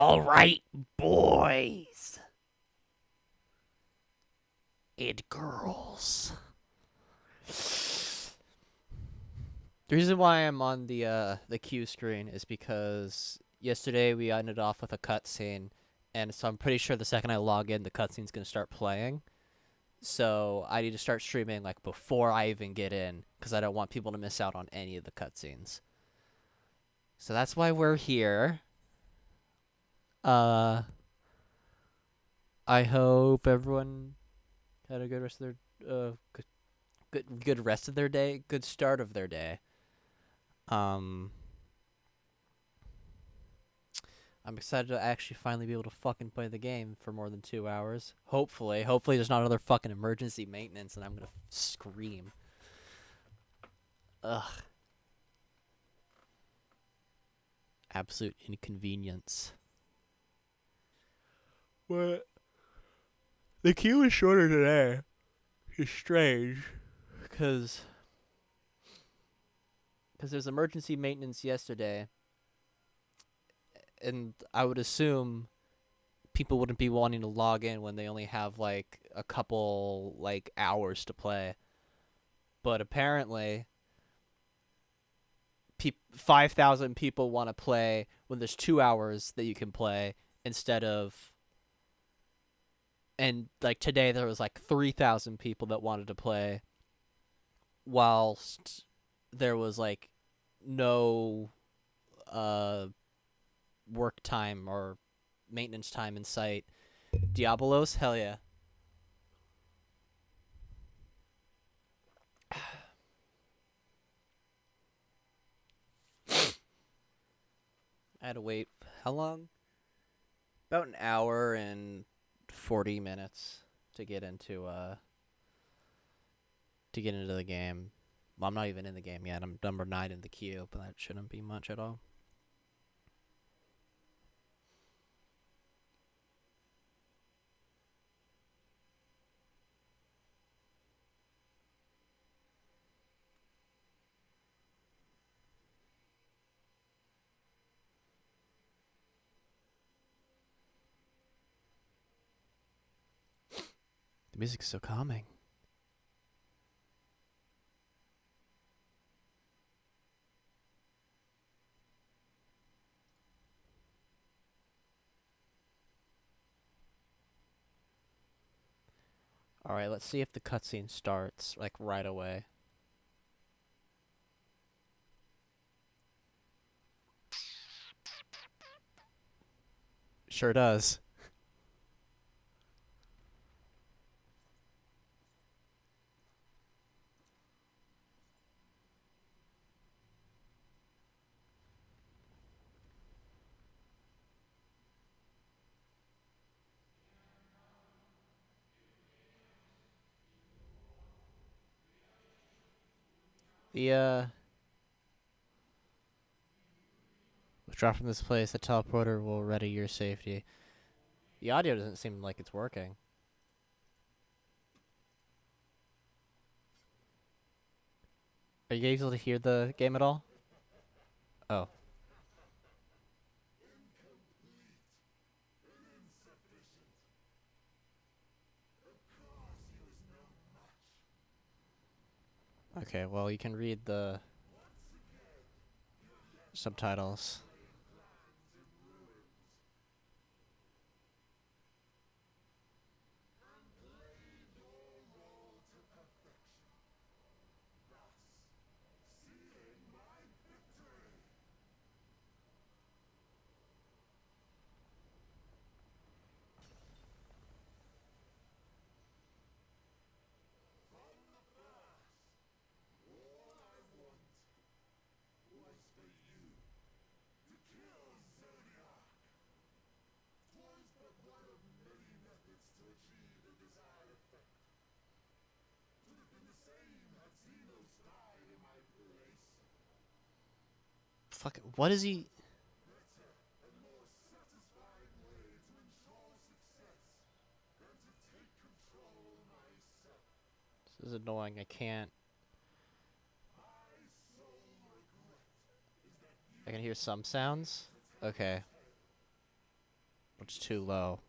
All right, boys and girls. The reason why I'm on the queue screen is because yesterday we ended off with a cutscene, and so I'm pretty sure the second I log in, the cutscene's gonna start playing. So I need to start streaming like before I even get in, because I don't want people to miss out on any of the cutscenes. So that's why we're here. Uh, I hope everyone had a good rest of their good rest of their day, good start of their day. Um, I'm excited to actually finally be able to fucking play the game for more than 2 hours. Hopefully there's not another fucking emergency maintenance and I'm gonna scream. Ugh, absolute inconvenience. What? The queue is shorter today. It's strange, cause there's emergency maintenance yesterday, and I would assume people wouldn't be wanting to log in when they only have like a couple like hours to play. But apparently, 5,000 people want to play when there's 2 hours that you can play instead of. And like today, there was like 3,000 people that wanted to play, whilst there was like no uh work time or maintenance time in sight. Diabolos, hell yeah. I had to wait. How long? About an hour and 40 minutes to get into the game. Well, I'm not even in the game yet. I'm number 9 in the queue, but that shouldn't be much at all. The music's so calming. All right, let's see if the cutscene starts like right away. Sure does. The Withdraw from this place. The teleporter will ready your safety. The audio doesn't seem like it's working. Are you able to hear the game at all? Oh. Okay, well, you can read the subtitles. Fuck, what is he? This is annoying. I can't. I can hear some sounds. Okay. It's too low.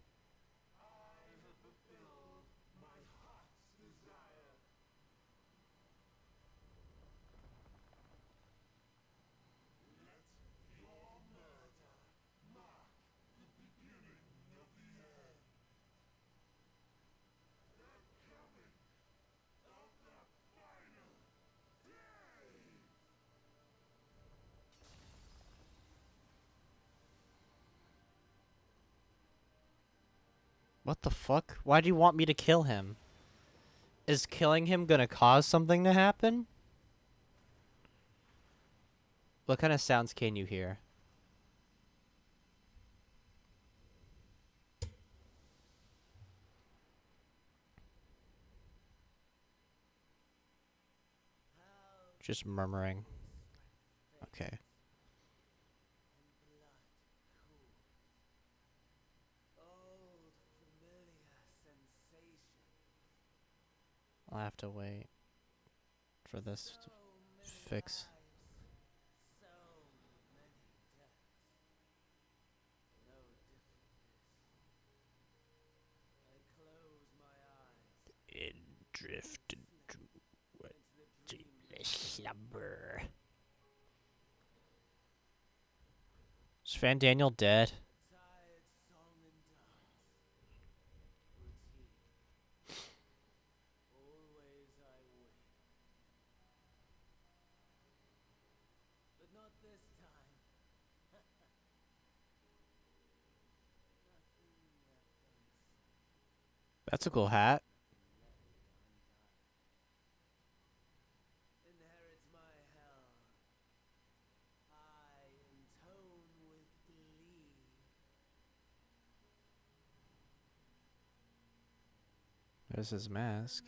What the fuck? Why do you want me to kill him? Is killing him gonna cause something to happen? What kind of sounds can you hear? Just murmuring. Okay. I'll have to wait for this to fix. It drifted to a dreamless slumber. Is Van Daniel dead? That's a cool hat. There's his mask.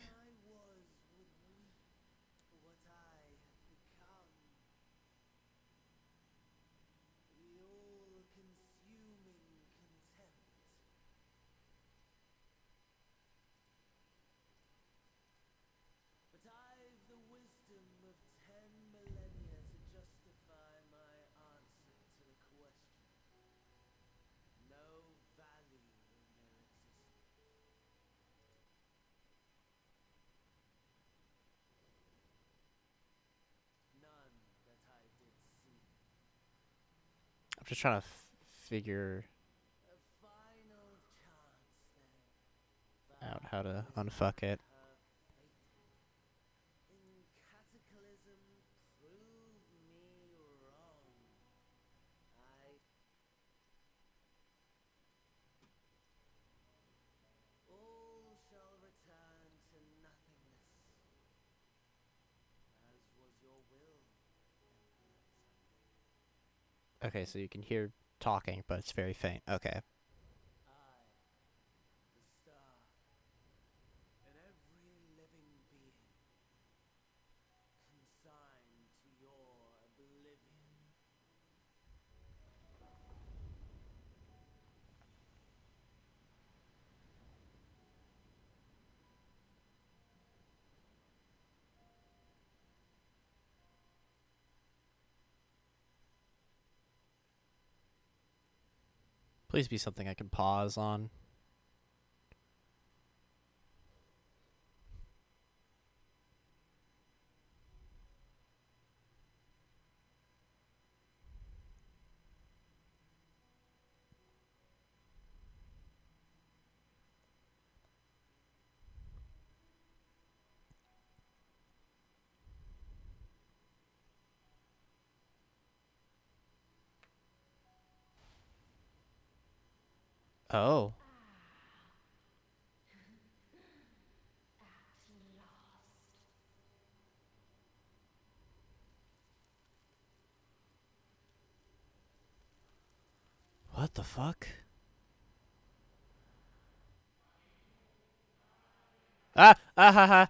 I'm just trying to figure out how to unfuck it. Okay, so you can hear talking, but it's very faint. Okay. Please be something I can pause on. Oh. What the fuck? Ah! Ah ha ha!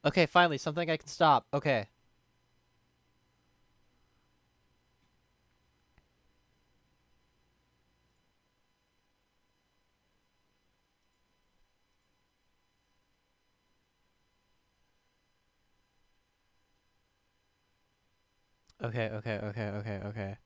Okay, finally, something I can stop. Okay. Okay.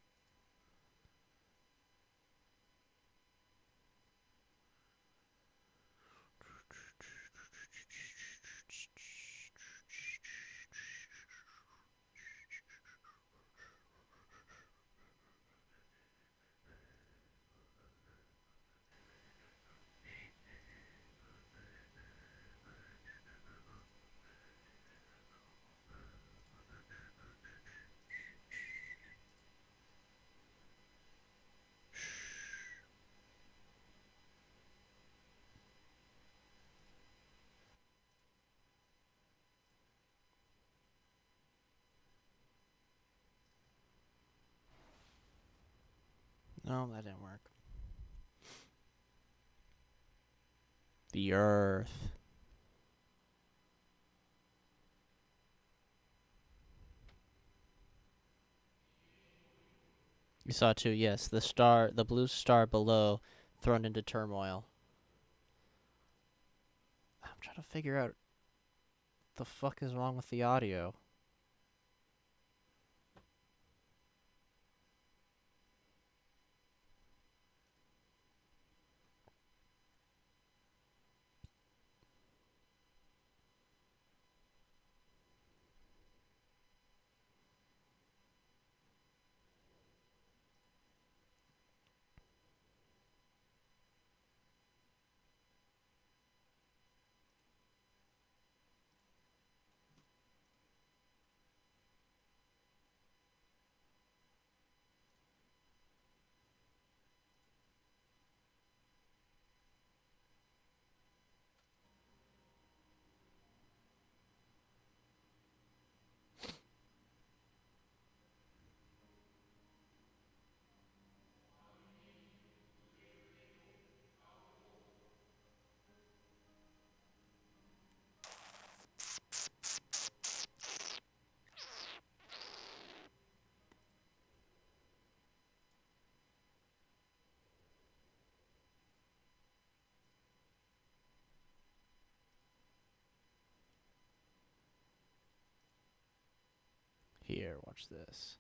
No, that didn't work. The Earth. You saw too, yes. The blue star below, thrown into turmoil. I'm trying to figure out the fuck is wrong with the audio. Here, watch this.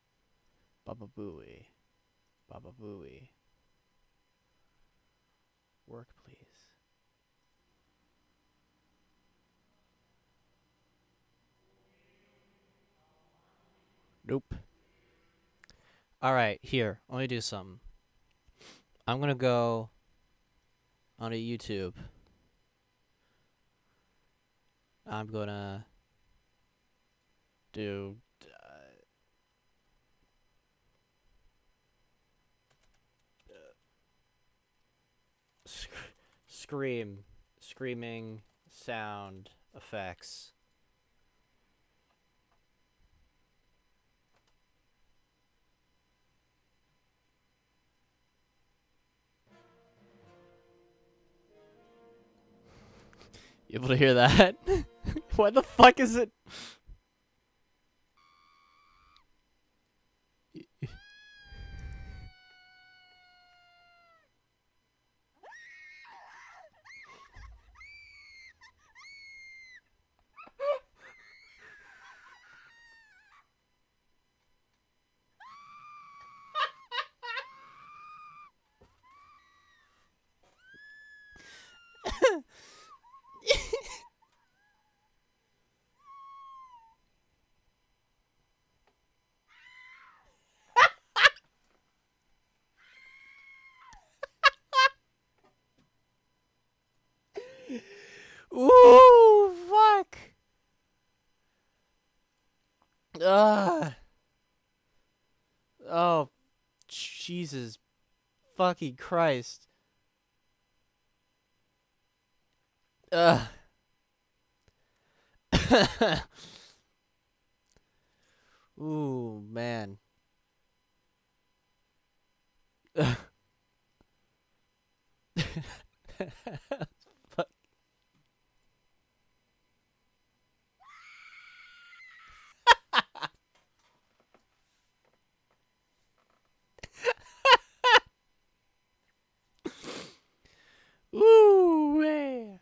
Baba Booey. Baba Booey. Work, please. Nope. Alright, here. Let me do something. I'm gonna go onto YouTube. I'm gonna do screaming sound effects. You able to hear that? What the fuck is it? Ooh, fuck. Ugh. Oh, Jesus fucking Christ. Ugh. Ooh, man. Fuck. Ooh, man.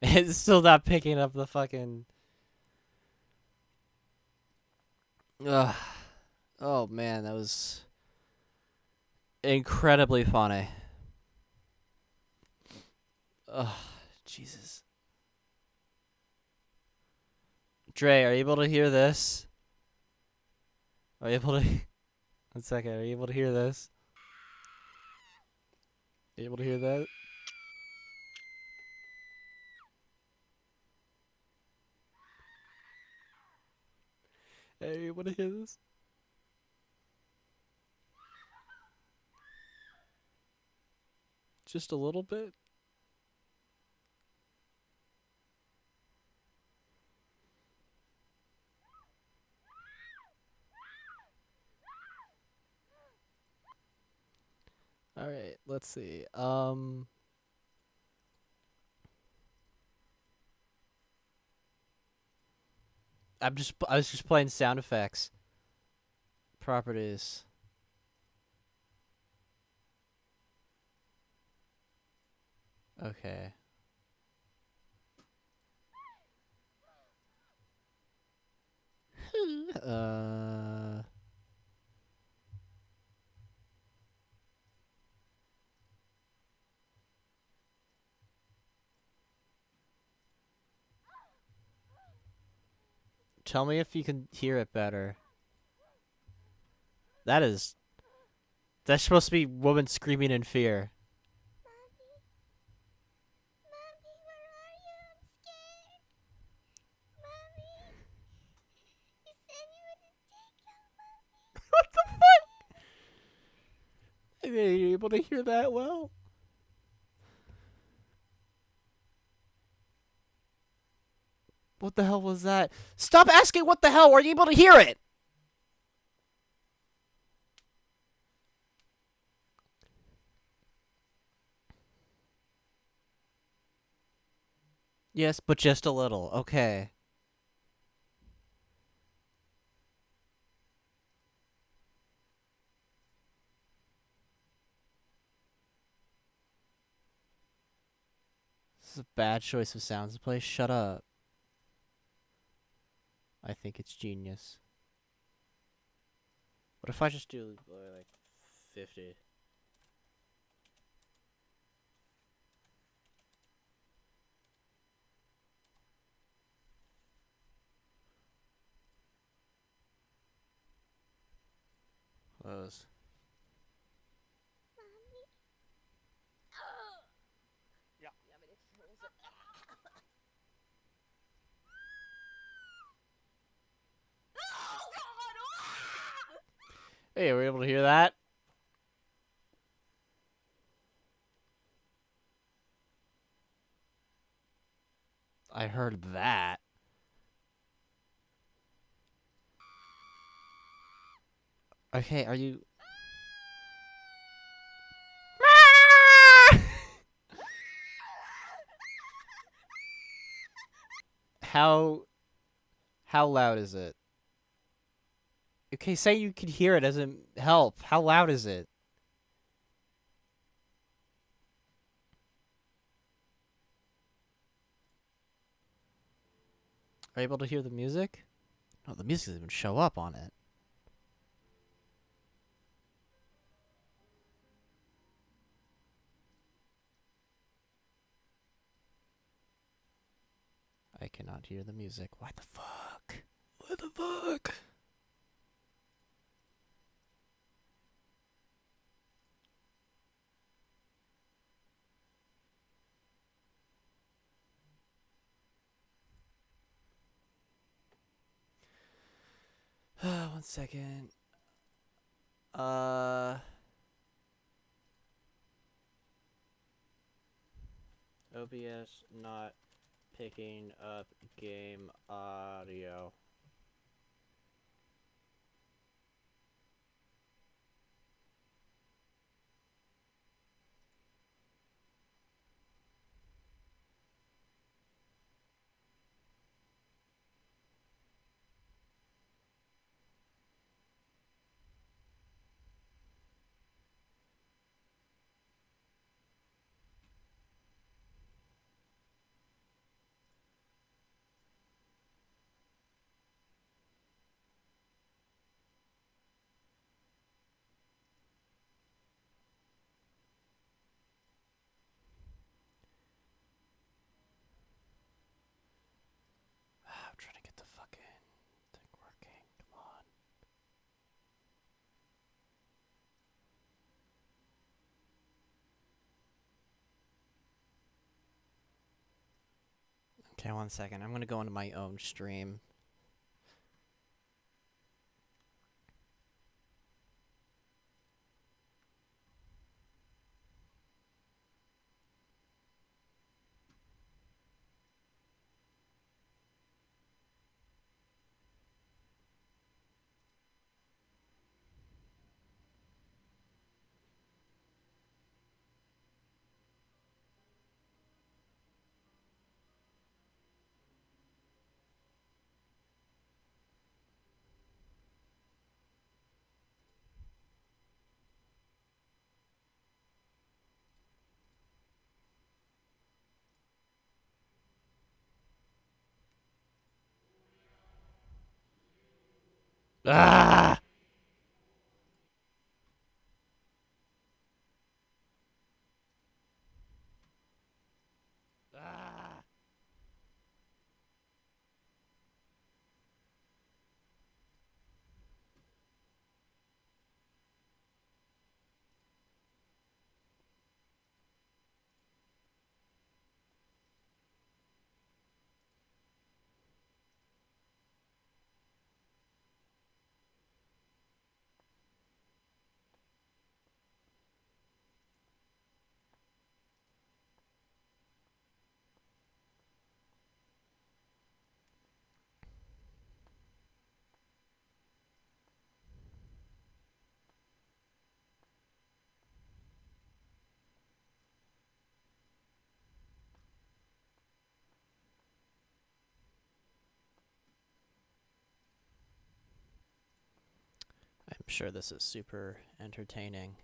It's still not picking up the fucking. Ugh. Oh man, that was incredibly funny. Ugh, Jesus. Dre, are you able to hear this? Are you able to? 1 second. Are you able to hear this? Are you able to hear that? Are you able to hear this? Just a little bit. All right, let's see. I was just playing sound effects. Properties. Okay. uh Tell me if you can hear it better. That is That's supposed to be woman screaming in fear. What the fuck? Are you able to hear that well? What the hell was that? Stop asking what the hell. Are you able to hear it? Yes, but just a little. Okay. This is a bad choice of sounds to play. Shut up. I think it's genius. What if I just do like 50? Close. Hey, were you able to hear that? I heard that. Okay, are you... how how loud is it? Okay, say you can hear it doesn't help. How loud is it? Are you able to hear the music? No, the music doesn't even show up on it. I cannot hear the music. What the fuck? What the fuck? One second. OBS not picking up game audio. I'm trying to get the fucking thing working. Come on. Okay, one second. I'm gonna go into my own stream. Ah! Ah! I'm sure this is super entertaining.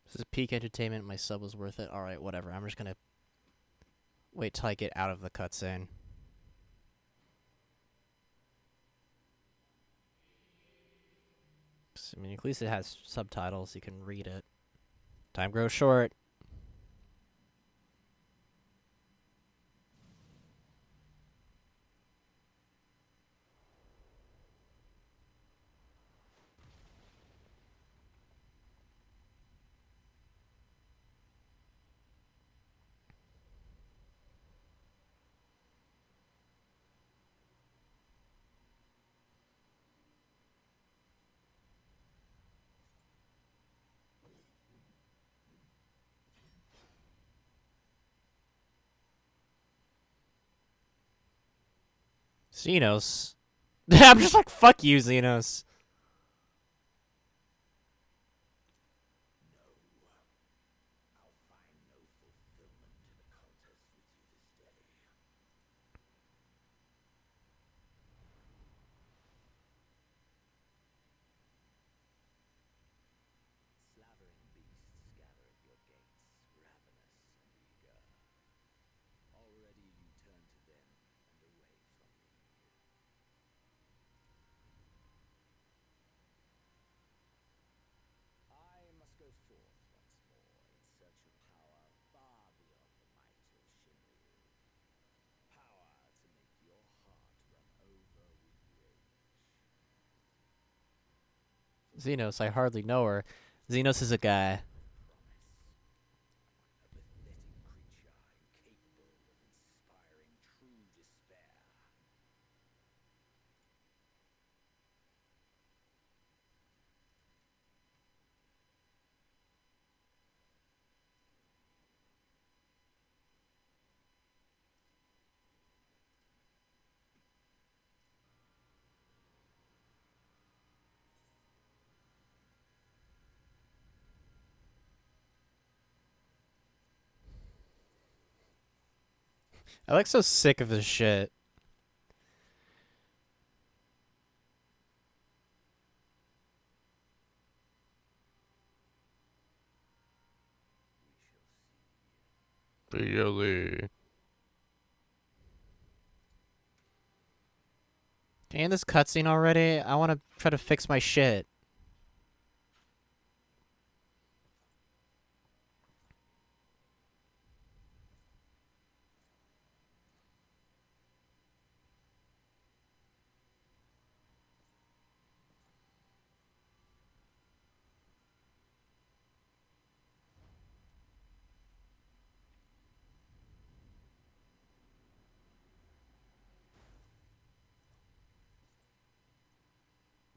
This is peak entertainment. My sub was worth it. Alright, whatever. I'm just gonna wait till I get out of the cutscene. I mean, at least it has subtitles. You can read it. Time grows short. Xenos. I'm just like, fuck you, Xenos. Xenos, I hardly know her. Xenos is a guy. I like so sick of this shit. Really? Can you end this cutscene already? I want to try to fix my shit.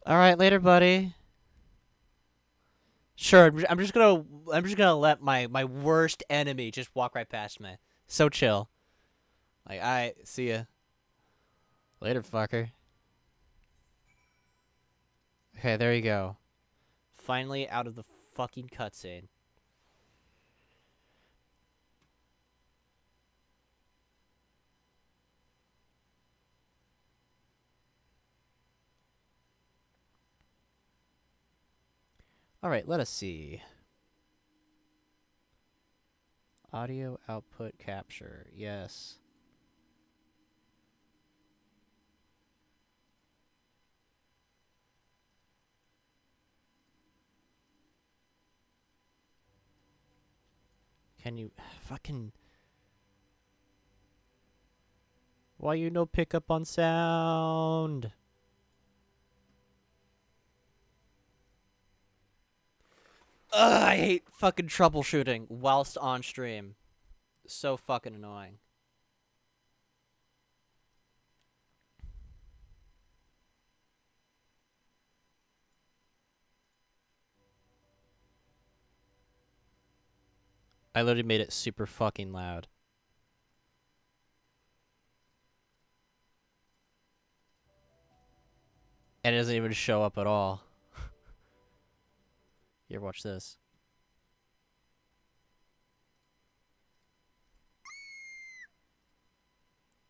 Alright, later, buddy. Sure, I'm just gonna let my worst enemy just walk right past me. So chill. Like, I see ya later, fucker. Okay, there you go. Finally out of the fucking cutscene. Alright, let us see. Audio output capture. Yes. Can you fucking... Why you no pick up on sound? Ugh, I hate fucking troubleshooting whilst on stream. So fucking annoying. I literally made it super fucking loud. And it doesn't even show up at all. Here, watch this.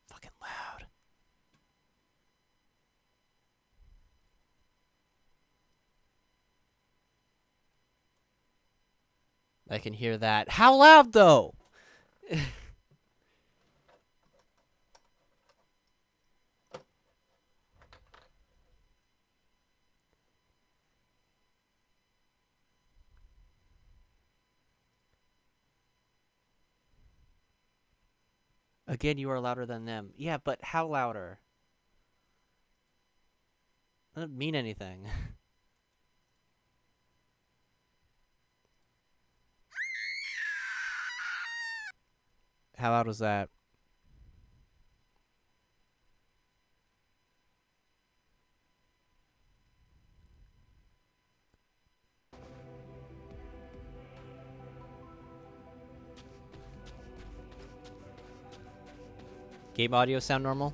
Fucking loud. I can hear that. How loud, though? Again, you are louder than them. Yeah, but how louder? That doesn't mean anything. How loud was that? Game audio sound normal?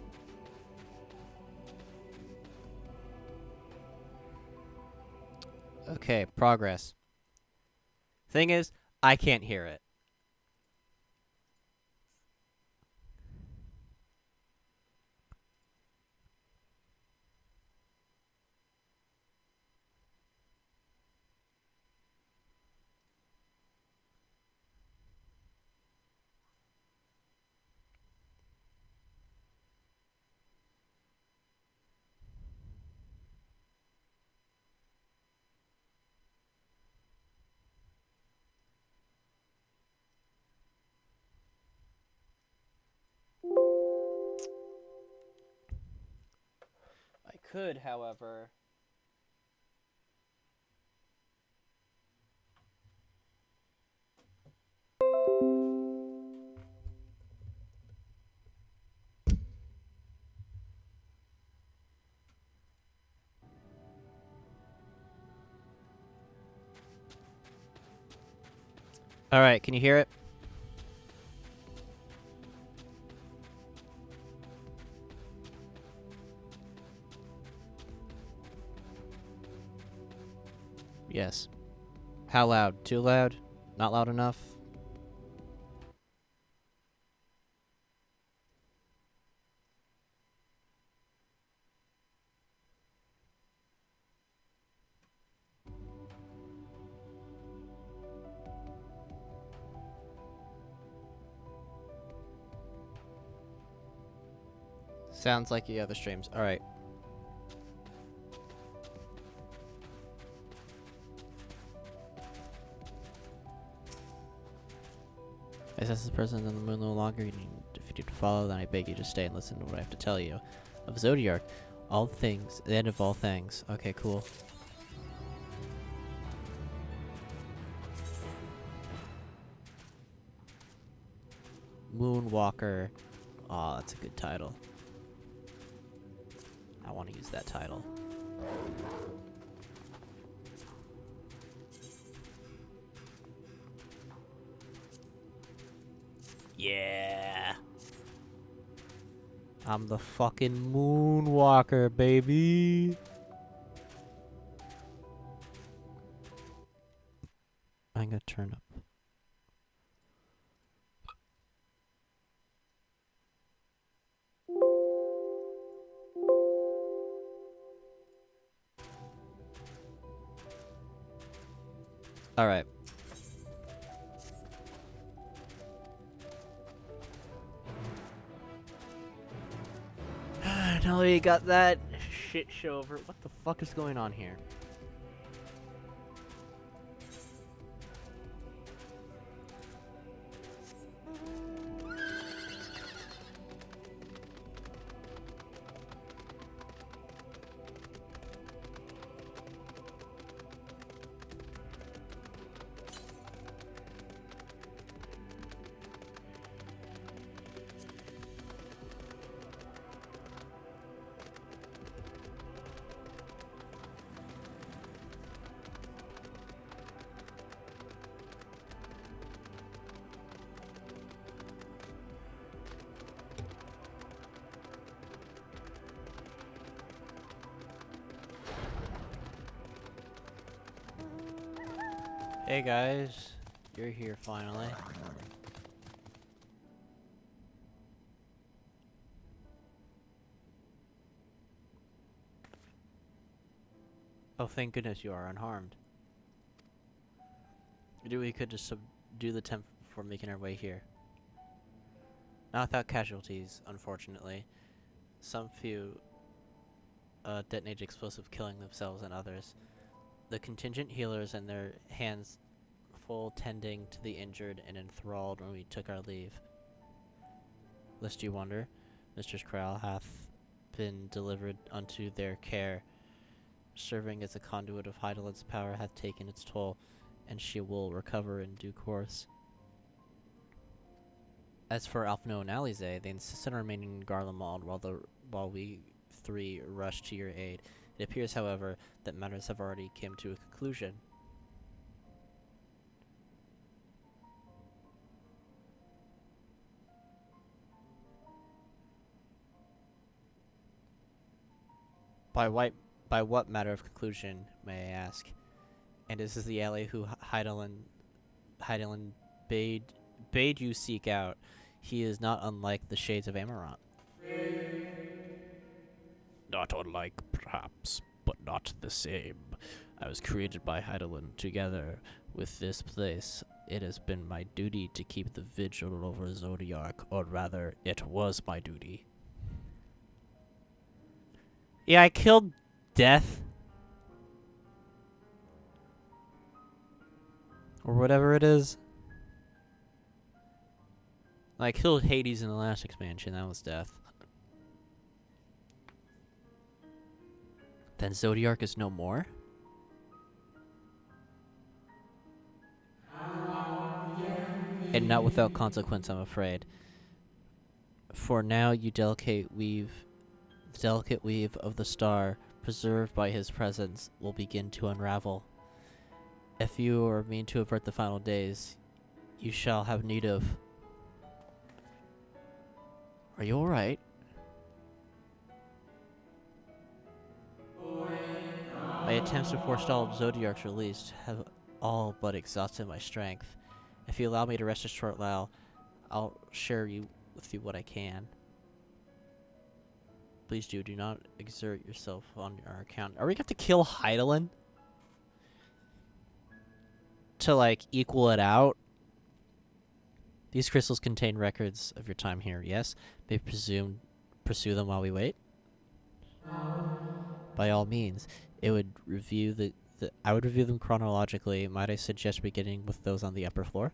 Okay, progress. Thing is, I can't hear it. I could, however... Alright, can you hear it? Yes. How loud? Too loud? Not loud enough? Sounds like the other streams. Alright. I sense the presence on the moon no longer. You need, if you need to follow, then I beg you to stay and listen to what I have to tell you. Of Zodiac, all things, the end of all things. Okay, cool. Moonwalker. Aw, that's a good title. I want to use that title. Yeah. I'm the fucking Moonwalker, baby. I'm gonna turn up. Alright. Now that you got that shit show over, what the fuck is going on here? Hey guys, you're here finally. Oh, thank goodness you are unharmed. We could just subdue the temp before making our way here. Not without casualties, unfortunately. Some few detonated explosive, killing themselves and others. The contingent healers and their hands full tending to the injured and enthralled when we took our leave. Lest you wonder, Mistress Corral hath been delivered unto their care. Serving as a conduit of Heidelin's power hath taken its toll, and she will recover in due course. As for Alphino and Alize, they insist on remaining in Garlemald while we three rush to your aid. It appears, however, that matters have already come to a conclusion. By what matter of conclusion, may I ask? And this is the ally who Heidelin bade you seek out. He is not unlike the shades of Amarant. Not unlike, perhaps, but not the same. I was created by Heidelin. Together with this place, it has been my duty to keep the vigil over Zodiac, or rather, it was my duty. Yeah, I killed Death. Or whatever it is. I killed Hades in the last expansion, that was Death. Then Zodiac is no more? And not without consequence, I'm afraid. For now, you delicate weave of the star, preserved by his presence, will begin to unravel. If you are mean to avert the final days, you shall have need of... Are you alright? My attempts to forestall Zodiac's release have all but exhausted my strength. If you allow me to rest a short while, I'll share with you what I can. Please do not exert yourself on our account. Are we going to kill Heidelin? To, like, equal it out? These crystals contain records of your time here, yes? May presume pursue them while we wait? By all means. It would review I would review them chronologically. Might I suggest beginning with those on the upper floor?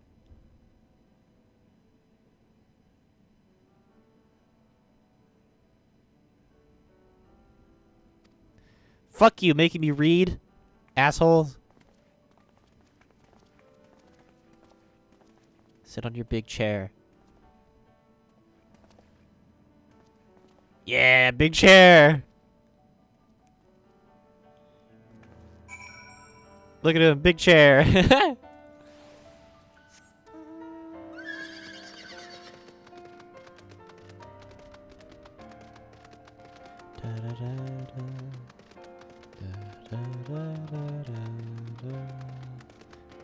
Fuck you, making me read, assholes. Sit on your big chair. Yeah, big chair. Look at him, big chair.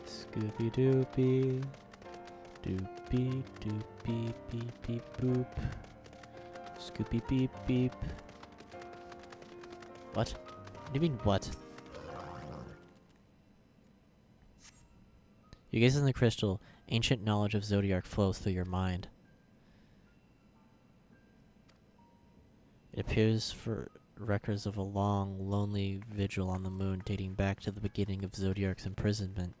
Scooby doopy, doopy doopy beep beep boop. Scoopy beep beep. What? What do you mean what? You gaze in the crystal. Ancient knowledge of Zodiac flows through your mind. It appears for records of a long, lonely vigil on the moon dating back to the beginning of Zodiac's imprisonment.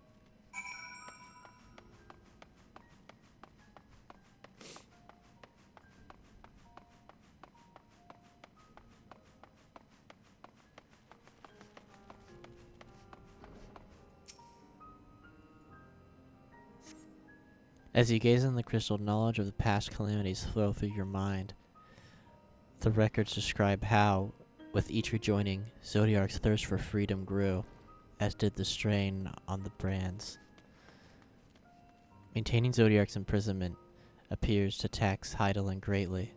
As you gaze in the crystal, knowledge of the past calamities flow through your mind. The records describe how, with each rejoining, Zodiac's thirst for freedom grew, as did the strain on the brands. Maintaining Zodiac's imprisonment appears to tax Heidelin greatly.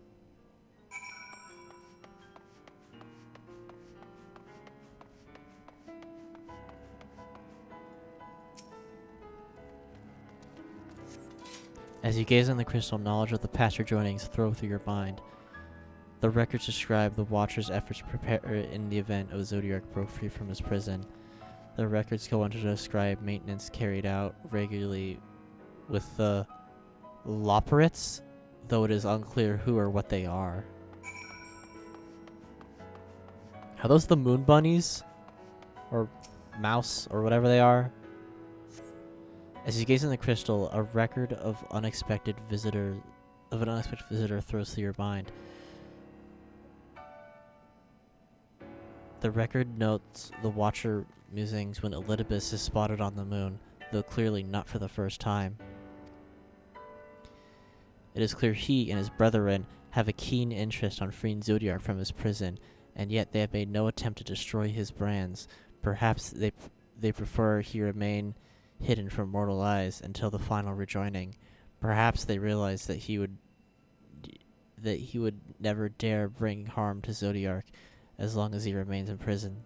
As you gaze on the crystal, knowledge of the past rejoinings flow through your mind. The records describe the Watcher's efforts to prepare in the event of Zodiac broke free from his prison. The records go on to describe maintenance carried out regularly with the Loporits, though it is unclear who or what they are. Are those the moon bunnies? Or mouse, or whatever they are? As you gaze in the crystal, a record of an unexpected visitor throws through your mind. The record notes the Watcher musings when Elidibus is spotted on the moon, though clearly not for the first time. It is clear he and his brethren have a keen interest on freeing Zodiac from his prison, and yet they have made no attempt to destroy his brands. Perhaps they prefer he remain hidden from mortal eyes until the final rejoining. Perhaps they realize that he would never dare bring harm to Zodiac as long as he remains in prison.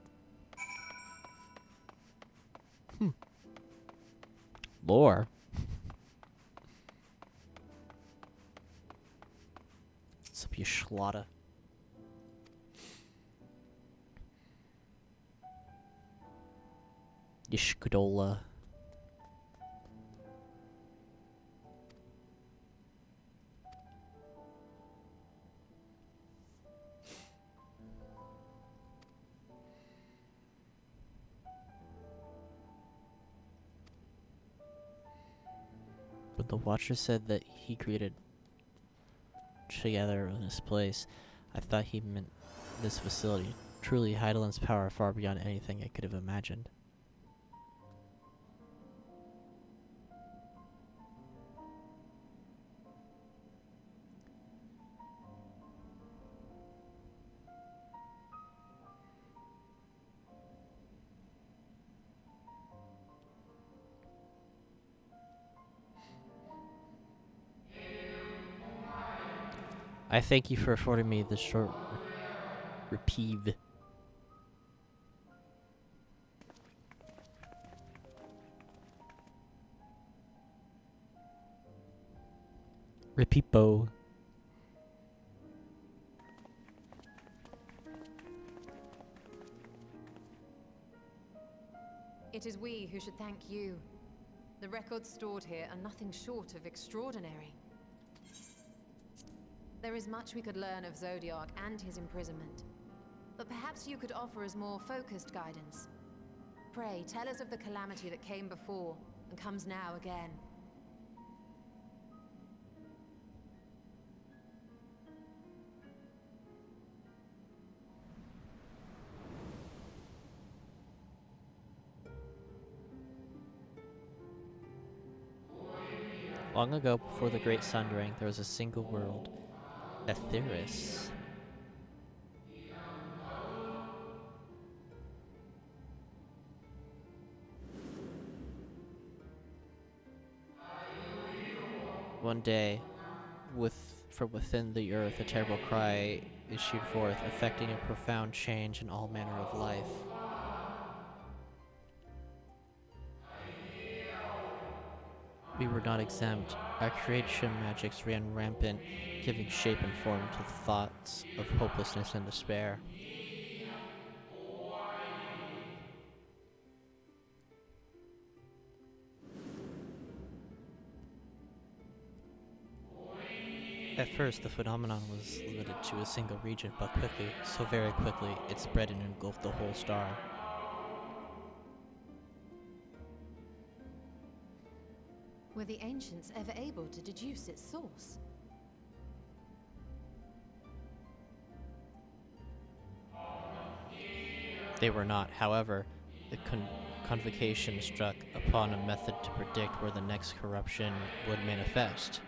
Lore. What's up, you schlotta? You shkudola. When the Watcher said that he created together in this place, I thought he meant this facility. Truly, Heidelin's power far beyond anything I could have imagined. I thank you for affording me this short reprieve. Repeepo. It is we who should thank you. The records stored here are nothing short of extraordinary. There is much we could learn of Zodiac and his imprisonment, but perhaps you could offer us more focused guidance. Pray, tell us of the calamity that came before and comes now again. Long ago, before the Great Sundering, there was a single world, Etheris. One day, with From within the earth, a terrible cry issued forth, effecting a profound change in all manner of life. We were not exempt. Our creation magics ran rampant, giving shape and form to thoughts of hopelessness and despair. At first, the phenomenon was limited to a single region, but quickly, so very quickly, it spread and engulfed the whole star. Were the ancients ever able to deduce its source? They were not, however, the convocation struck upon a method to predict where the next corruption would manifest.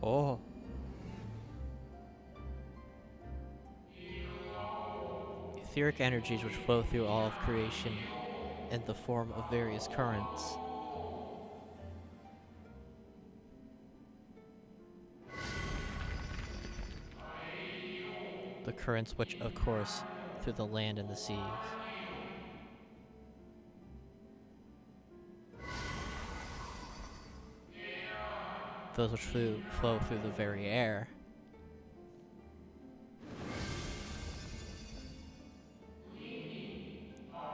Oh. Etheric energies which flow through all of creation in the form of various currents. The currents which, of course, through the land and the seas. Those which flow through the very air.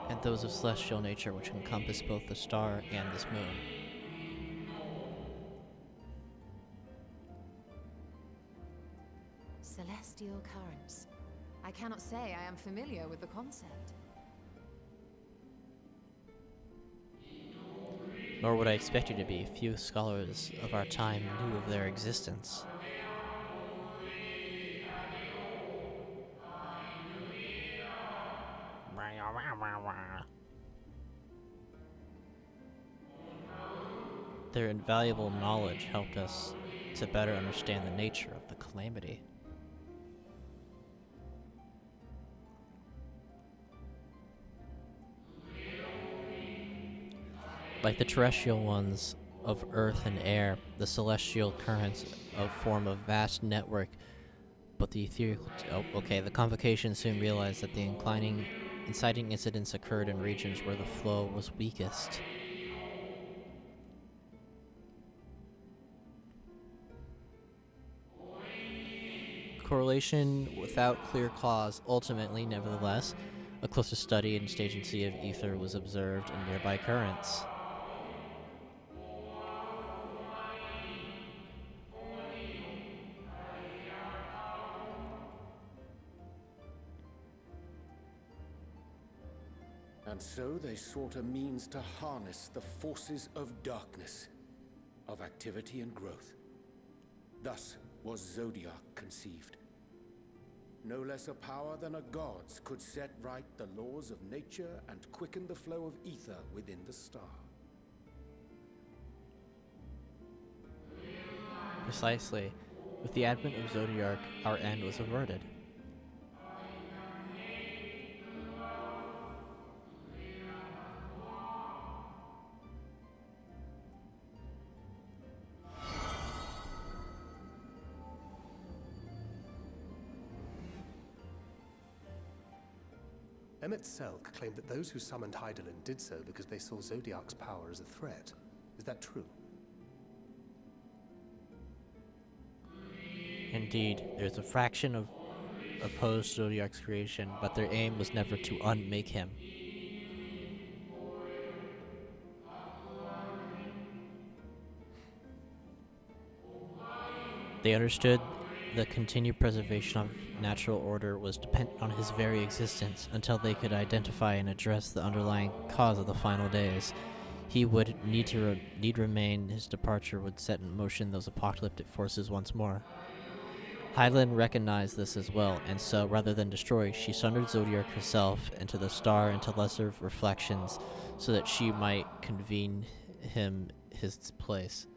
And those of celestial nature which encompass both the star and this moon. Celestial currents. I cannot say I am familiar with the concept. Nor would I expect you to be. Few scholars of our time knew of their existence. Their invaluable knowledge helped us to better understand the nature of the calamity. Like the terrestrial ones of earth and air, the celestial currents form a vast network, but the ethereal... the convocation soon realized that the inciting incidents occurred in regions where the flow was weakest. Correlation without clear cause. Ultimately, nevertheless, a closer study and stagency of ether was observed in nearby currents. And so they sought a means to harness the forces of darkness, of activity and growth. Thus was Zodiac conceived. No less a power than a god's could set right the laws of nature and quicken the flow of ether within the star. Precisely. With the advent of Zodiac, our end was averted. Emmett Selk claimed that those who summoned Hydaelyn did so because they saw Zodiac's power as a threat. Is that true? Indeed, there's a fraction of opposed Zodiac's creation, but their aim was never to unmake him. They understood the continued preservation of natural order was dependent on his very existence until they could identify and address the underlying cause of the final days. He would need remain. His departure would set in motion those apocalyptic forces once more. Hydaelyn recognized this as well, and so, rather than destroy, she sundered Zodiark herself into the star into lesser reflections, so that she might convene him his place.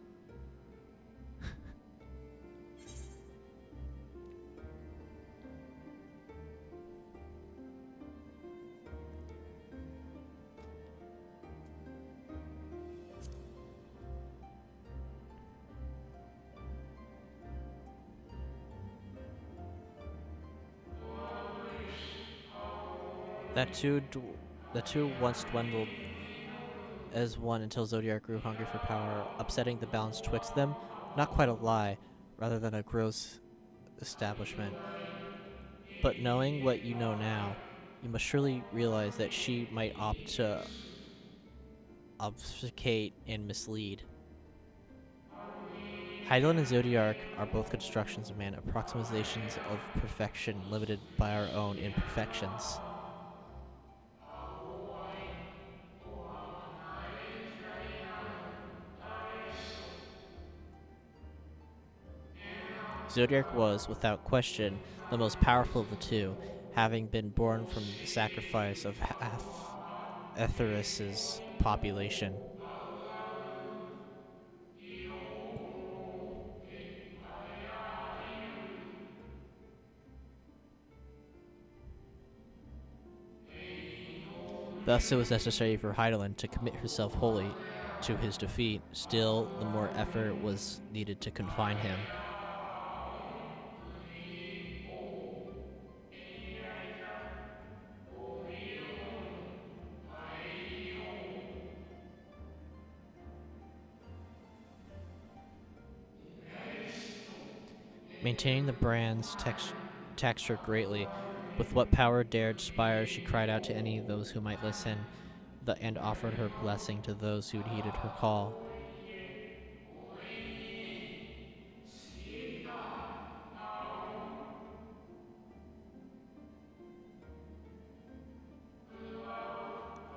The two once dwindled as one until Zodiark grew hungry for power, upsetting the balance twixt them. Not quite a lie, rather than a gross establishment. But knowing what you know now, you must surely realize that she might opt to obfuscate and mislead. Hydaelyn and Zodiark are both constructions of man, approximations of perfection limited by our own imperfections. Zodiark was, without question, the most powerful of the two, having been born from the sacrifice of half Etheris's population. Thus, it was necessary for Hydaelyn to commit herself wholly to his defeat. Still, the more effort was needed to confine him. Maintaining the brand's texture greatly, with what power dared spire, she cried out to any of those who might listen, and offered her blessing to those who heeded her call.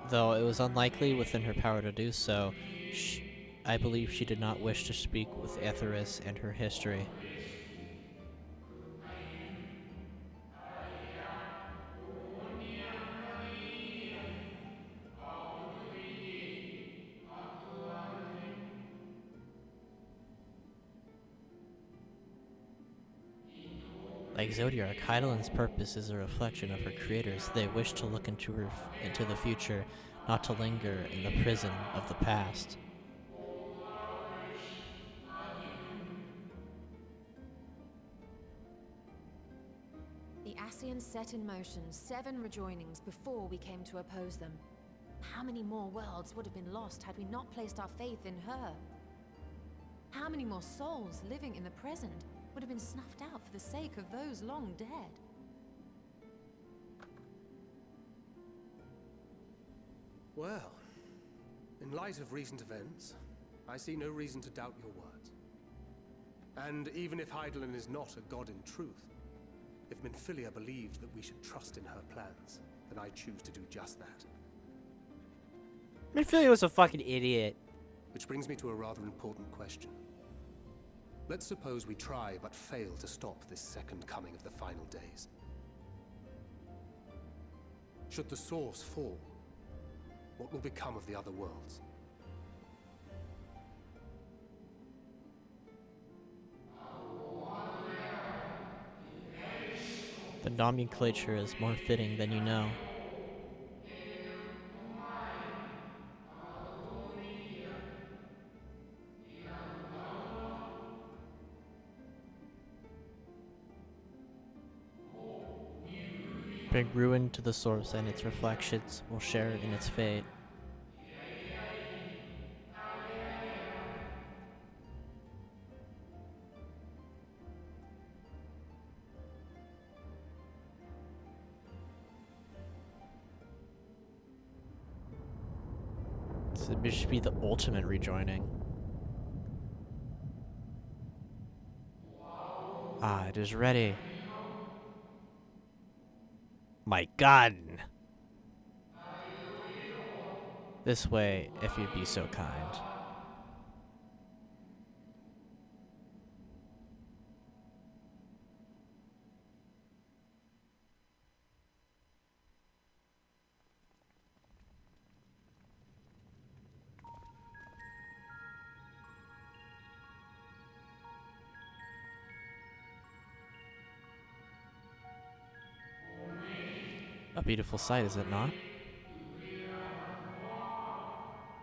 Though it was unlikely within her power to do so, I believe she did not wish to speak with Etheris and her history. Like Zodiark, Hydaelyn's purpose is a reflection of her creators. They wish to look into the future, not to linger in the prison of the past. The Ascians set in motion 7 rejoinings before we came to oppose them. How many more worlds would have been lost had we not placed our faith in her? How many more souls living in the present would have been snuffed out for the sake of those long dead? Well, in light of recent events, I see no reason to doubt your words. And even if Hydaelyn is not a god in truth, if Minfilia believed that we should trust in her plans, then I choose to do just that. Minfilia was a fucking idiot. Which brings me to a rather important question. Let's suppose we try but fail to stop this second coming of the final days. Should the source fall, what will become of the other worlds? The nomenclature is more fitting than you know. Bring ruin to the source, and its reflections will share in its fate. So it should be the ultimate rejoining. Ah, it is ready. My gun! This way, if you'd be so kind. A beautiful sight, is it not?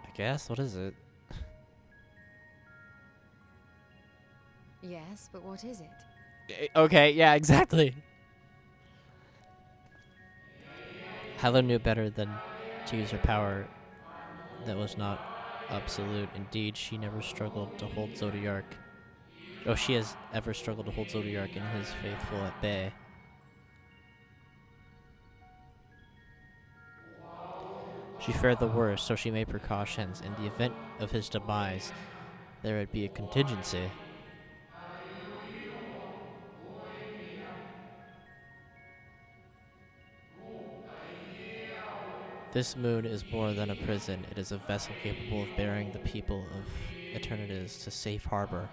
I guess. What is it? Yes, but what is it? Okay, yeah, exactly. Hyla knew better than to use her power that was not absolute. Indeed, she never struggled to hold Zodiark. Oh, she has ever struggled to hold Zodiark and his faithful at bay. She feared the worst, so she made precautions. In the event of his demise, there would be a contingency. This moon is more than a prison. It is a vessel capable of bearing the people of Eternities to safe harbor.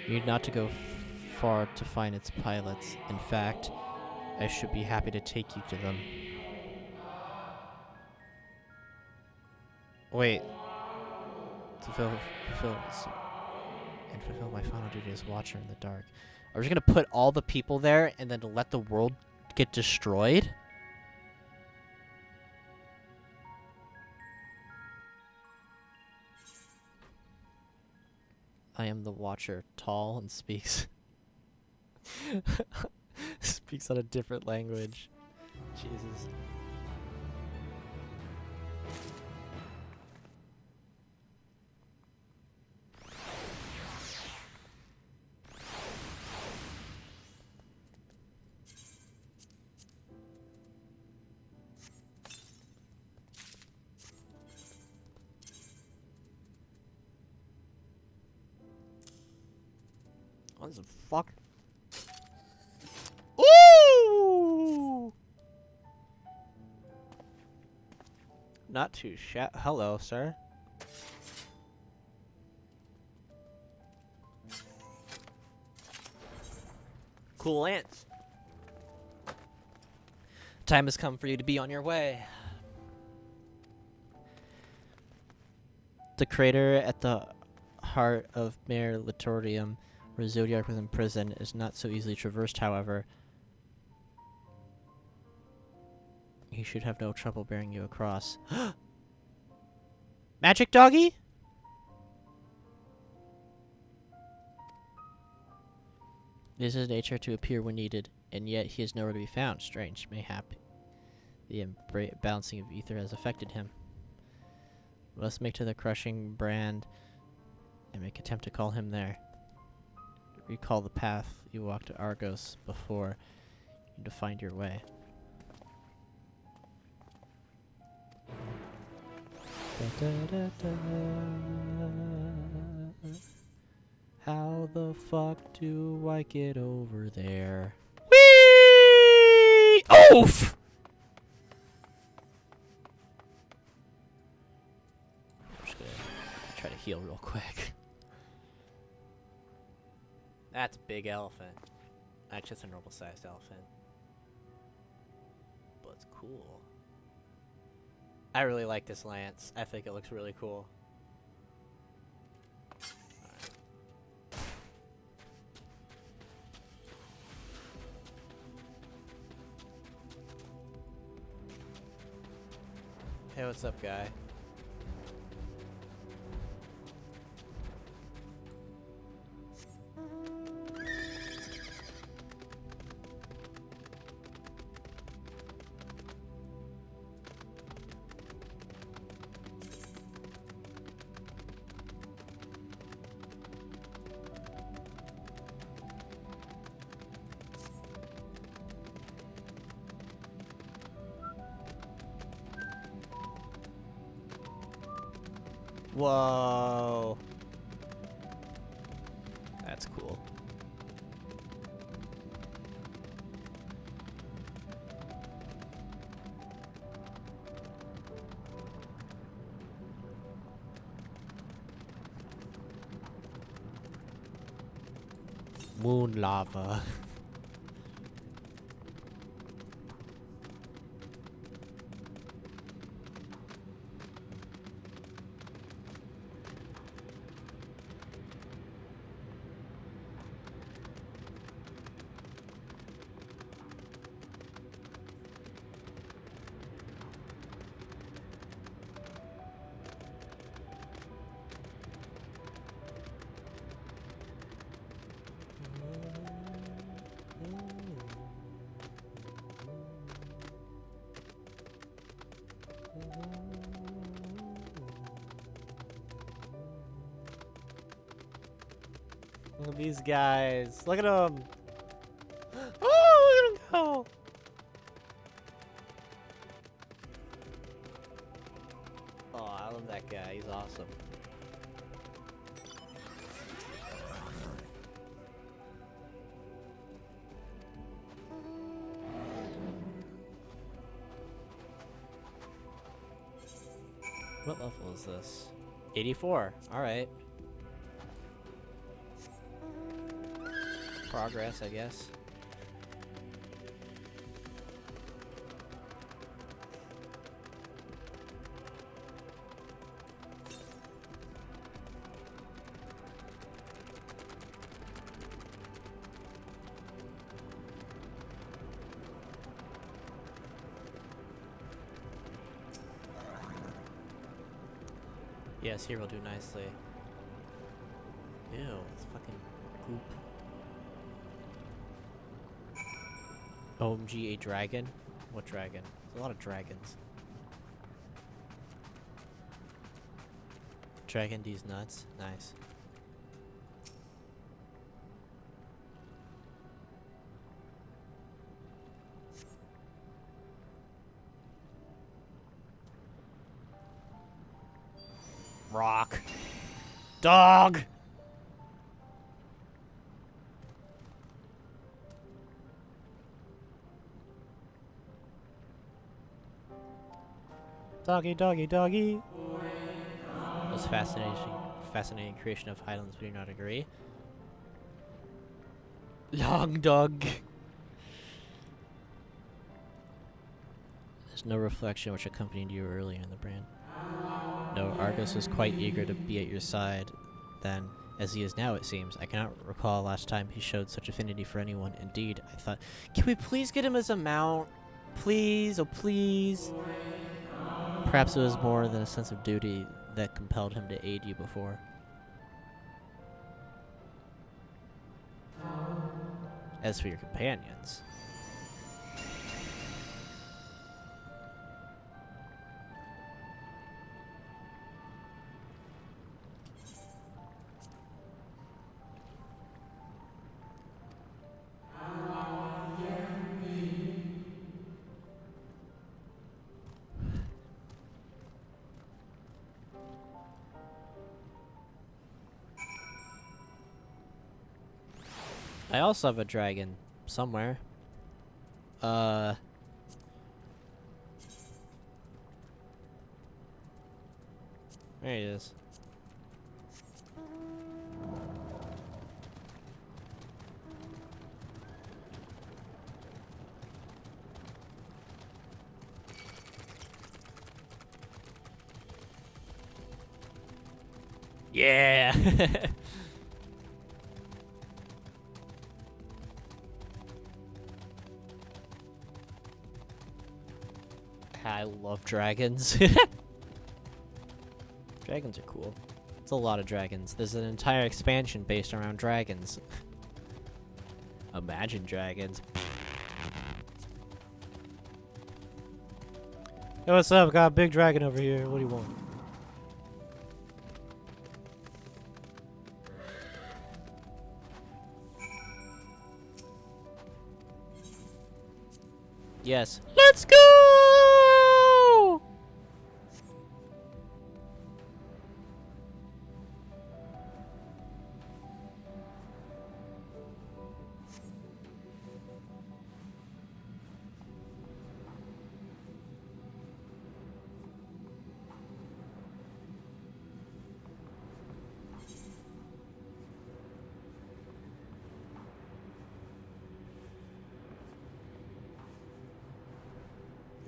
You need not to go far to find its pilots. In fact, I should be happy to take you to them. Wait. To fulfill my final duty as Watcher in the dark. Are we just gonna put all the people there and then let the world get destroyed? I am the Watcher, tall and speaks speaks on a different language. Jesus. What the fuck? Ooh! Not too hello, sir. Cool ants. Time has come for you to be on your way. The crater at the heart of Mare Litorium, where Zodiac was imprisoned, is not so easily traversed, however. He should have no trouble bearing you across. Magic doggy? It is his nature to appear when needed, and yet he is nowhere to be found. Strange, mayhap. The balancing of ether has affected him. Let's make to the crushing brand and make attempt to call him there. Recall the path you walked to Argos before you to find your way. How the fuck do I get over there? Whee! Oof! I'm just gonna try to heal real quick. That's a big elephant. Actually, it's a normal-sized elephant. But it's cool. I really like this lance. I think it looks really cool. Hey, what's up, guy? Whoa. That's cool. Moon lava. Look at these guys. Look at them. Oh, look at them go. Oh, I love that guy. He's awesome. What level is this? 84. Alright. Progress, I guess. Yes, here will do nicely. Ew, it's fucking goop. OMG, a dragon? What dragon? There's a lot of dragons. Dragon D's nuts. Nice. Rock. Dog! Doggy, doggy, doggy. Most fascinating creation of Highlands, we do not agree. Long dog. There's no reflection which accompanied you earlier in the brand. No, Argus was quite eager to be at your side then, as he is now, it seems. I cannot recall last time he showed such affinity for anyone. Indeed, I thought, can we please get him as a mount? Please, oh please. Perhaps it was more than a sense of duty that compelled him to aid you before. As for your companions... I also have a dragon somewhere. There he is. Yeah. I love dragons. Dragons are cool. It's a lot of dragons. There's an entire expansion based around dragons. Imagine dragons. Hey, what's up? Got a big dragon over here. What do you want? Yes. Let's go!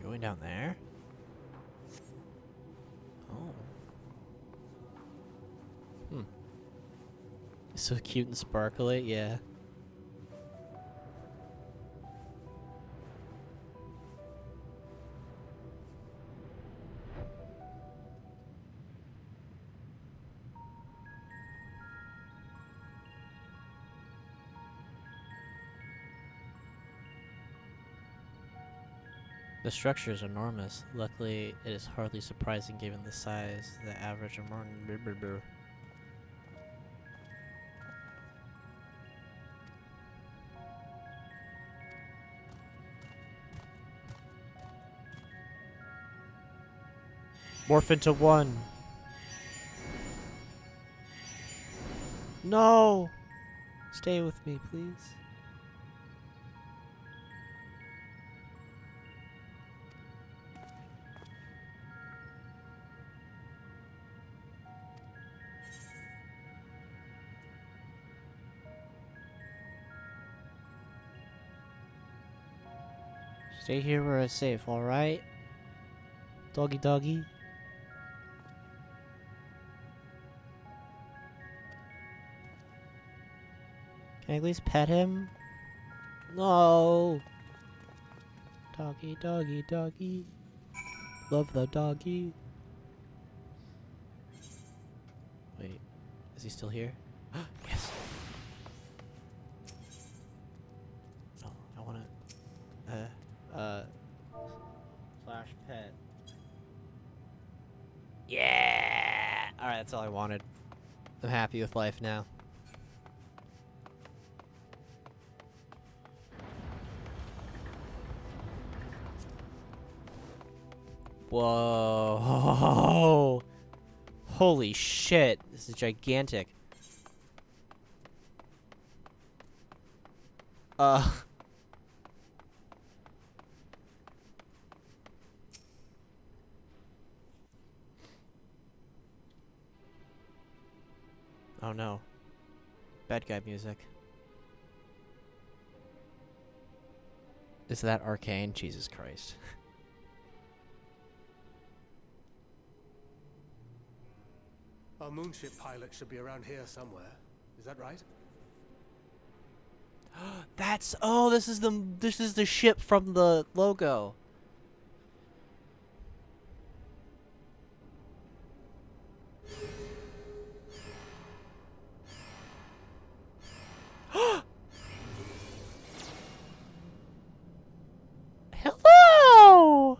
Going down there? Oh. Hmm. So cute and sparkly, yeah. The structure is enormous. Luckily, it is hardly surprising given the size, the average of Morph into one. No! Stay with me, please. Stay here where it's safe, alright? Doggy doggy. Can I at least pet him? No! Doggy doggy doggy. Love the doggy. Wait, is he still here? Yes! Oh, I wanna... Flash pet. Yeah! Alright, that's all I wanted. I'm happy with life now. Whoa! Holy shit, this is gigantic. Oh no. Bad guy music. Is that arcane? Jesus Christ. Our moonship pilot should be around here somewhere. Is that right? That's this is the ship from the logo. Hello.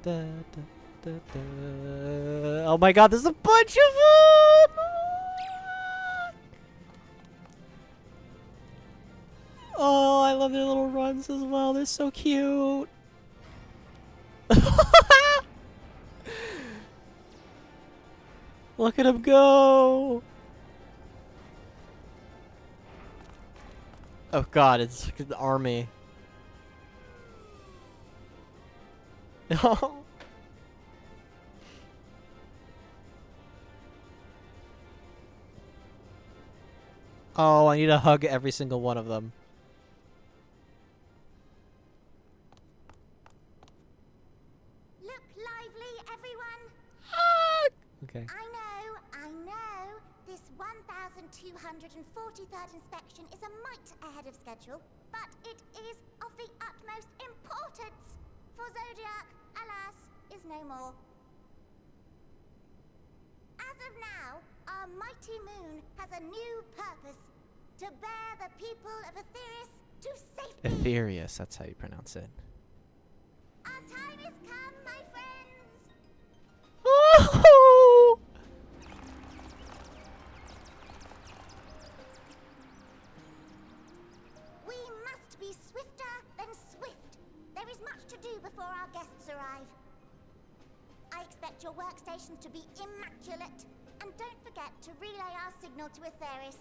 Da, da, da, da. Oh my god, there's a bunch of them! Oh, I love their little runs as well. They're so cute. Look at him go. Oh god, it's like an army. Oh, I need to hug every single one of them. Look lively, everyone! Okay. I know. This 1243rd inspection is a mite ahead of schedule, but it is of the utmost importance. For Zodiac, alas, is no more. As of now, our mighty moon has a new purpose: to bear the people of Aetherius to safety. Aetherius, that's how you pronounce it. Our time has come, my friends. Oh! We must be swifter than swift. There is much to do before our guests arrive. I expect your workstations to be immaculate, and don't forget to relay our signal to Aetherius.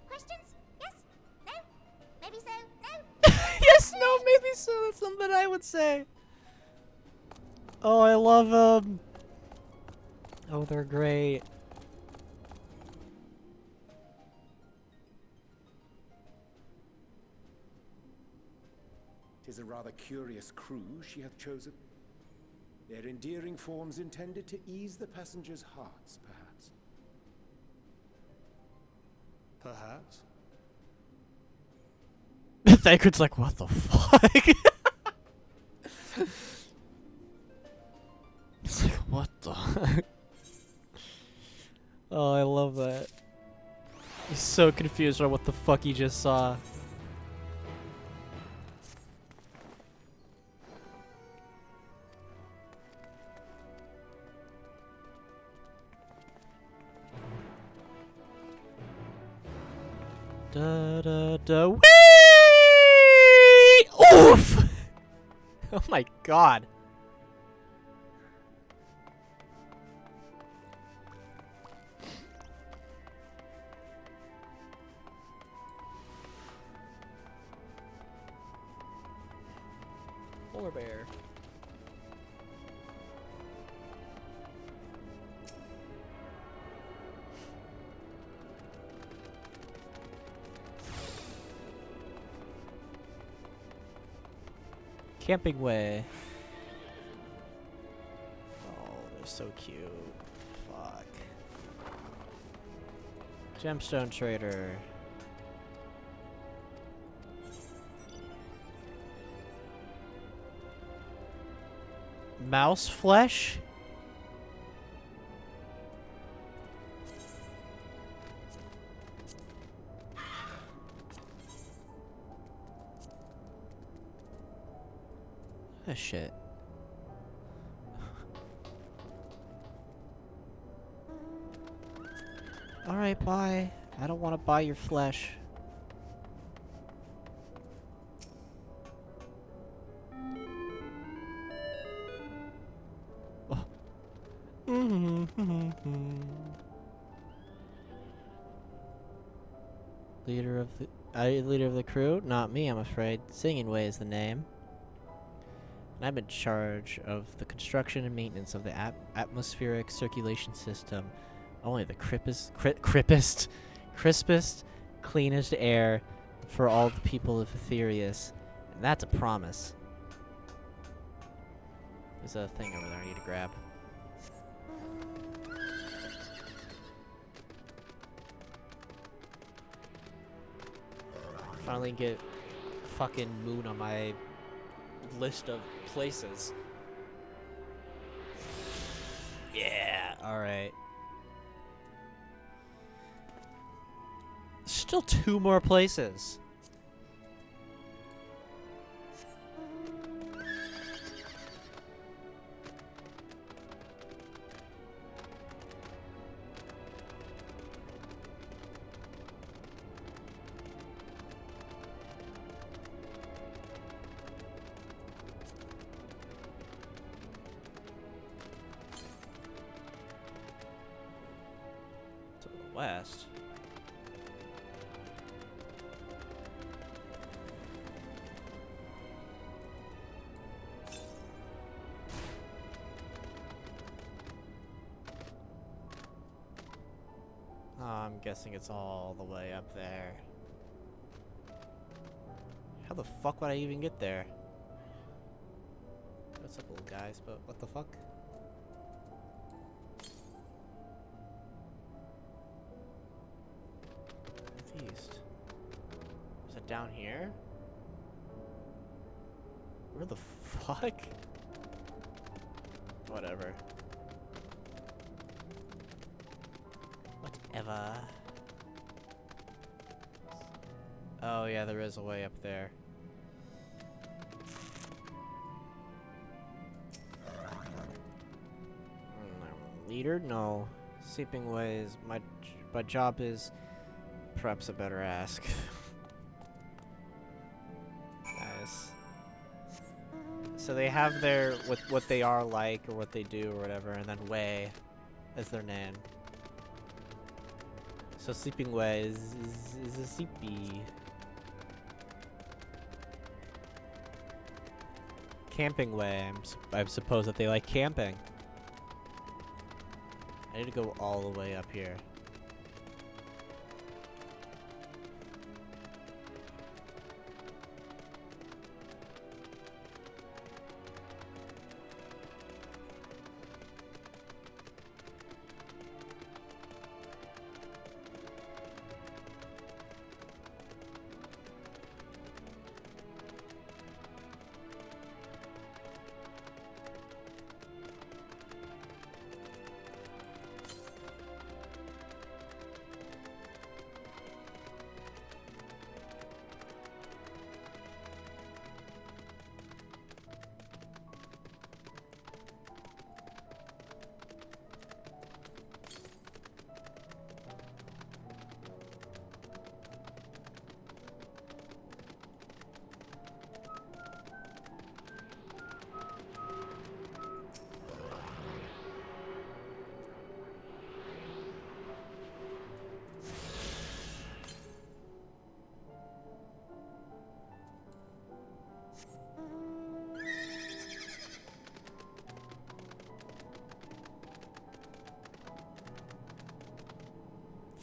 Questions? Yes? No? Maybe so? No? Yes, no, maybe so. That's something I would say. Oh, I love them. Oh, they're great. Tis a rather curious crew she hath chosen. Their endearing forms intended to ease the passengers' hearts, perhaps. Perhaps. Thacred's like, what the fuck? It's like, what the? Oh, I love that. He's so confused on what the fuck he just saw. Da da da. Whee! Oof! Oh my god. Polar bear. Camping way. Oh, they're so cute. Fuck. Gemstone trader. Mouse flesh? Oh shit. Alright, bye. I don't want to buy your flesh. Oh. Leader of the leader of the crew? Not me, I'm afraid. Singing Way is the name. And I'm in charge of the construction and maintenance of the atmospheric circulation system. Only the crispest, cleanest air for all the people of Aetherius. And that's a promise. There's a thing over there I need to grab. Finally get fucking moon on my list of places. Yeah, alright. Still 2 more places. To the west. I'm guessing it's all the way up there. How the fuck would I even get there? What's up, little guys? But what the fuck? Northeast. Is it down here? Where the fuck? Whatever. Whatever. Oh yeah, there is a way up there. Leader? No. Sleeping ways. My job is perhaps a better ask. Nice. So they have their what they are like or what they do or whatever, and then way as their name. So sleeping way is a sleepy. Camping way. I suppose that they like camping. I need to go all the way up here.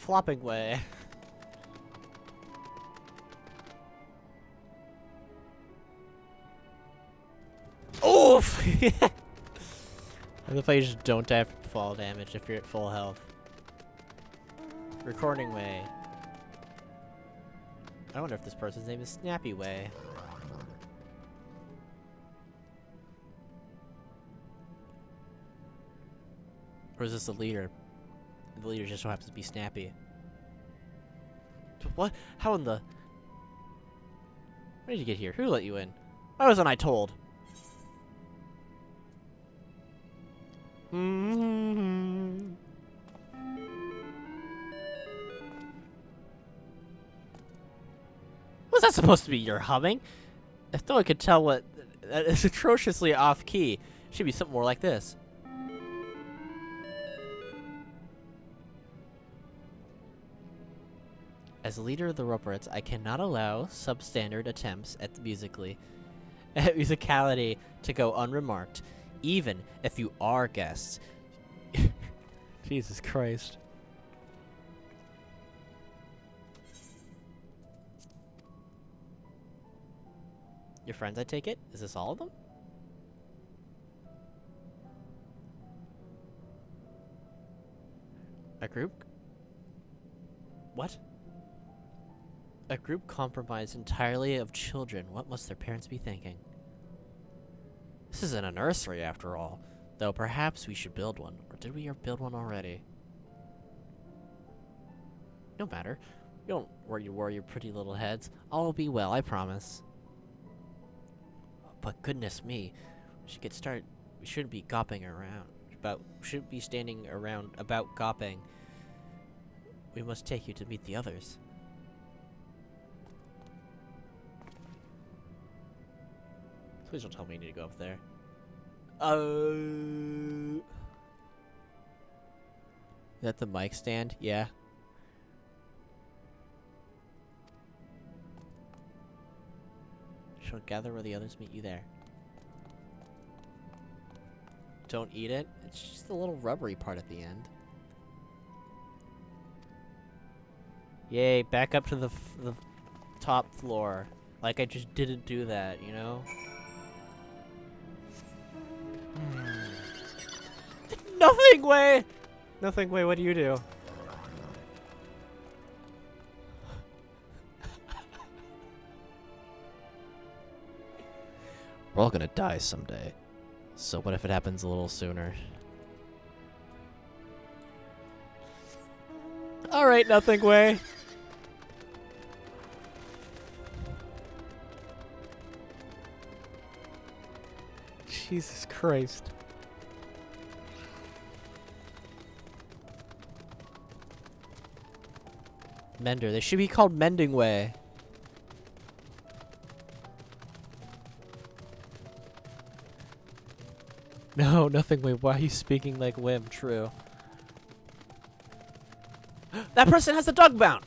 flopping way. Oof! I love how you just don't die from fall damage if you're at full health. Recording way. I wonder if this person's name is Snappy Way. Or is this the leader? The leader just so happens to be Snappy. What? How in the... Where did you get here? Who let you in? Why wasn't I told? Was that supposed to be your humming? If no one could tell what... That is atrociously off-key. Should be something more like this. As leader of the Ruperts, I cannot allow substandard attempts at musicality to go unremarked, even if you are guests. Jesus Christ. Your friends, I take it? Is this all of them? A group? What? A group comprised entirely of children. What must their parents be thinking? This isn't a nursery, after all. Though perhaps we should build one. Or did we build one already? No matter. You don't worry your pretty little heads. All will be well, I promise. But goodness me. We should get started. We shouldn't be gawping around. Shouldn't be standing around about gawping. We must take you to meet the others. Please don't tell me you need to go up there. Is that the mic stand? Yeah. Shall gather where the others meet you there. Don't eat it. It's just the little rubbery part at the end. Yay, back up to the top floor. Like I just didn't do that, you know? Nothing way! Nothing way, what do you do? We're all gonna die someday. So what if it happens a little sooner? Alright, nothing way. Jesus Christ. Mender. They should be called Mending Way. No, nothing way. Why are you speaking like Wim? True. That person has the dog bound!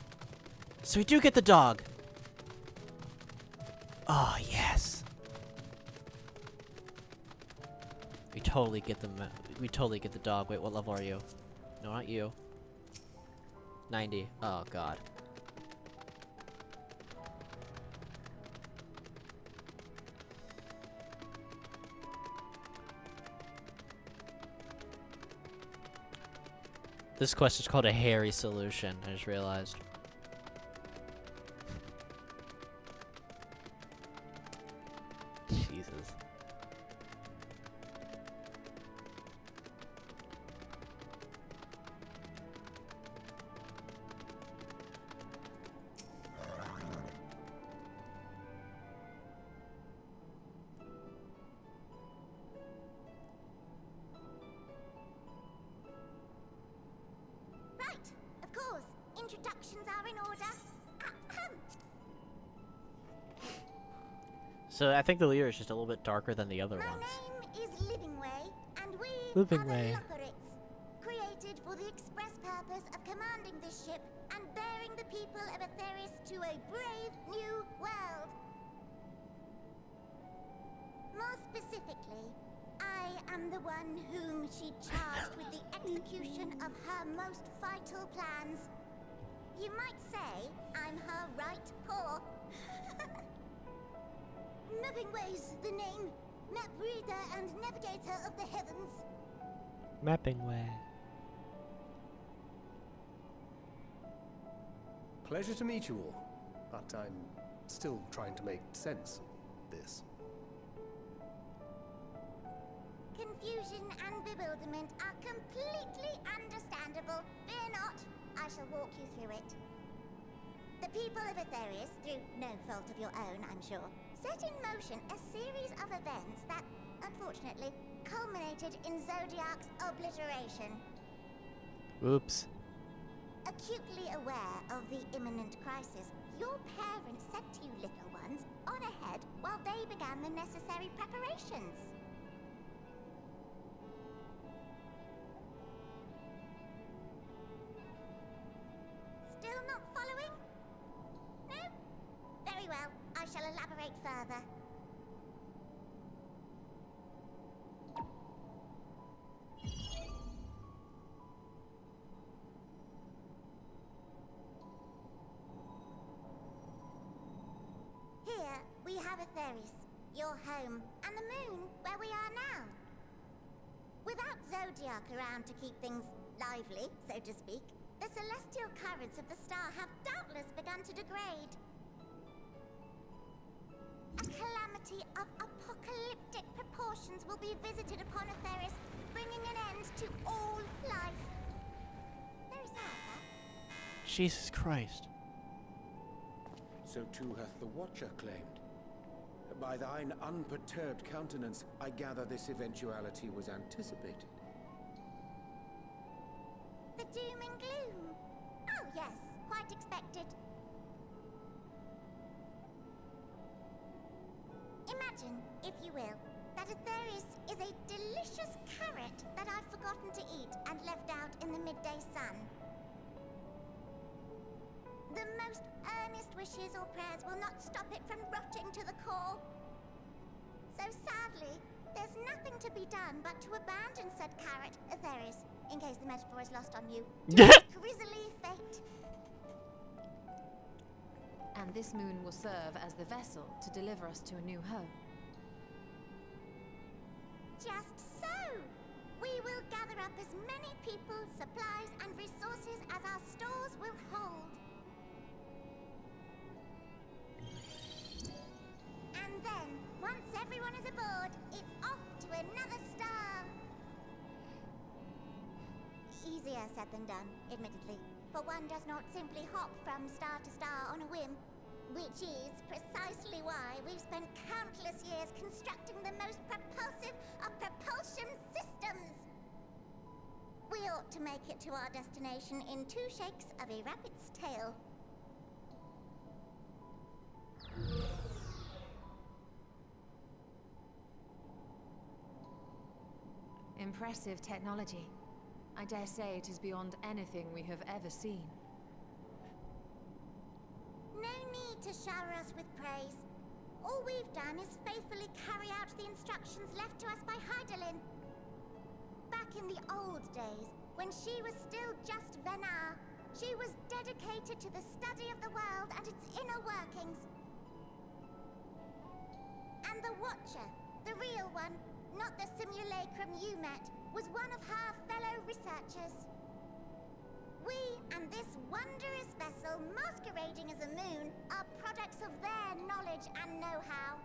So we do get the dog. Oh, yes. We totally get the dog. Wait, what level are you? No, not you. 90. Oh, God. This quest is called a hairy solution, I just realized. Jesus. Right, of course. Introductions are in order. Ahem. So I think the leader is just a little bit darker than the other My ones. name is Livingway, and we Living are the Way. Loporits, created for the express purpose of commanding this ship and bearing the people of Atheris to a brave new world. More specifically, I am the one whom she charged with the execution of her most vital plans. You might say I'm her right paw. Mapping Way's the name. Map reader and navigator of the heavens. Mapping way. Pleasure to meet you all, but I'm still trying to make sense of this. Confusion and bewilderment are completely understandable. Fear not, I shall walk you through it. The people of Aetherius, through no fault of your own, I'm sure, set in motion a series of events that, unfortunately, culminated in Zodiac's obliteration. Oops. Acutely aware of the imminent crisis, your parents sent you little ones on ahead while they began the necessary preparations. Still not following? No? Very well, I shall elaborate further. Here, we have Aetherius, your home, and the moon, where we are now. Without Zodiac around to keep things lively, so to speak, the celestial currents of the star have doubtless begun to degrade. A calamity of apocalyptic proportions will be visited upon Aetherius, bringing an end to all life. There is that. Jesus Christ. So too hath the Watcher claimed. By thine unperturbed countenance, I gather this eventuality was anticipated. The doom and gloom. Oh yes, quite expected. Imagine, if you will, that Aetherius is a delicious carrot that I've forgotten to eat and left out in the midday sun. The most earnest wishes or prayers will not stop it from rotting to the core. So sadly, there's nothing to be done but to abandon said carrot, Aetherius, in case the metaphor is lost on you, to its grisly fate. And this moon will serve as the vessel to deliver us to a new home. Just so! We will gather up as many people, supplies, and resources as our stores will hold. And then, once everyone is aboard, it's off to another star. Easier said than done, admittedly, for one does not simply hop from star to star on a whim. Which is precisely why we've spent countless years constructing the most propulsive of propulsion systems. We ought to make it to our destination in 2 shakes of a rabbit's tail. Impressive technology. I dare say it is beyond anything we have ever seen. No need to shower us with praise. All we've done is faithfully carry out the instructions left to us by Hydaelyn. Back in the old days, when she was still just Venar, she was dedicated to the study of the world and its inner workings. And the Watcher, the real one, not the simulacrum you met, was one of her fellow researchers. We and this wondrous vessel masquerading as a moon are products of their knowledge and know-how.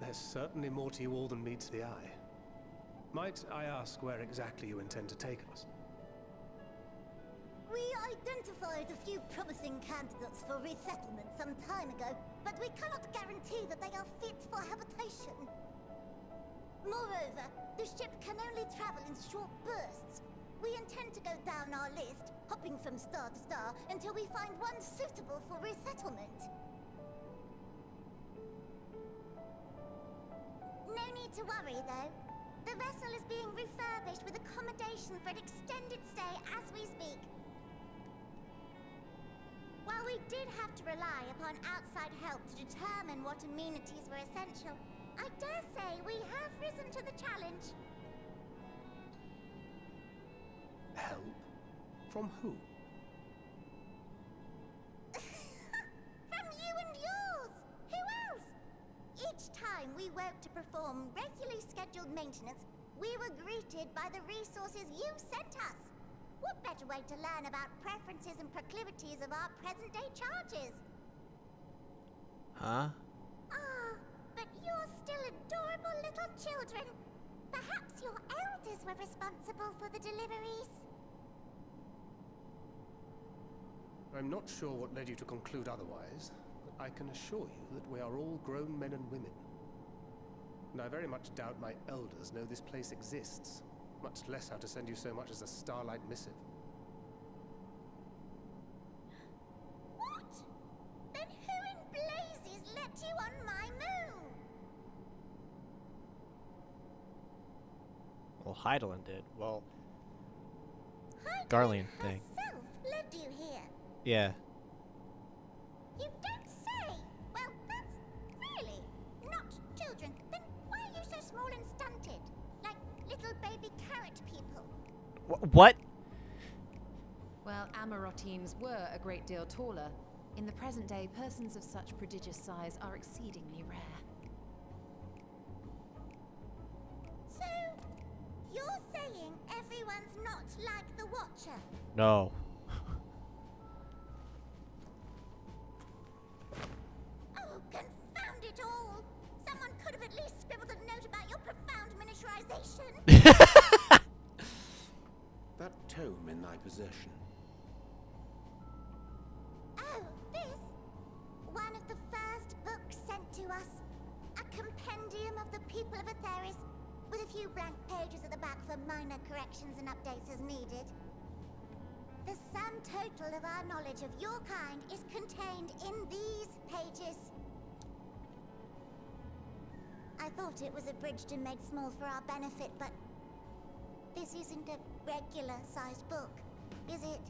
There's certainly more to you all than meets the eye. Might I ask where exactly you intend to take us? We identified a few promising candidates for resettlement some time ago, but we cannot guarantee that they are fit for habitation. Moreover, the ship can only travel in short bursts. We intend to go down our list, hopping from star to star, until we find one suitable for resettlement. No need to worry, though. The vessel is being refurbished with accommodation for an extended stay as we speak. While we did have to rely upon outside help to determine what amenities were essential, I dare say we have risen to the challenge. Help? From who? From you and yours! Who else? Each time we woke to perform regularly scheduled maintenance, we were greeted by the resources you sent us. What better way to learn about preferences and proclivities of our present-day charges? Huh? Ah, but you're still adorable little children. Perhaps your elders were responsible for the deliveries. I'm not sure what led you to conclude otherwise, but I can assure you that we are all grown men and women. And I very much doubt my elders know this place exists, much less how to send you so much as a starlight missive. What? Then who in blazes let you on my moon? Well, Heidelin did. Well, Heidelin Garlean thing. herself led you here. Yeah. You don't say! Well, that's really not children. Then why are you so small and stunted? Like little baby carrot people. What? Well, Amarotines were a great deal taller. In the present day, persons of such prodigious size are exceedingly rare. So, you're saying everyone's not like the Watcher? No. Oh, confound it all! Someone could have at least scribbled a note about your profound miniaturization. That tome in thy possession. Oh, this? One of the first books sent to us. A compendium of the people of Atheris, with a few blank pages at the back for minor corrections and updates as needed. The sum total of our knowledge of your kind is contained in these pages. I thought it was abridged and made small for our benefit, but this isn't a regular-sized book, is it?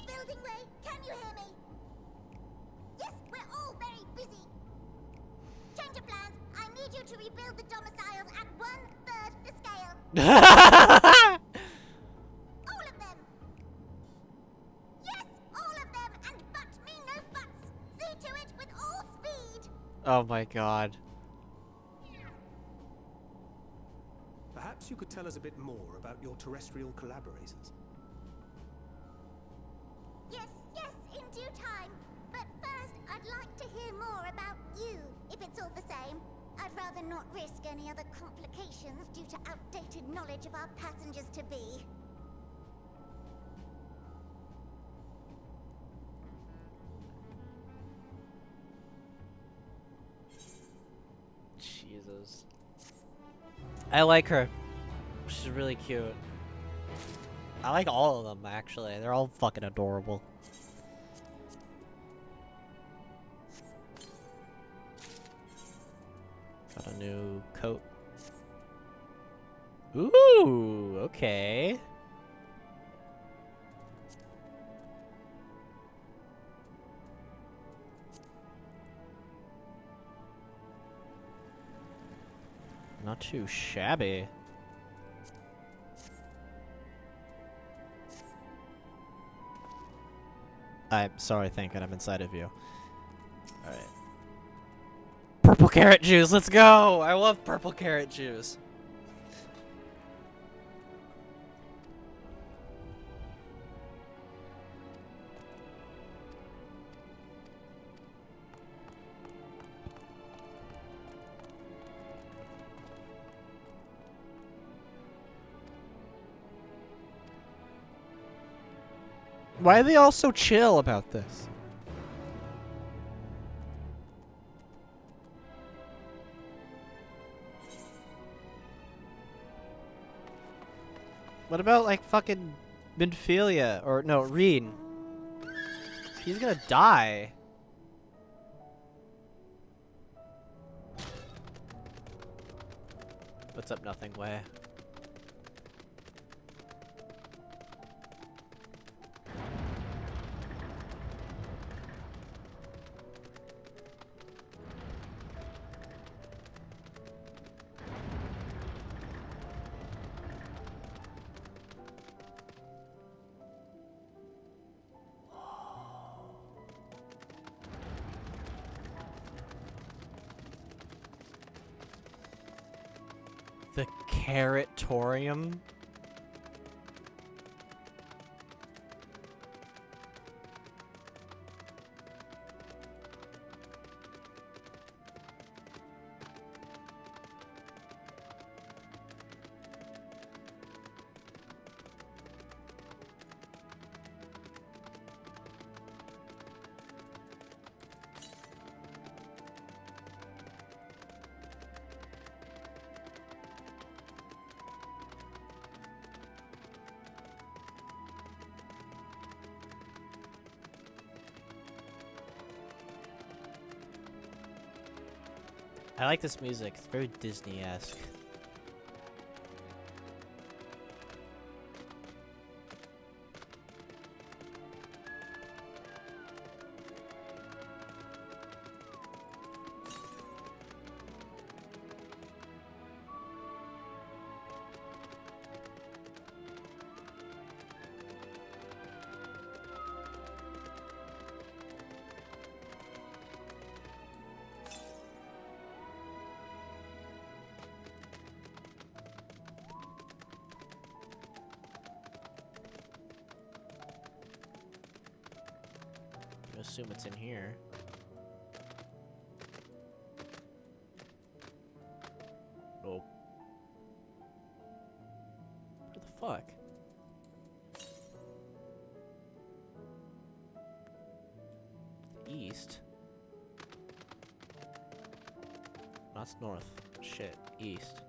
Building Ray, can you hear me? Yes, we're all very busy. Change of plans. I need you to rebuild the domiciles at 1/3 the scale. All of them. Yes, all of them, and but me no buts. See to it with all speed. Oh my god. Perhaps you could tell us a bit more about your terrestrial collaborators. Yes, in due time. But first, I'd like to hear more about you, if it's all the same. I'd rather not risk any other complications due to outdated knowledge of our passengers-to-be. Jesus. I like her. She's really cute. I like all of them, actually. They're all fucking adorable. Got a new coat. Ooh, okay. Not too shabby. I'm sorry, thinking I'm inside of you. Alright. Purple carrot juice, let's go! I love purple carrot juice. Why are they all so chill about this? What about, like, fucking Minfilia? Or, no, Reen. He's gonna die. What's up, Nothing Way? The Carrotorium? I like this music. It's very Disney-esque. I assume it's in here. Oh. Where the fuck? East? That's north. Shit. East.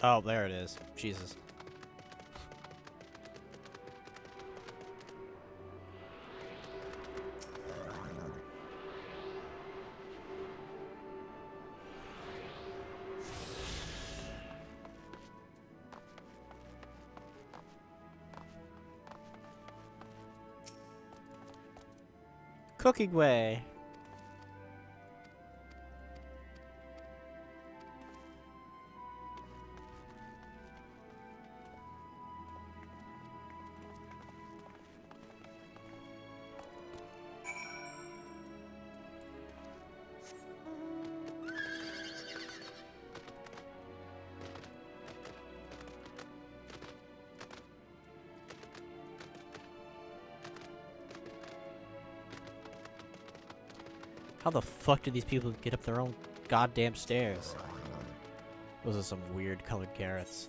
Oh, there it is. Jesus. Cooking way. How the fuck do these people get up their own goddamn stairs? Those are some weird colored carrots.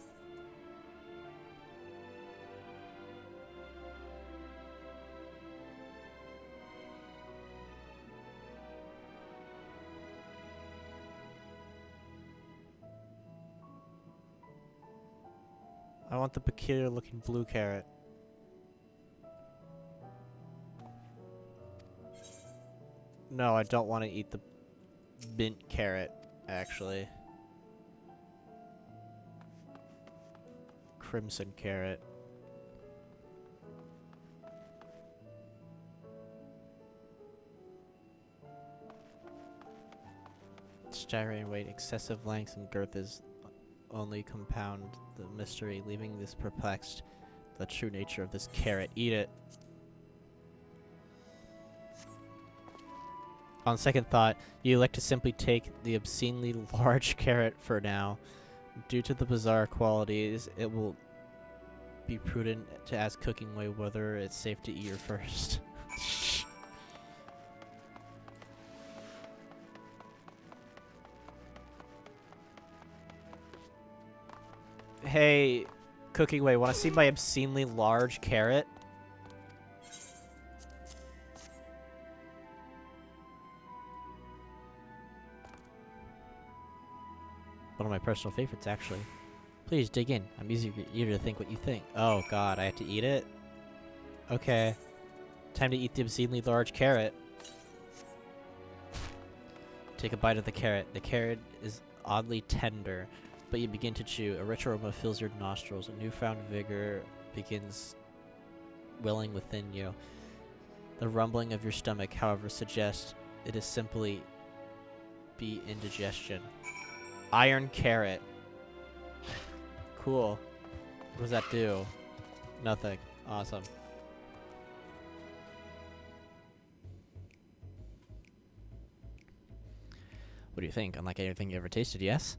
I want the peculiar looking blue carrot. No, I don't want to eat the mint carrot, actually. Crimson carrot. Staggering weight, excessive length and girth is only compound the mystery, leaving this perplexed. The true nature of this carrot. Eat it. On second thought, you elect to simply take the obscenely large carrot for now. Due to the bizarre qualities, it will be prudent to ask Cooking Way whether it's safe to eat her first. Hey, Cooking Way, wanna see my obscenely large carrot? One of my personal favorites, actually. Please dig in. I'm eager to think what you think. Oh god, I have to eat it? Okay. Time to eat the obscenely large carrot. Take a bite of the carrot. The carrot is oddly tender, but you begin to chew. A rich aroma fills your nostrils. A newfound vigor begins welling within you. The rumbling of your stomach, however, suggests it is simply be indigestion. Iron carrot. Cool. What does that do? Nothing. Awesome. What do you think? Unlike anything you ever tasted, yes?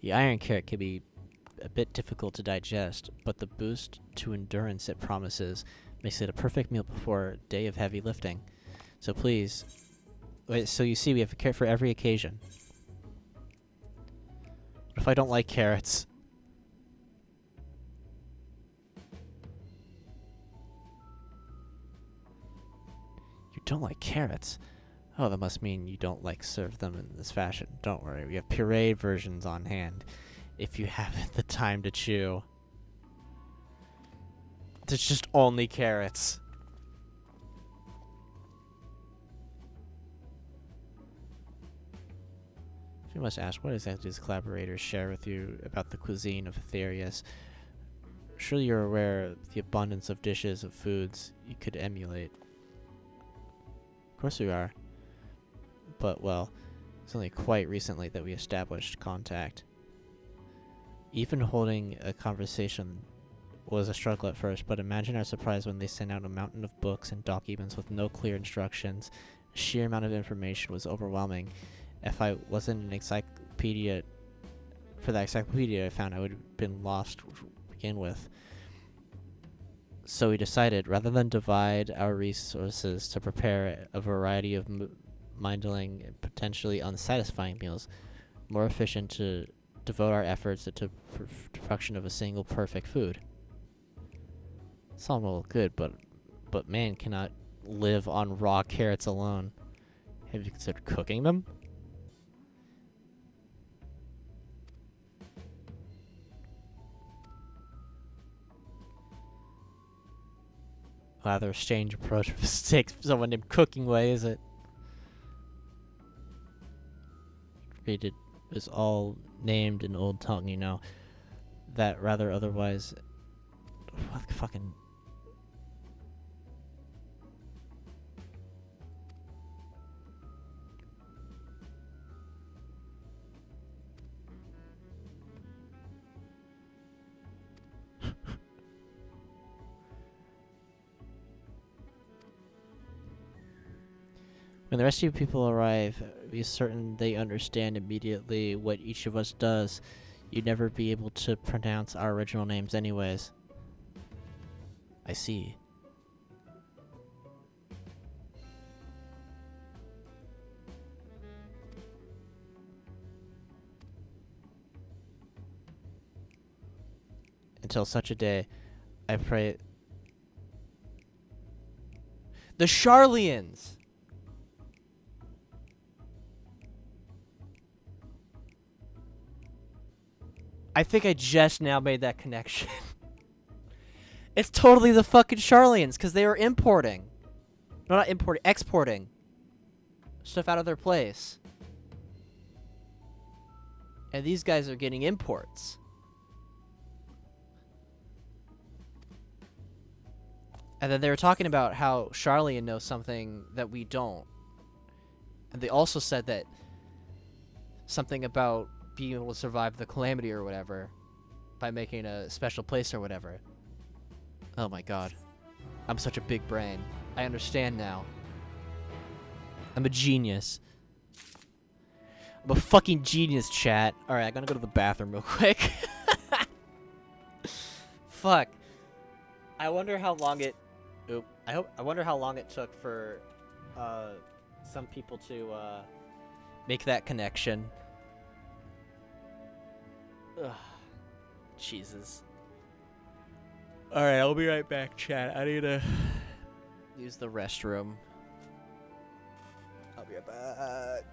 The iron carrot can be a bit difficult to digest, but the boost to endurance it promises makes it a perfect meal before a day of heavy lifting. So please... Wait, so you see we have a carrot for every occasion. What if I don't like carrots? You don't like carrots? Oh, that must mean you don't serve them in this fashion. Don't worry, we have pureed versions on hand if you have the time to chew. There's just only carrots. If you must ask, what exactly does collaborators share with you about the cuisine of Aetherius? Surely you're aware of the abundance of dishes of foods you could emulate. Of course we are. But, well, it's only quite recently that we established contact. Even holding a conversation was a struggle at first, but imagine our surprise when they sent out a mountain of books and documents with no clear instructions. The sheer amount of information was overwhelming. If I wasn't an encyclopedia, for that encyclopedia I found, I would have been lost to begin with. So we decided, rather than divide our resources to prepare a variety of mindling and potentially unsatisfying meals, more efficient to devote our efforts to production of a single perfect food. It's all well good, but man cannot live on raw carrots alone. Have you considered cooking them? Rather a strange approach for someone named Cooking Way, is it? It is all named in old tongue, you know. That rather otherwise... What the fucking... When the rest of you people arrive, be certain they understand immediately what each of us does. You'd never be able to pronounce our original names anyways. I see. Until such a day, I pray... The Charlians! I think I just now made that connection. It's totally the fucking Charlians, because they were importing. No, not importing, exporting stuff out of their place. And these guys are getting imports. And then they were talking about how Charlian knows something that we don't. And they also said that something about being able to survive the calamity or whatever by making a special place or whatever. Oh my god. I'm such a big brain. I understand now. I'm a genius. I'm a fucking genius, chat. Alright, I'm gonna go to the bathroom real quick. Fuck. I wonder how long it... Oop. I wonder how long it took for some people to make that connection. Ugh. Jesus. Alright, I'll be right back, chat. I need to use the restroom. I'll be right back.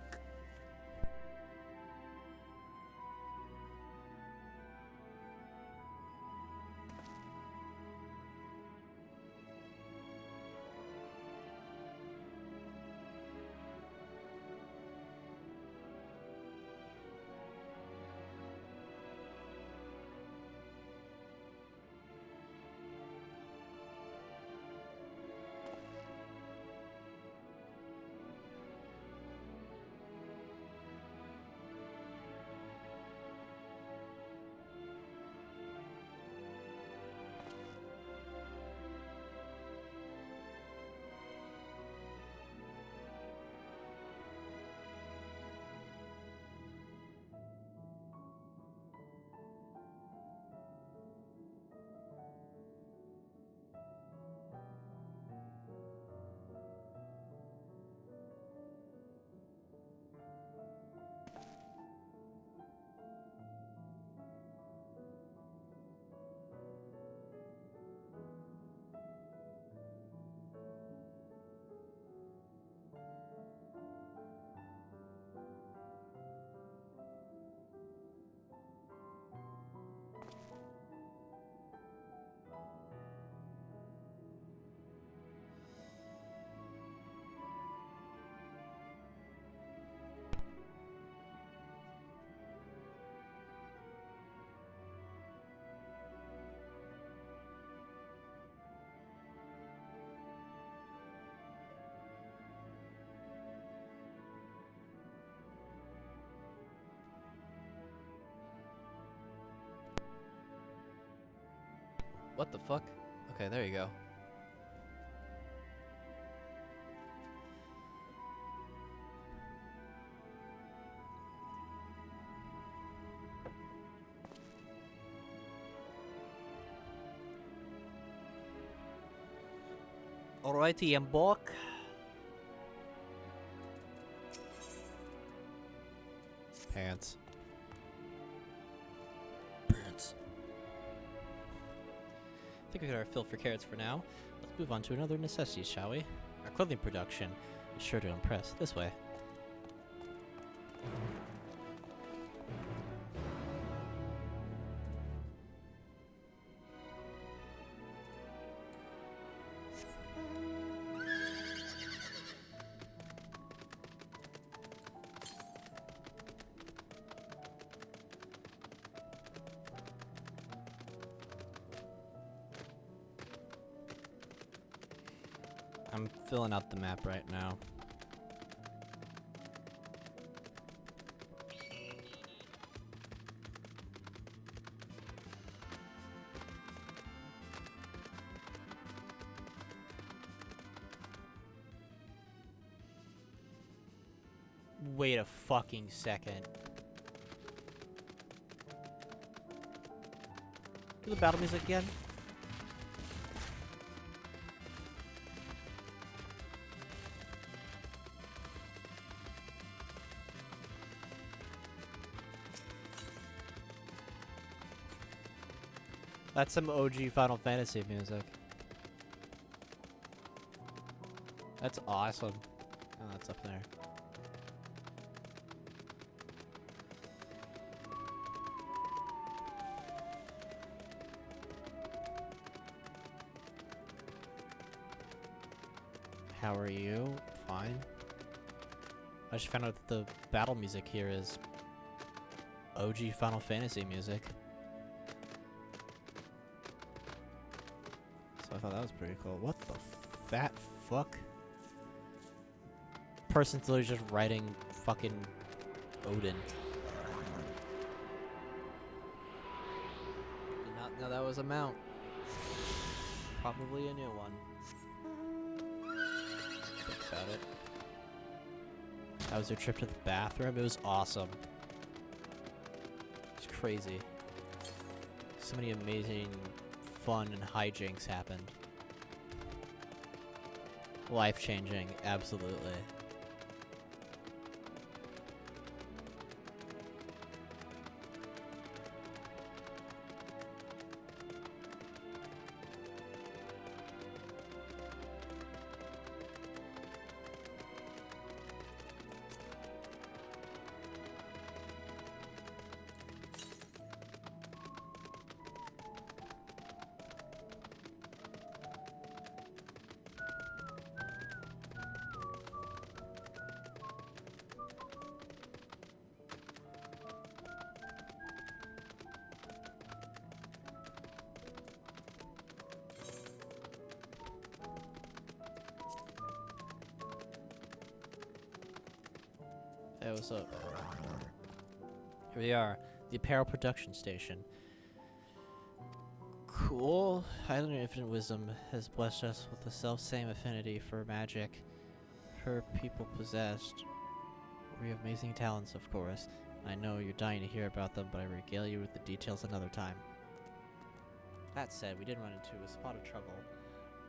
What the fuck? Okay, there you go. Alrighty, I'm back. Pants. Pants. I think we got our fill for carrots for now. Let's move on to another necessity, shall we? Our clothing production is sure to impress. This way. I'm filling out the map right now. Wait a fucking second. Do the battle music again? That's some OG Final Fantasy music. That's awesome. Oh, that's up there. How are you? Fine. I just found out that the battle music here is OG Final Fantasy music. So I thought that was pretty cool. What the fat fuck? Person's literally just writing fucking Odin. Did not know that was a mount. Probably a new one. Think about it. That was their trip to the bathroom. It was awesome. It's crazy. So many amazing fun and hijinks happened. Life-changing, absolutely. Hey, what's up? Here we are, the apparel production station. Cool. Highlander Infinite Wisdom has blessed us with the self-same affinity for magic her people possessed. We have amazing talents, of course. I know you're dying to hear about them, but I regale you with the details another time. That said, we did run into a spot of trouble.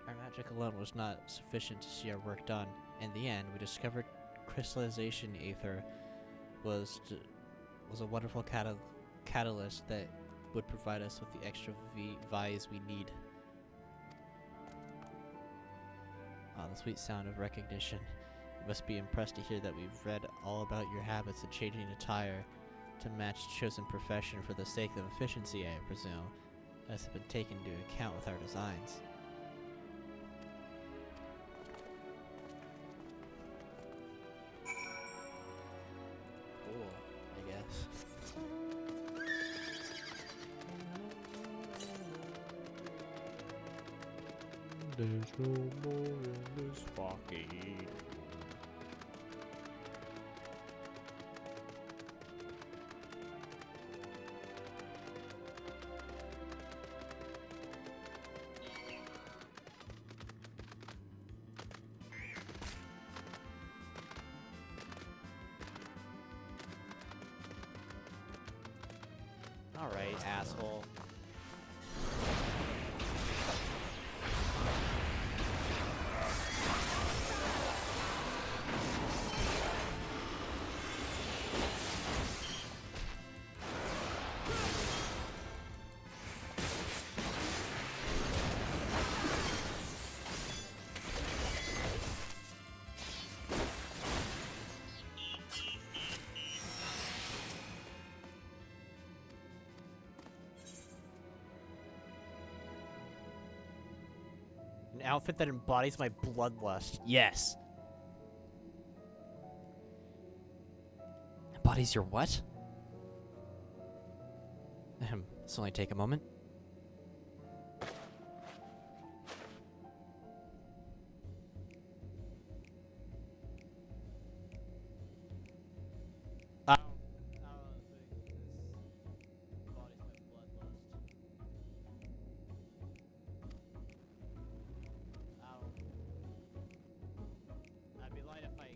Our magic alone was not sufficient to see our work done. In the end, we discovered crystallization ether was a wonderful catalyst that would provide us with the extra Vi's we need. Ah, the sweet sound of recognition. You must be impressed to hear that we've read all about your habits of changing attire to match chosen profession for the sake of efficiency, I presume. This has been taken into account with our designs. Cool, I guess. There's no more in this fucking. Alright, asshole. An outfit that embodies my bloodlust. Yes. Embodies your what? This will only take a moment. I'd be lying if I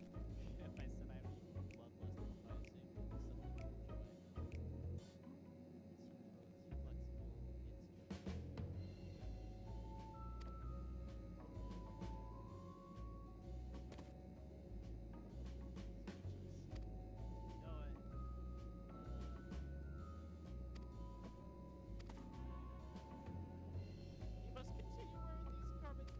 said I have bloodlust. If I assume something you must continue wearing these garments.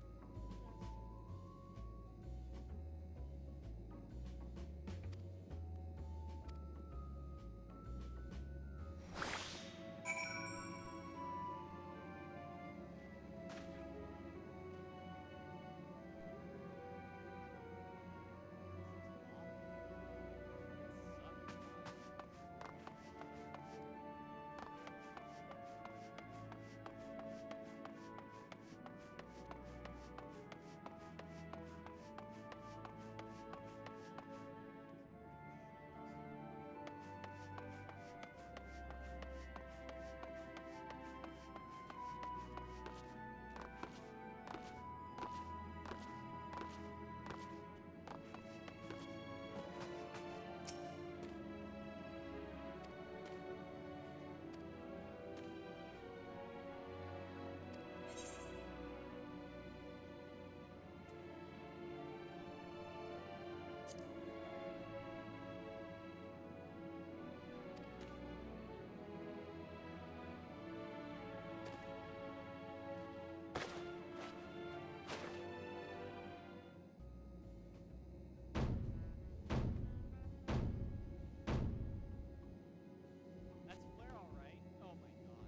That's Flare, all right. Oh my god.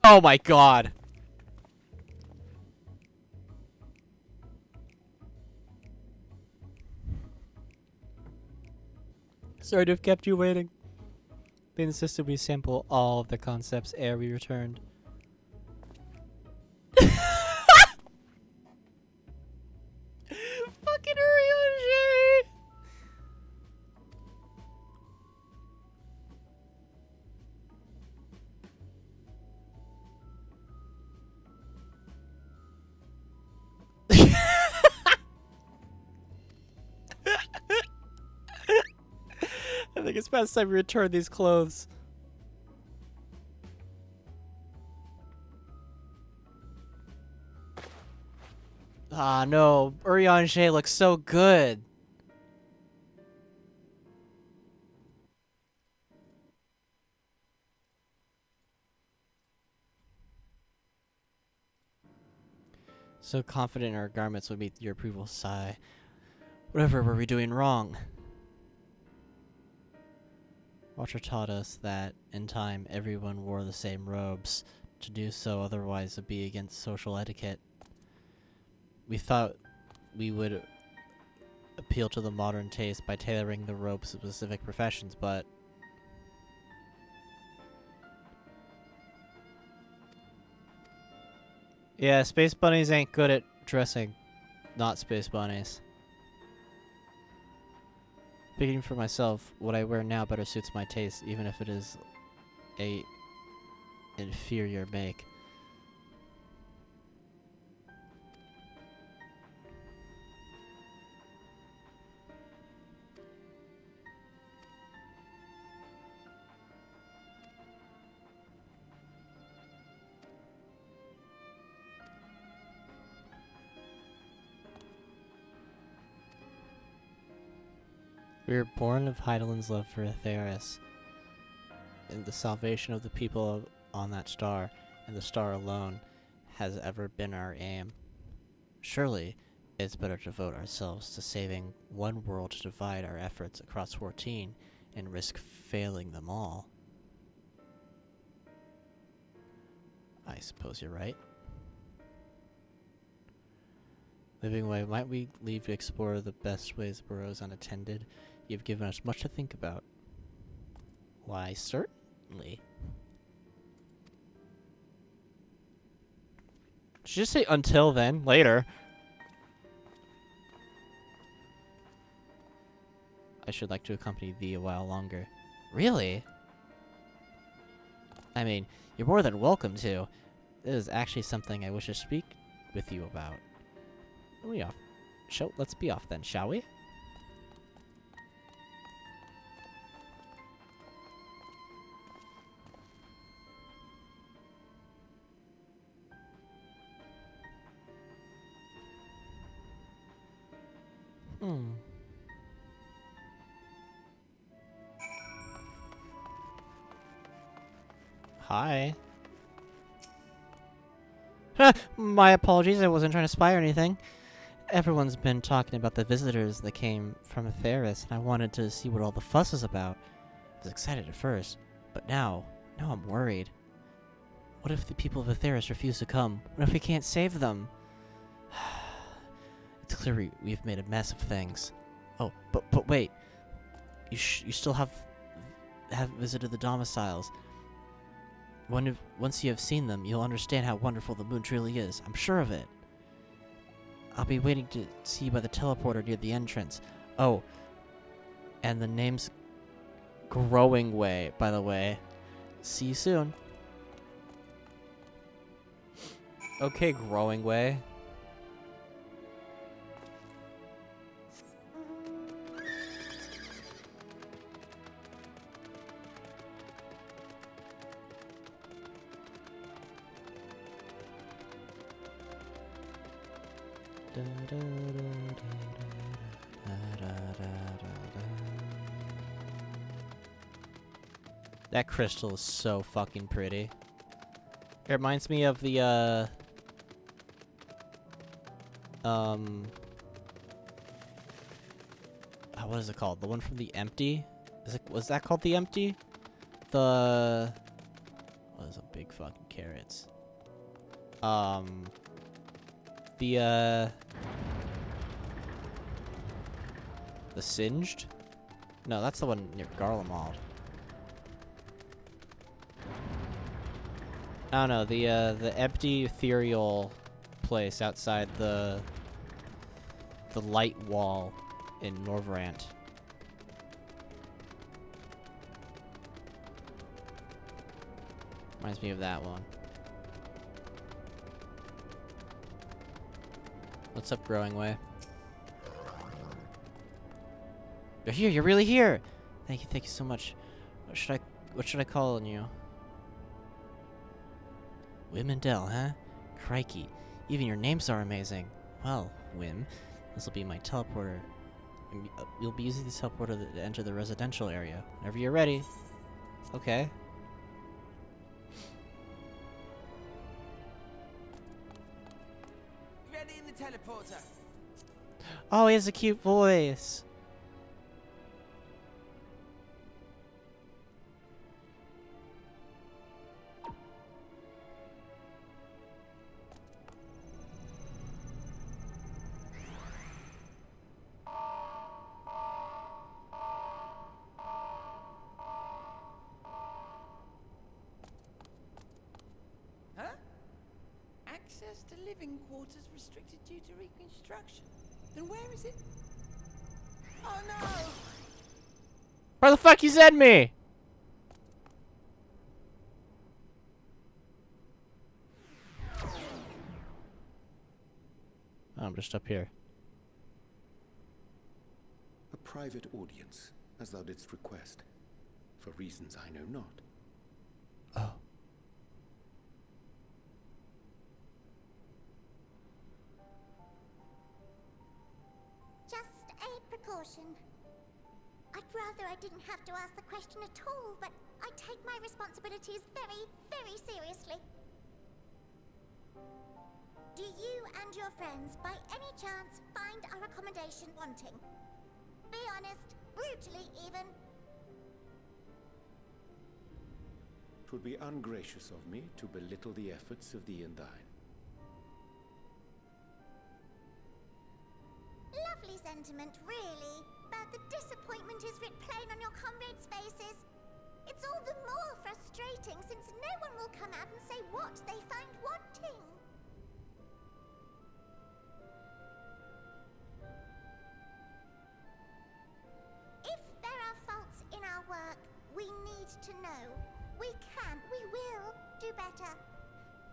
Oh my god. Sorry to have kept you waiting. They insisted we sample all of the concepts ere we returned. Fucking hurry, O'Shea! think it's best time we return these clothes. Ah, no. Urianger looks so good. So confident our garments would meet your approval, sigh. Whatever were we doing wrong? Watcher taught us that, in time, everyone wore the same robes. To do so otherwise would be against social etiquette. We thought we would appeal to the modern taste by tailoring the robes to specific professions, but... Yeah, space bunnies ain't good at dressing. Not space bunnies. Speaking for myself, what I wear now better suits my taste, even if it is a inferior make. We were born of Heidelin's love for Atheris, and the salvation of the people on that star, and the star alone, has ever been our aim. Surely, it's better to devote ourselves to saving one world to divide our efforts across 14 and risk failing them all. I suppose you're right. Living away, might we leave to explore the best ways burrows unattended? You've given us much to think about. Why, certainly. Should you just say until then, later? I should like to accompany thee a while longer. Really? I mean, you're more than welcome to. This is actually something I wish to speak with you about. We off. Let's be off then, shall we? Hi. My apologies, I wasn't trying to spy or anything. Everyone's been talking about the visitors that came from Atheris, and I wanted to see what all the fuss is about. I was excited at first, but now I'm worried. What if the people of Atheris refuse to come? What if we can't save them? It's clear we've made a mess of things. Oh, but wait. You still have visited the domiciles. Once you have seen them, you'll understand how wonderful the moon truly is. I'm sure of it. I'll be waiting to see you by the teleporter near the entrance. Oh, and the name's Growing Way, by the way. See you soon. Okay, Growing Way. That crystal is so fucking pretty. It reminds me of the, what is it called? The one from the Empty? Was that called the Empty? What is a big fucking carrots? The Singed? No, that's the one near Garlemald. I don't know, the empty ethereal place outside the light wall in Norvrant. Reminds me of that one. What's up, Growing Way? You're here, you're really here! Thank you so much. What should I call on you? Wim and Dell, huh? Crikey, even your names are amazing. Well, Wim, this will be my teleporter. You'll be using this teleporter to enter the residential area. Whenever you're ready. Okay. Ready in the teleporter. Oh, he has a cute voice. Huh? Access to living quarters restricted due to reconstruction. Then where is it? Oh no! Where the fuck you send me? Oh, I'm just up here. A private audience, as thou didst request, for reasons I know not. Oh. Just a precaution. I'd rather I didn't have to ask the question at all, but I take my responsibilities very, very seriously. Do you and your friends, by any chance, find our accommodation wanting? Be honest, brutally even. 'Twould be ungracious of me to belittle the efforts of thee and thine. Lovely sentiment, really. But the disappointment is writ plain on your comrades' faces. It's all the more frustrating since no one will come out and say what they find wanting. If there are faults in our work, we need to know. We can, we will do better.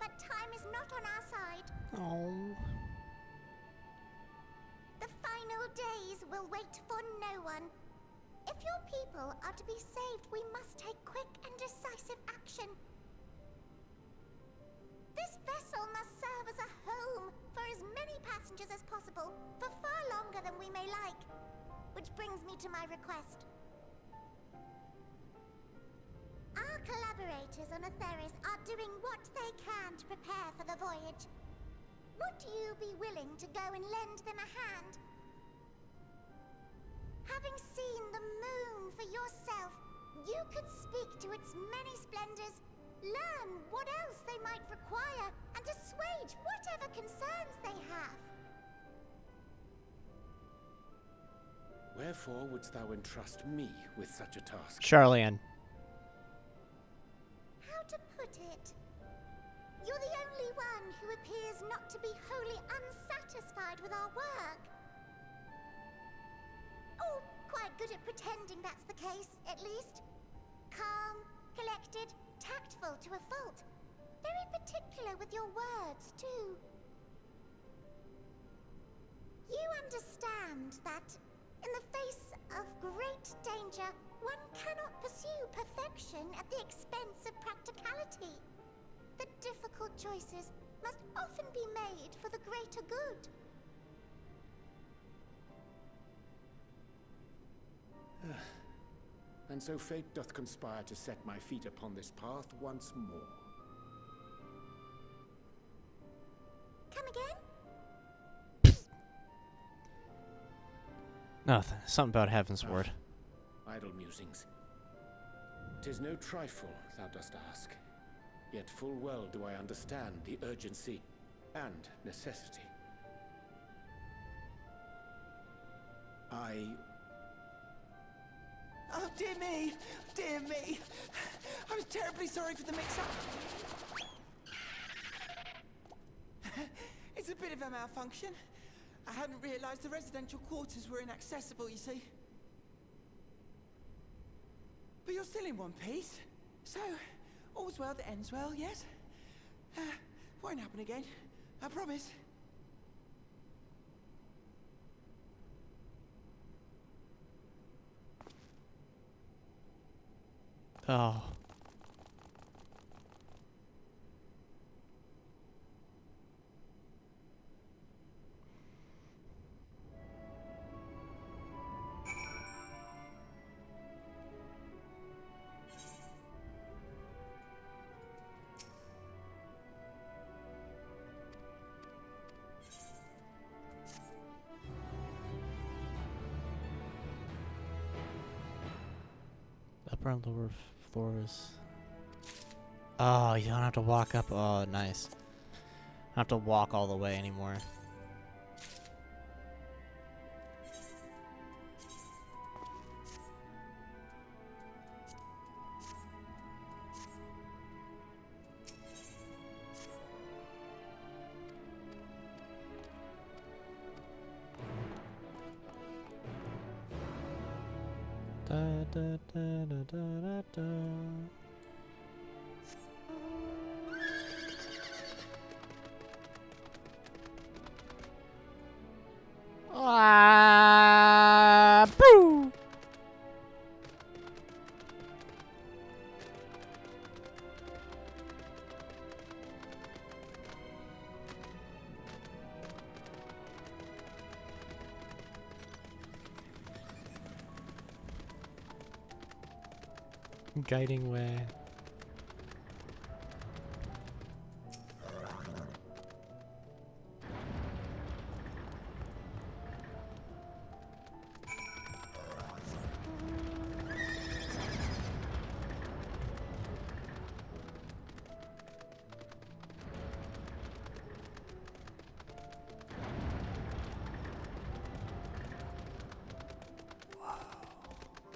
But time is not on our side. Oh. The final days will wait for no one. If your people are to be saved, we must take quick and decisive action. This vessel must serve as a home for as many passengers as possible, for far longer than we may like. Which brings me to my request. Our collaborators on Atheris are doing what they can to prepare for the voyage. Would you be willing to go and lend them a hand? Having seen the moon for yourself, you could speak to its many splendors, learn what else they might require, and assuage whatever concerns they have. Wherefore wouldst thou entrust me with such a task? Charlian. How to put it? You're the only one who appears not to be wholly unsatisfied with our work. Oh, quite good at pretending that's the case, at least. Calm, collected, tactful to a fault. Very particular with your words, too. You understand that, in the face of great danger, one cannot pursue perfection at the expense of practicality. The difficult choices must often be made for the greater good. And so fate doth conspire to set my feet upon this path once more. Come again? Nothing. Something about Heaven's Word. Idle musings. 'Tis no trifle thou dost ask. Yet full well do I understand the urgency and necessity. Oh, dear me! Dear me! I was terribly sorry for the mix-up. It's a bit of a malfunction. I hadn't realized the residential quarters were inaccessible, you see. But you're still in one piece. So, all's well that ends well, yes? Won't happen again. I promise. Oh. Upper and lower floors. Oh, you don't have to walk up. Oh, nice. I don't have to walk all the way anymore. Da, da, da, da, da, da. Ah, boo! Guiding way.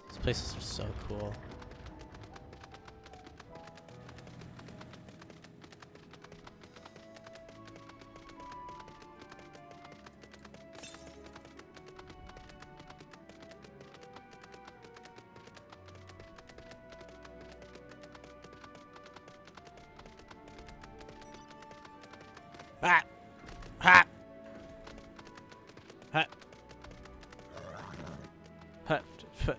These places are so cool. Ah! Ha! Ha! Ha! F-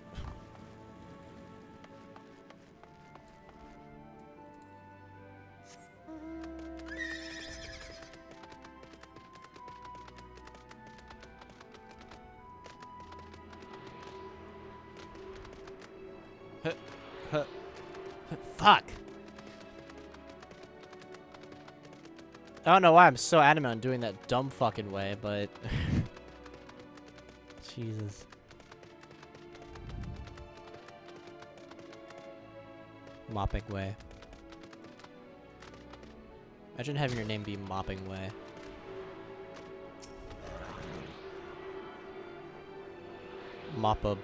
Huh, huh, fuck! I don't know why I'm so adamant on doing that dumb fucking way, but... Jesus. Mopping way. Imagine having your name be Mopping Way. Mop-up.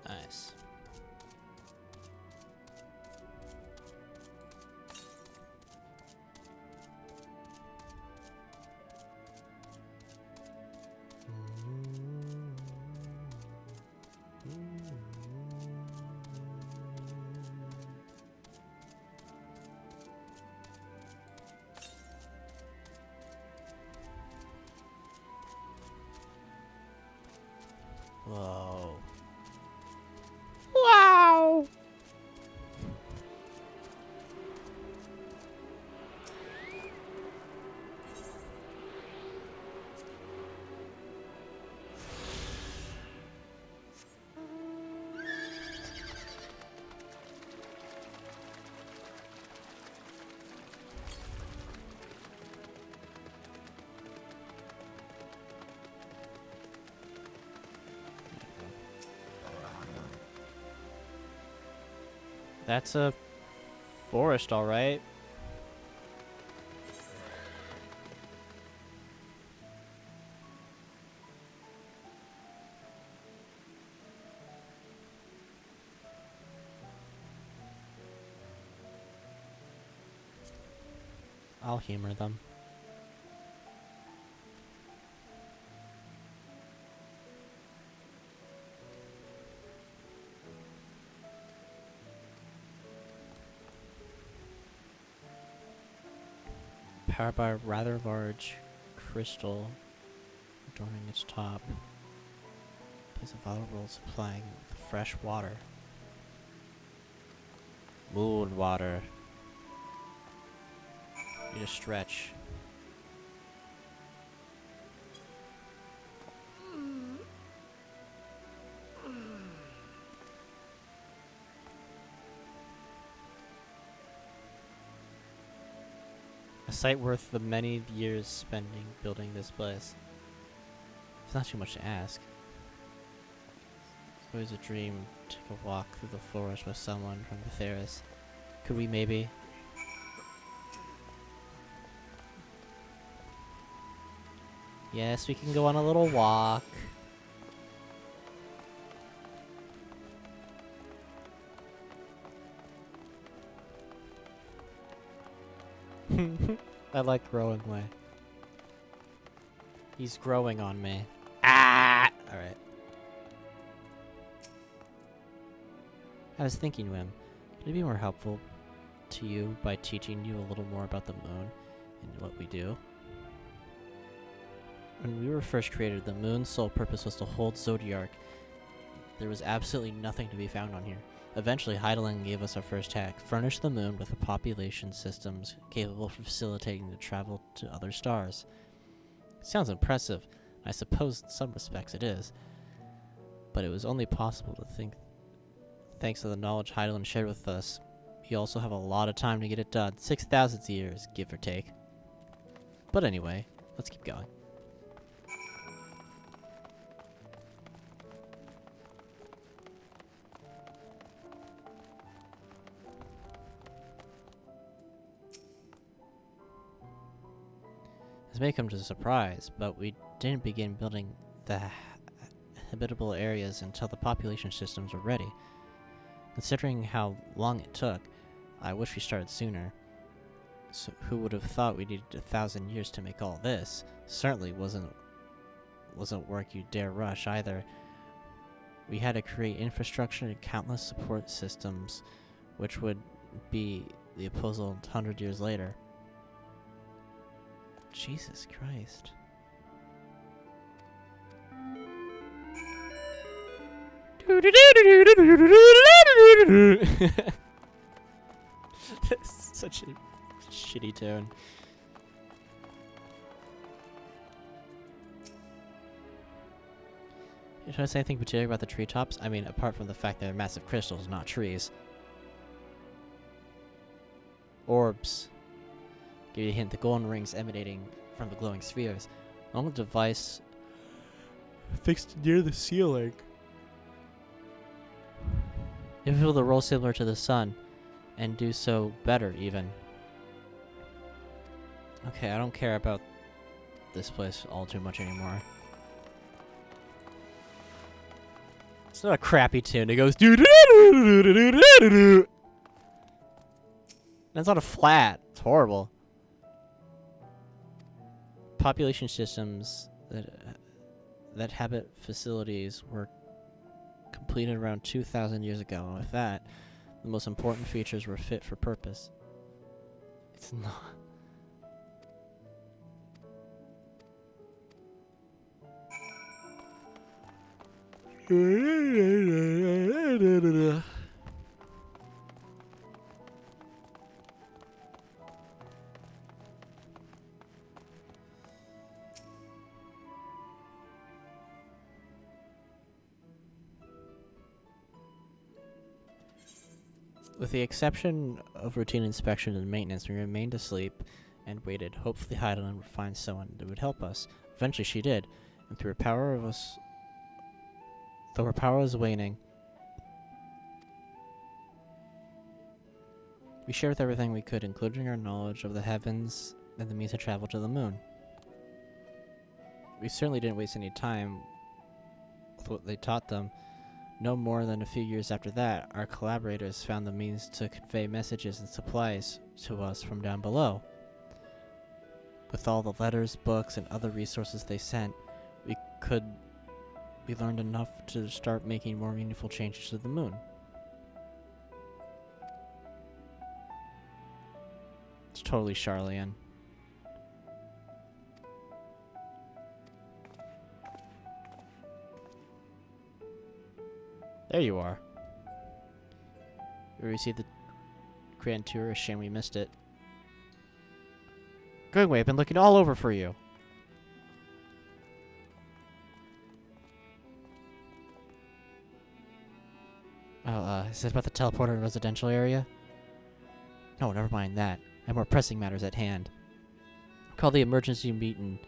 Nice. Whoa. Wow. That's a forest, alright. I'll humor them. Powered by a rather large crystal adorning its top. Plays a vital role supplying the fresh water. Moon water. Need a stretch. A sight worth the many years spending building this place. It's not too much to ask. It's always a dream to take a walk through the forest with someone from the Theris. Could we maybe? Yes, we can go on a little walk. I like growing way. He's growing on me. Ah! Alright. I was thinking, Wim, could it be more helpful to you by teaching you a little more about the moon and what we do? When we were first created, the moon's sole purpose was to hold Zodiark. There was absolutely nothing to be found on here. Eventually, Heidelin gave us our first hack, furnished the moon with population systems capable of facilitating the travel to other stars. It sounds impressive. I suppose in some respects it is. But it was only possible to think thanks to the knowledge Heidelin shared with us. We also have a lot of time to get it done. 6,000 years, give or take. But anyway, let's keep going. This may come as a surprise, but we didn't begin building the habitable areas until the population systems were ready. Considering how long it took, I wish we started sooner. So who would have thought we needed 1,000 years to make all this? Certainly wasn't work you dare rush either. We had to create infrastructure and countless support systems, which would be the opposal 100 years later. Jesus Christ. That's such a shitty tone. You trying to say anything particular about the treetops? I mean, apart from the fact they're massive crystals, not trees. Orbs. Give you a hint, the golden rings emanating from the glowing spheres. On a device fixed near the ceiling. If it will the roll similar to the sun, and do so better even. Okay, I don't care about this place all too much anymore. It's not a crappy tune. It goes doo doo doo doo doo doo doo doo. That's not a flat. It's horrible. Population systems that habit facilities were completed around 2,000 years ago. And with that, the most important features were fit for purpose. It's not. With the exception of routine inspection and maintenance, we remained asleep and waited. Hopefully Heidelin would find someone that would help us. Eventually she did, and though her power was waning, We shared with everything we could, including our knowledge of the heavens and the means to travel to the moon. We certainly didn't waste any time with what they taught them. No more than a few years after that, our collaborators found the means to convey messages and supplies to us from down below. With all the letters, books, and other resources they sent, we learned enough to start making more meaningful changes to the moon. It's totally Charlian. There you are. We received the grand tour. A shame we missed it. Good way, I've been looking all over for you. Oh, is this about the teleporter in residential area? No, never mind that. I have more pressing matters at hand. Call the emergency meeting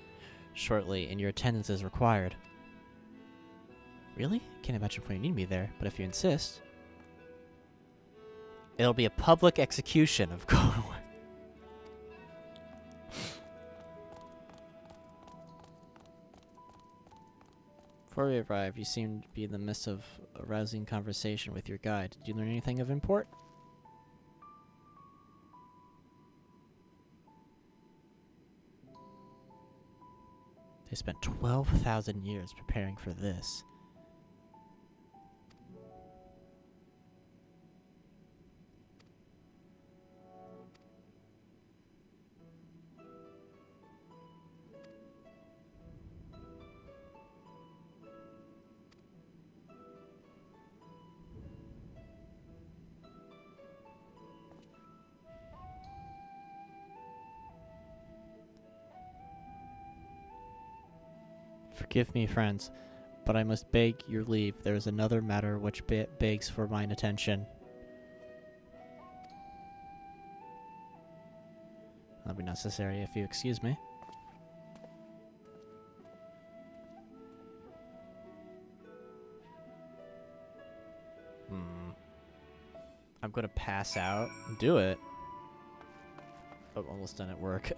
shortly, and your attendance is required. Really? Can't imagine when you need me there, but if you insist. It'll be a public execution of course. Before we arrived, you seemed to be in the midst of a rousing conversation with your guide. Did you learn anything of import? They spent 12,000 years preparing for this. Forgive me, friends, but I must beg your leave. There is another matter which begs for mine attention. That'll be necessary if you excuse me. I'm gonna pass out and do it. Oh, almost done at work.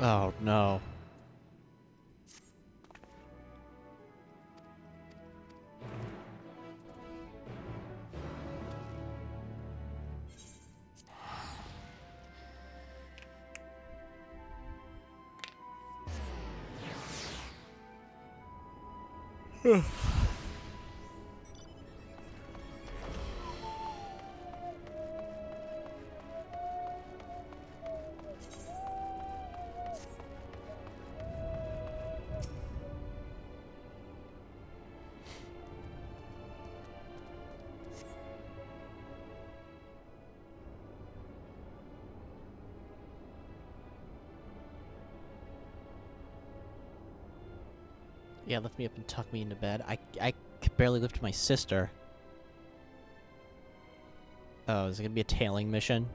Oh, no. Yeah, lift me up and tuck me into bed. I could barely lift my sister. Oh, is it gonna be a tailing mission?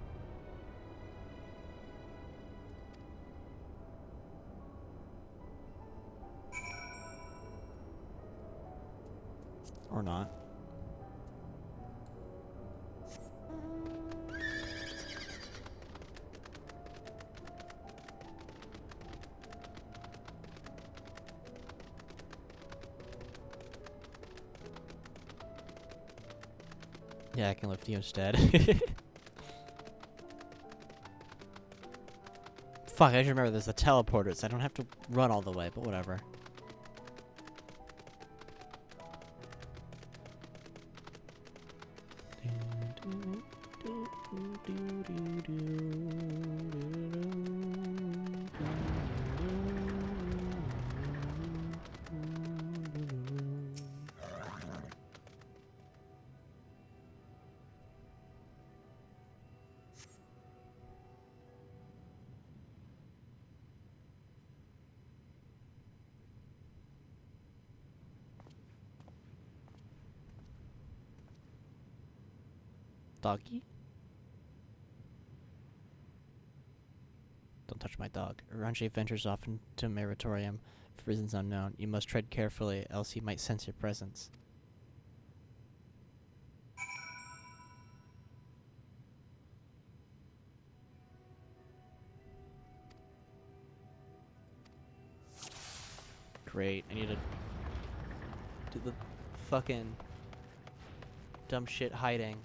Or not. Yeah, I can lift you instead. Fuck, I just remember there's the teleporter, so I don't have to run all the way, but whatever. Doggy? Don't touch my dog. Uranche ventures off into Meritorium for reasons unknown. You must tread carefully, else he might sense your presence. Great. I need to do the fucking dumb shit hiding.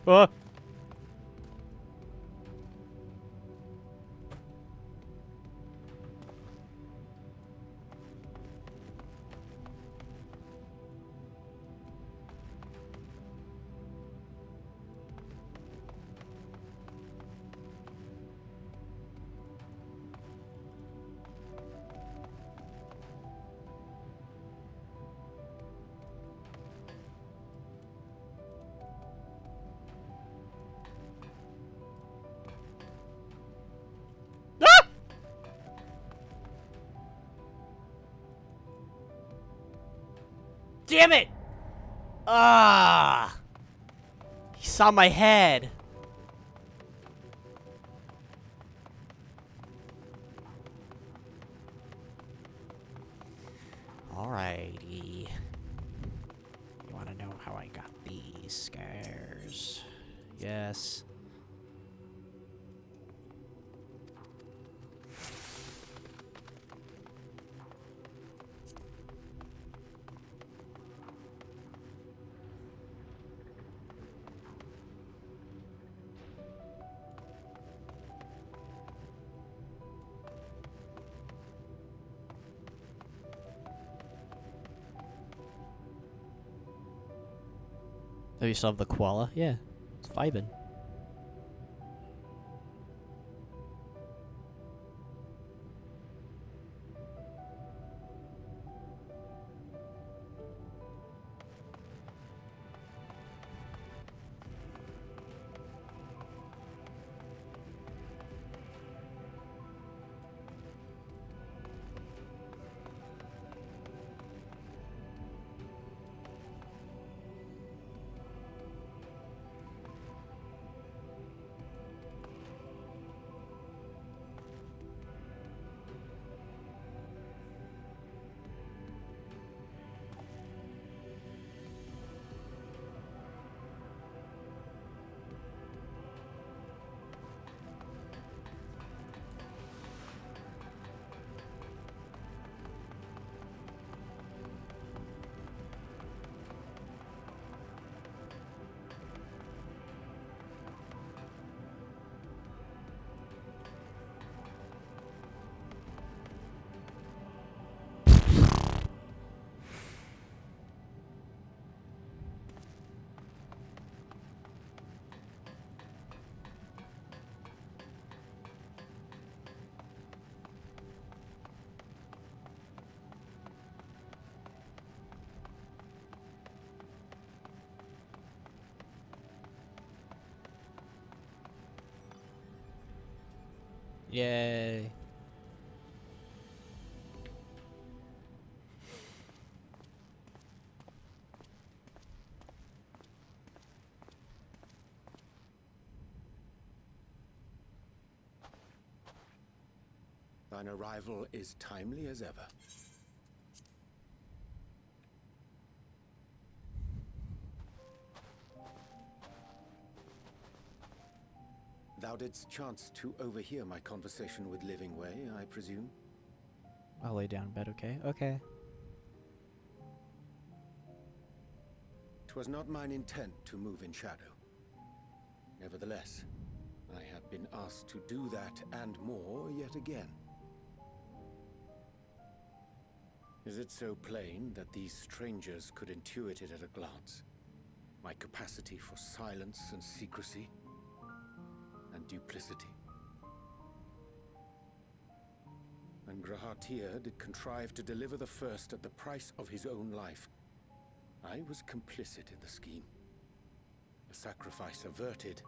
Ah! Damn it! Ah! He saw my head. Alrighty. You wanna know how I got these scars? Yes. Oh, you still have the koala? Yeah. It's vibing. Yay. Thine arrival is timely as ever. Thou didst chance to overhear my conversation with Living Way, I presume? I'll lay down in bed, okay? Okay. 'Twas not mine intent to move in shadow. Nevertheless, I have been asked to do that and more yet again. Is it so plain that these strangers could intuit it at a glance? My capacity for silence and secrecy and duplicity. And Grahatir did contrive to deliver the first at the price of his own life. I was complicit in the scheme. a sacrifice averted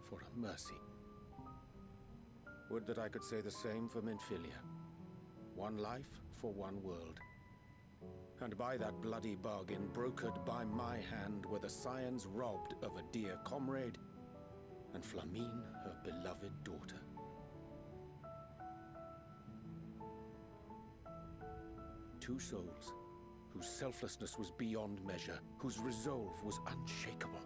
for a mercy. Would that I could say the same for Minfilia. One life for one world. And by that bloody bargain, brokered by my hand, were the scions robbed of a dear comrade, and Flamine her beloved daughter. Two souls, whose selflessness was beyond measure, whose resolve was unshakable.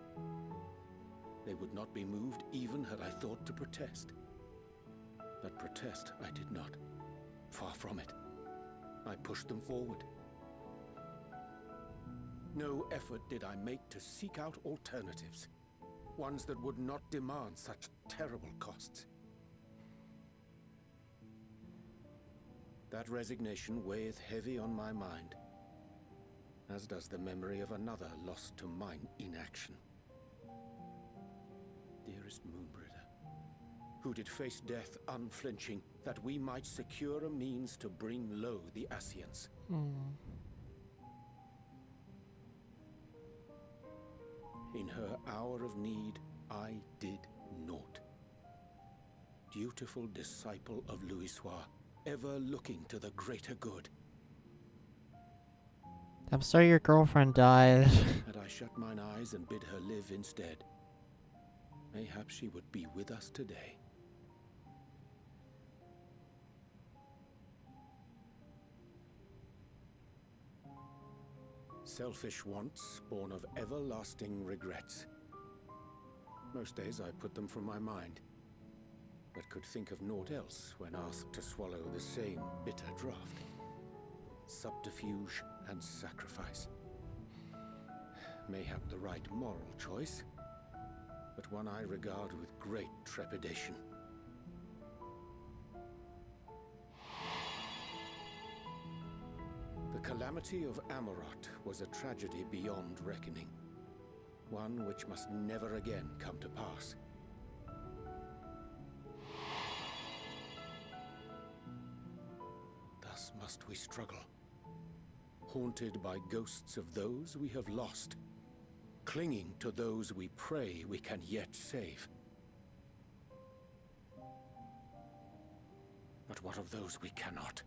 They would not be moved even had I thought to protest. But protest I did not. Far from it. I pushed them forward. No effort did I make to seek out alternatives, ones that would not demand such terrible costs. That resignation weigheth heavy on my mind, as does the memory of another lost to mine inaction. Dearest Moonbringer, who did face death unflinching, that we might secure a means to bring low the Ascians. In her hour of need, I did naught. Dutiful disciple of Louisoix, ever looking to the greater good. I'm sorry your girlfriend died. Had I shut mine eyes and bid her live instead, mayhap she would be with us today. Selfish wants, born of everlasting regrets. Most days I put them from my mind, but could think of naught else when asked to swallow the same bitter draught. Subterfuge and sacrifice. Mayhap the right moral choice, but one I regard with great trepidation. The calamity of Amarot was a tragedy beyond reckoning, one which must never again come to pass. Thus must we struggle, haunted by ghosts of those we have lost, clinging to those we pray we can yet save. But what of those we cannot?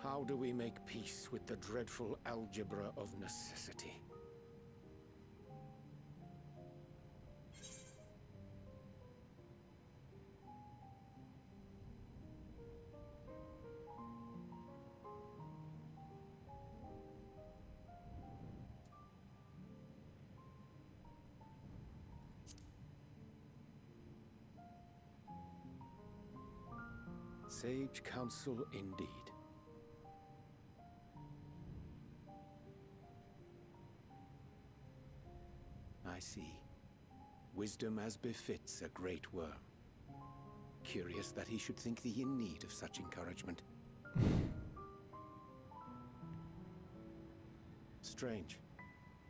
How do we make peace with the dreadful algebra of necessity? Sage counsel indeed. I see. Wisdom as befits a great worm. Curious that he should think thee in need of such encouragement. Strange.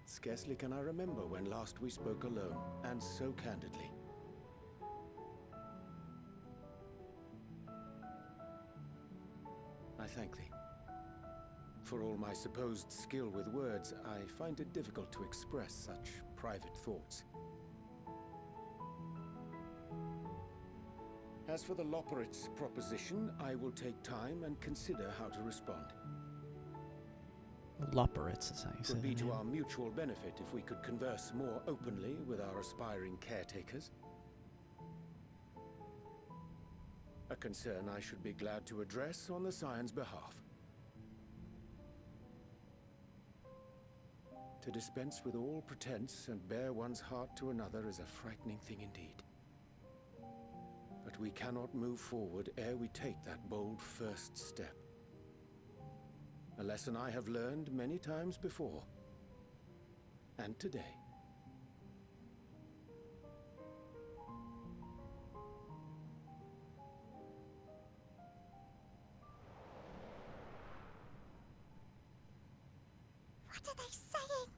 Scarcely can I remember when last we spoke alone, and so candidly. I thank thee. For all my supposed skill with words, I find it difficult to express such private thoughts. As for the Loporrit's proposition, I will take time and consider how to respond. Loporrit's is how you It say would be the to name. our mutual benefit if we could converse more openly with our aspiring caretakers. A concern I should be glad to address on the Scion's behalf. To dispense with all pretense and bare one's heart to another is a frightening thing indeed. But we cannot move forward ere we take that bold first step. A lesson I have learned many times before. And today. What are they saying?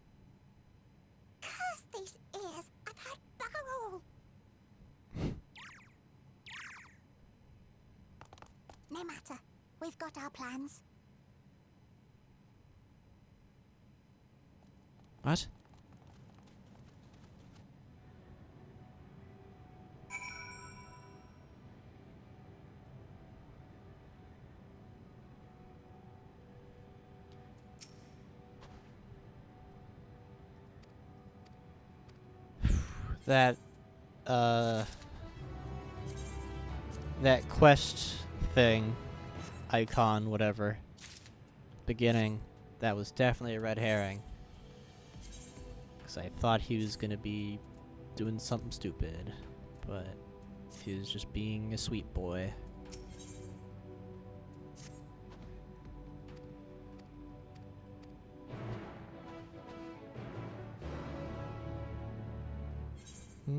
Curse these ears and had bugger all. No matter. We've got our plans. What? that uh that quest thing icon whatever beginning, that was definitely a red herring. Because I thought he was gonna be doing something stupid, but he was just being a sweet boy. To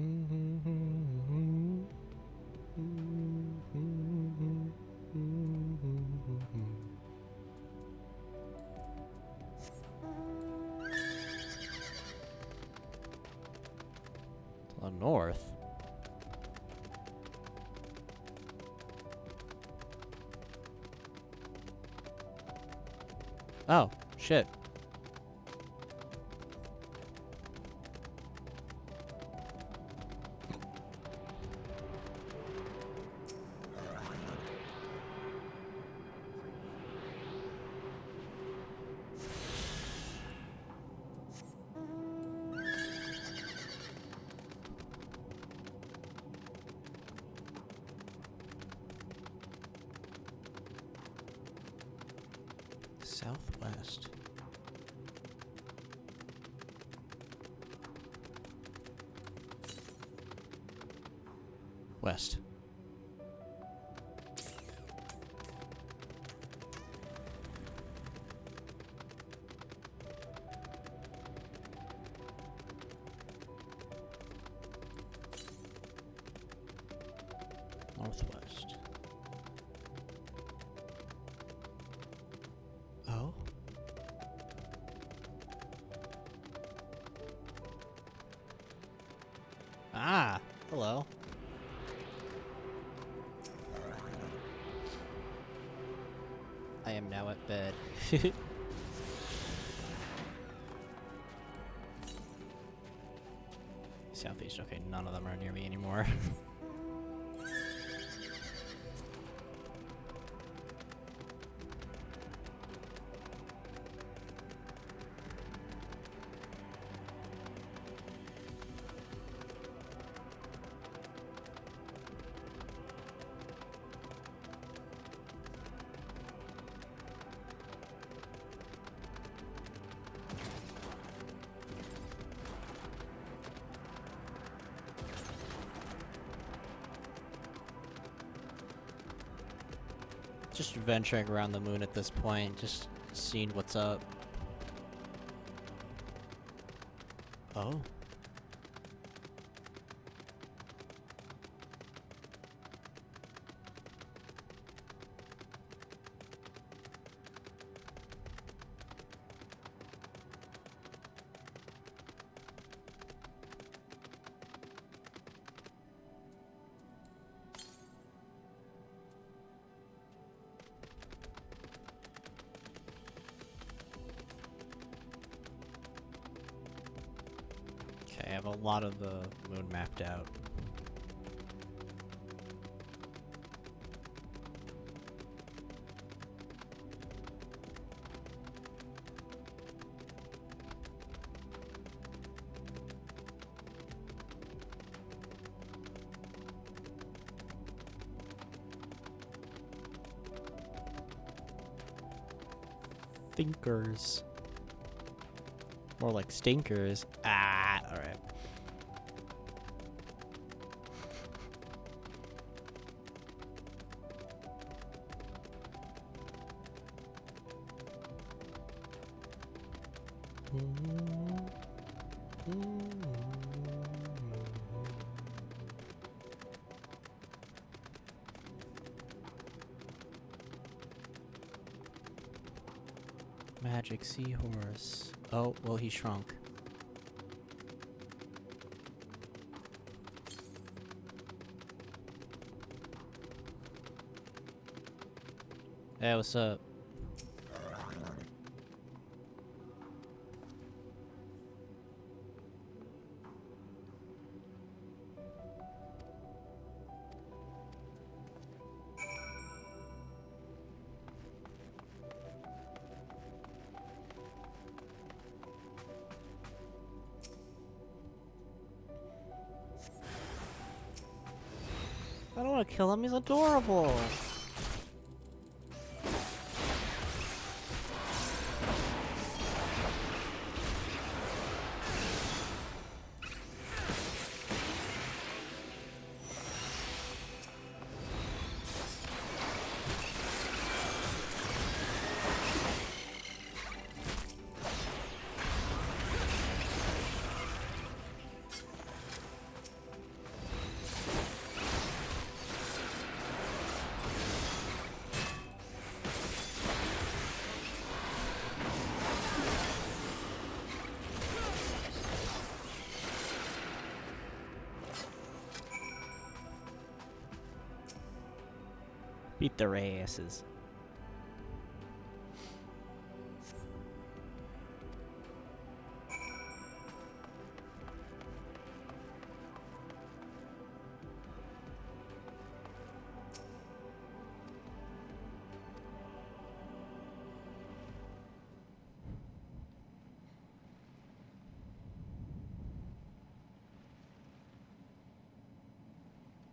the north. Oh, shit. Southwest. West. Northwest. Oh? Ah, hello. I am now at bed. Southeast, okay, none of them are near me anymore. Just venturing around the moon at this point, just seeing what's up. Oh. Okay, I have a lot of the moon mapped out. Thinkers. More like stinkers. Ah, alright. Magic seahorse. Oh, well, he shrunk. Hey, what's up? I don't want to kill him. He's adorable. Beat their asses.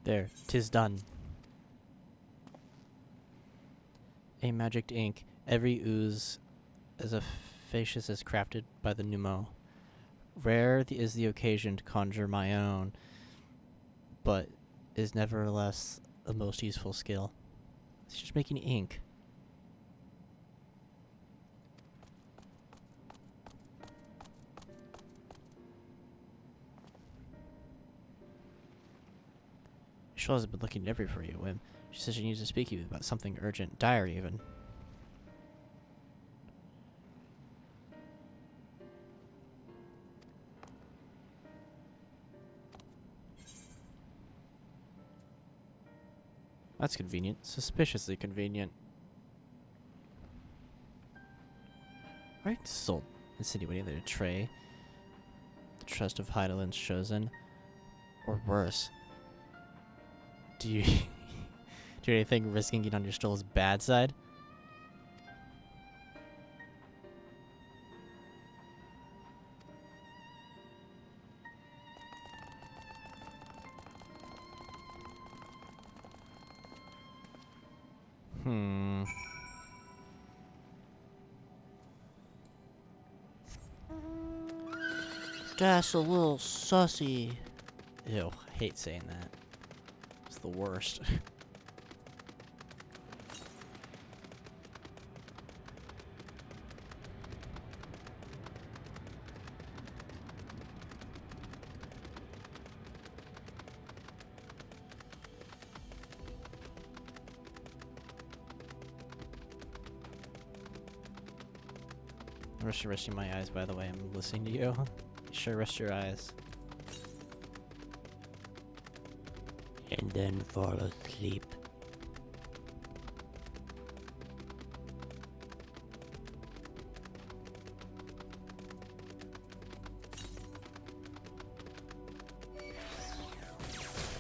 There, 'tis done. A magic ink. Every ooze as efficacious as crafted by the pneumo. Rare is the occasion to conjure my own, but is nevertheless the most useful skill. It's just making ink. She has been looking everywhere for you, Wim. She says she needs to speak to you about something urgent, dire even. That's convenient. Suspiciously convenient. Right? Sold. Insinuating that a tray. The trust of Heidelin's chosen. Or worse. Do you do anything risking getting on your Stoll's bad side? That's a little sussy. Ew, I hate saying that. It's the worst. Resting my eyes, by the way. I'm listening to you. Sure, rest your eyes. And then fall asleep.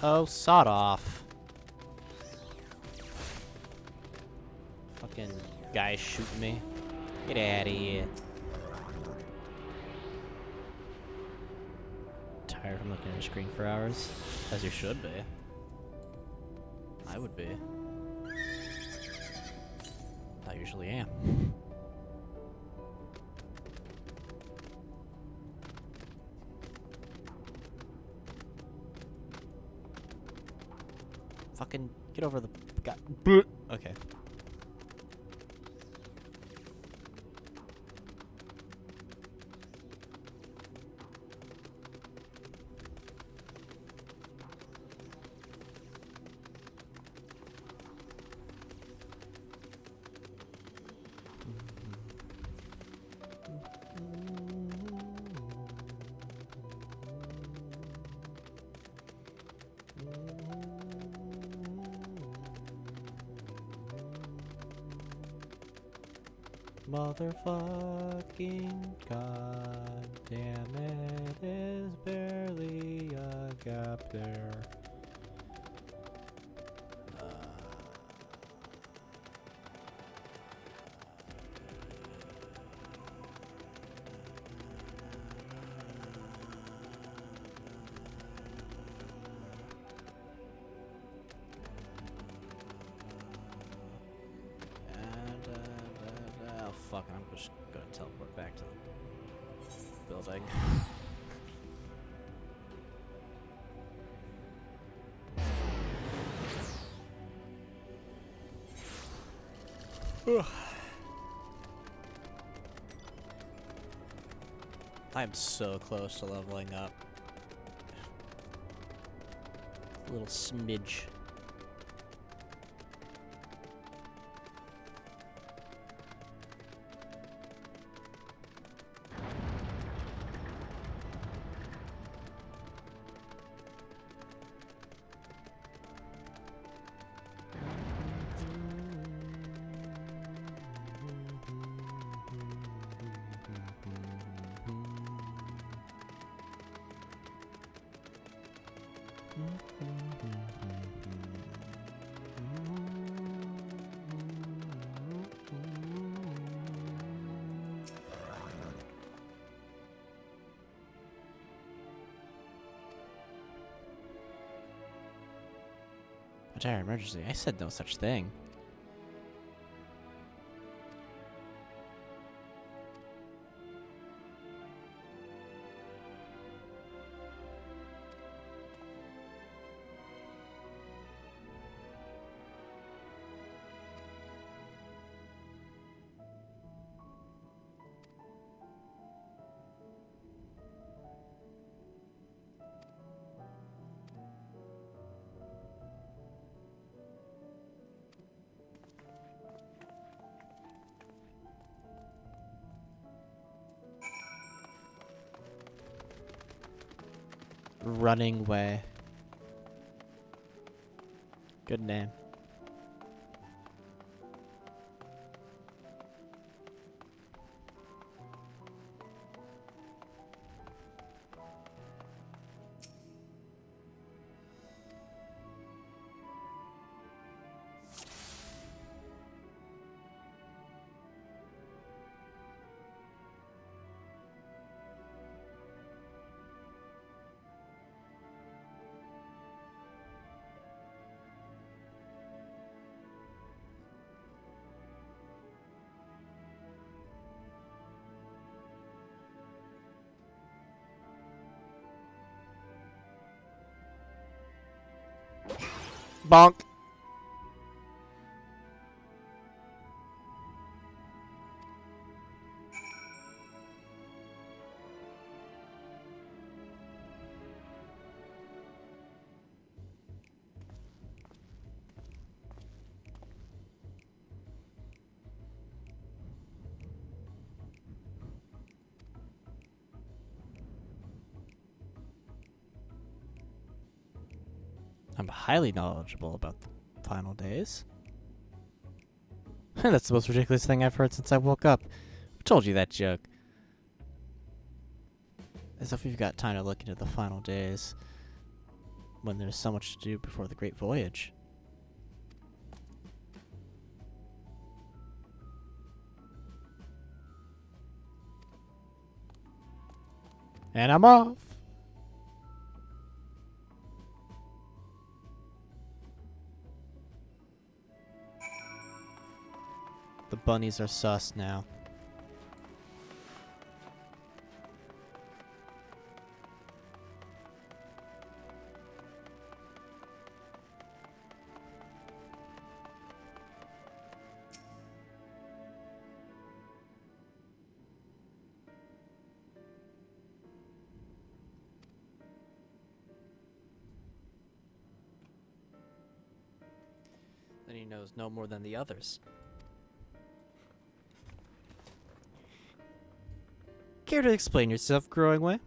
Oh, sod off. Fucking guy shooting me. Get out of here. Tired from looking at a screen for hours? As you should be. I would be. I usually am. Fucking get over the god. Okay. Motherfucking god damn it, is barely a gap there. fuck it, I'm just gonna teleport back to the building. I'm so close to leveling up. A little smidge. A dire emergency. I said no such thing. Running Way. Good name. Bonk. I'm highly knowledgeable about the final days. That's the most ridiculous thing I've heard since I woke up. I told you that joke. As if we've got time to look into the final days when there's so much to do before the Great Voyage. And I'm off. The bunnies are sus now. Then he knows no more than the others. Care to explain yourself, Growing Way?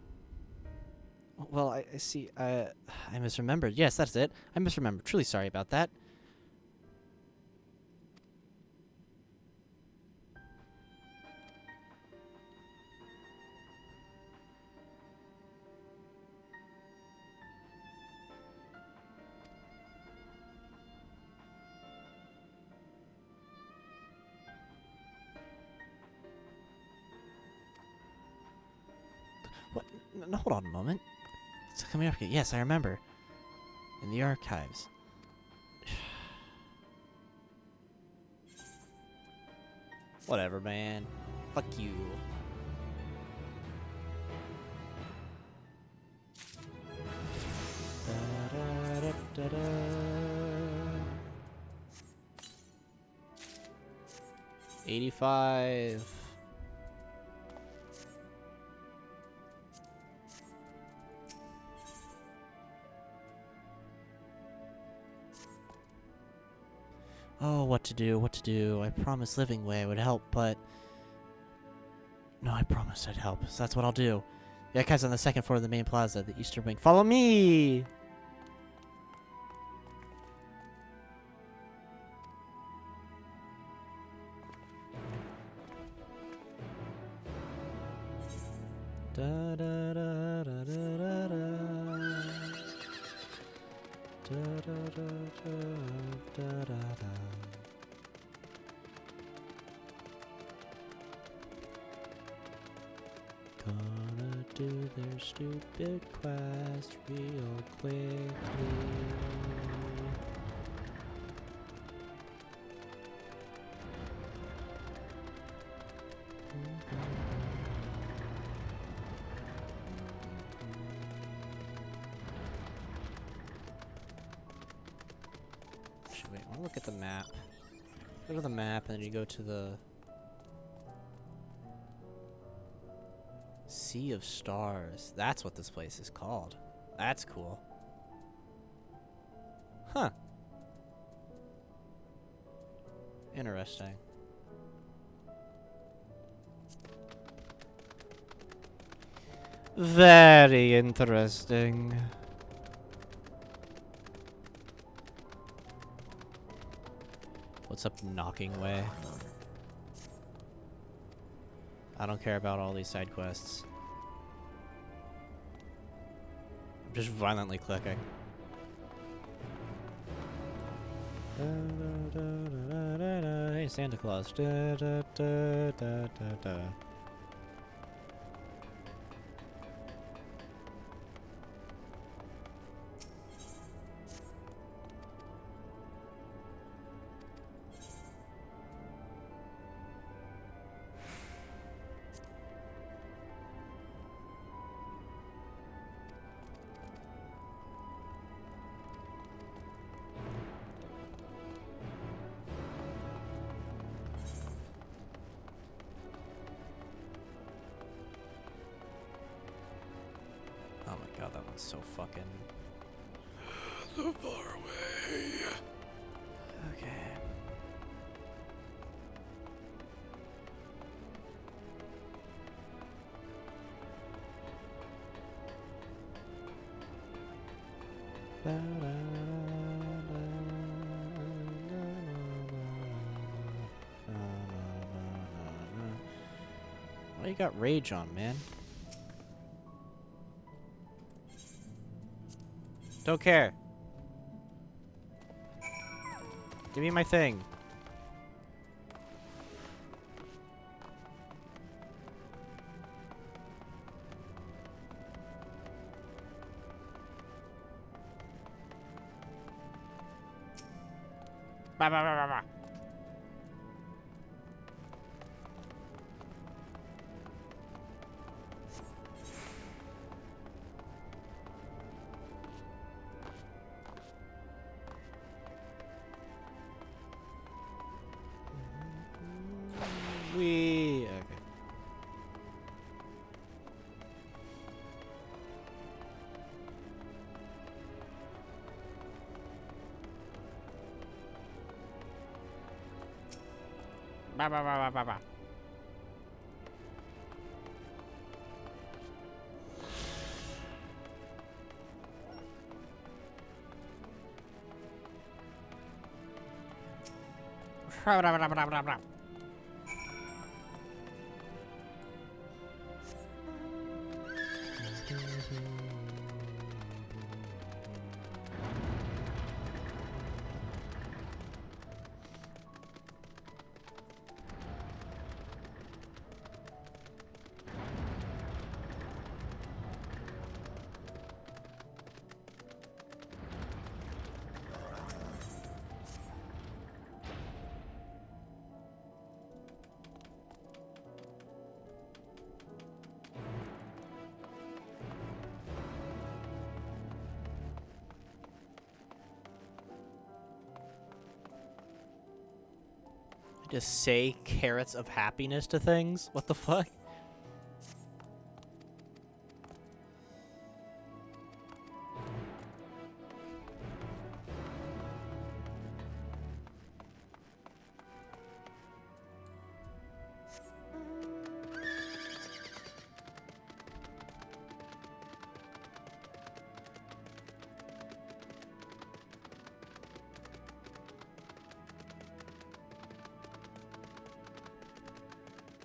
Well, I see. I misremembered. Yes, that's it. I misremembered. Truly sorry about that. What? No, hold on a moment. It's coming up again. Yes, I remember. In the archives. Whatever, man. Fuck you. Da-da-da-da-da. 85. Oh, what to do, what to do. I promised Living Way would help, but... No, I promised I'd help, so that's what I'll do. The archive's on the second floor of the main plaza, the eastern wing. Follow me! Da da da da da da da. Da da da da da da da. Gonna do their stupid quest real quickly. Actually, wait, I wanna look at the map. Go to the map and then you go to the Sea of Stars. That's what this place is called. That's cool. Huh. Interesting. Very interesting. What's up, Knocking Way? I don't care about all these side quests. I'm just violently clicking. Hey, Santa Claus. Oh my god, that one's so fucking... The far away. Okay. Why you got rage on, man? Don't care. Give me my thing. Bah, bah, bah, bah, bah. We okay. Ba ba ba ba ba ba. Ba ba ba ba ba ba. Just say carrots of happiness to things? What the fuck?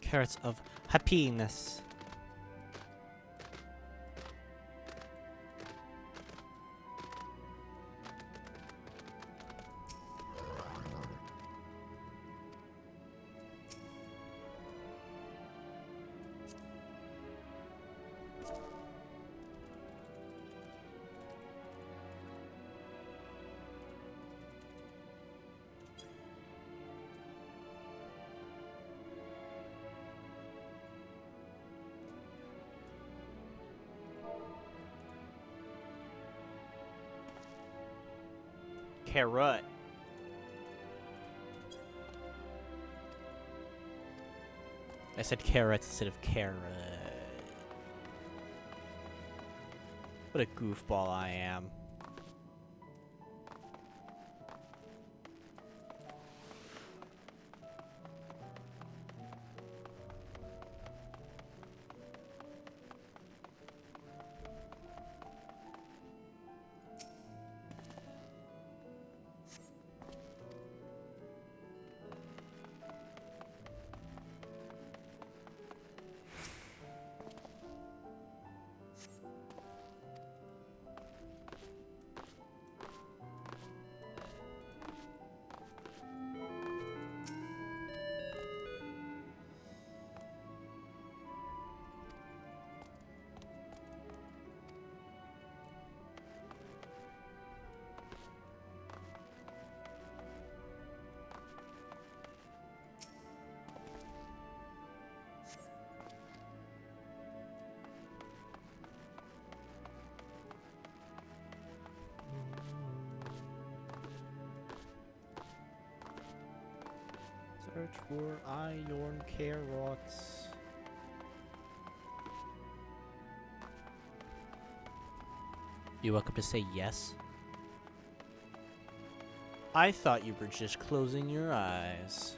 Carrots of happiness. Carrot. I said carrots instead of carrot. What a goofball I am. Search for iron carrots. You welcome to say yes? I thought you were just closing your eyes.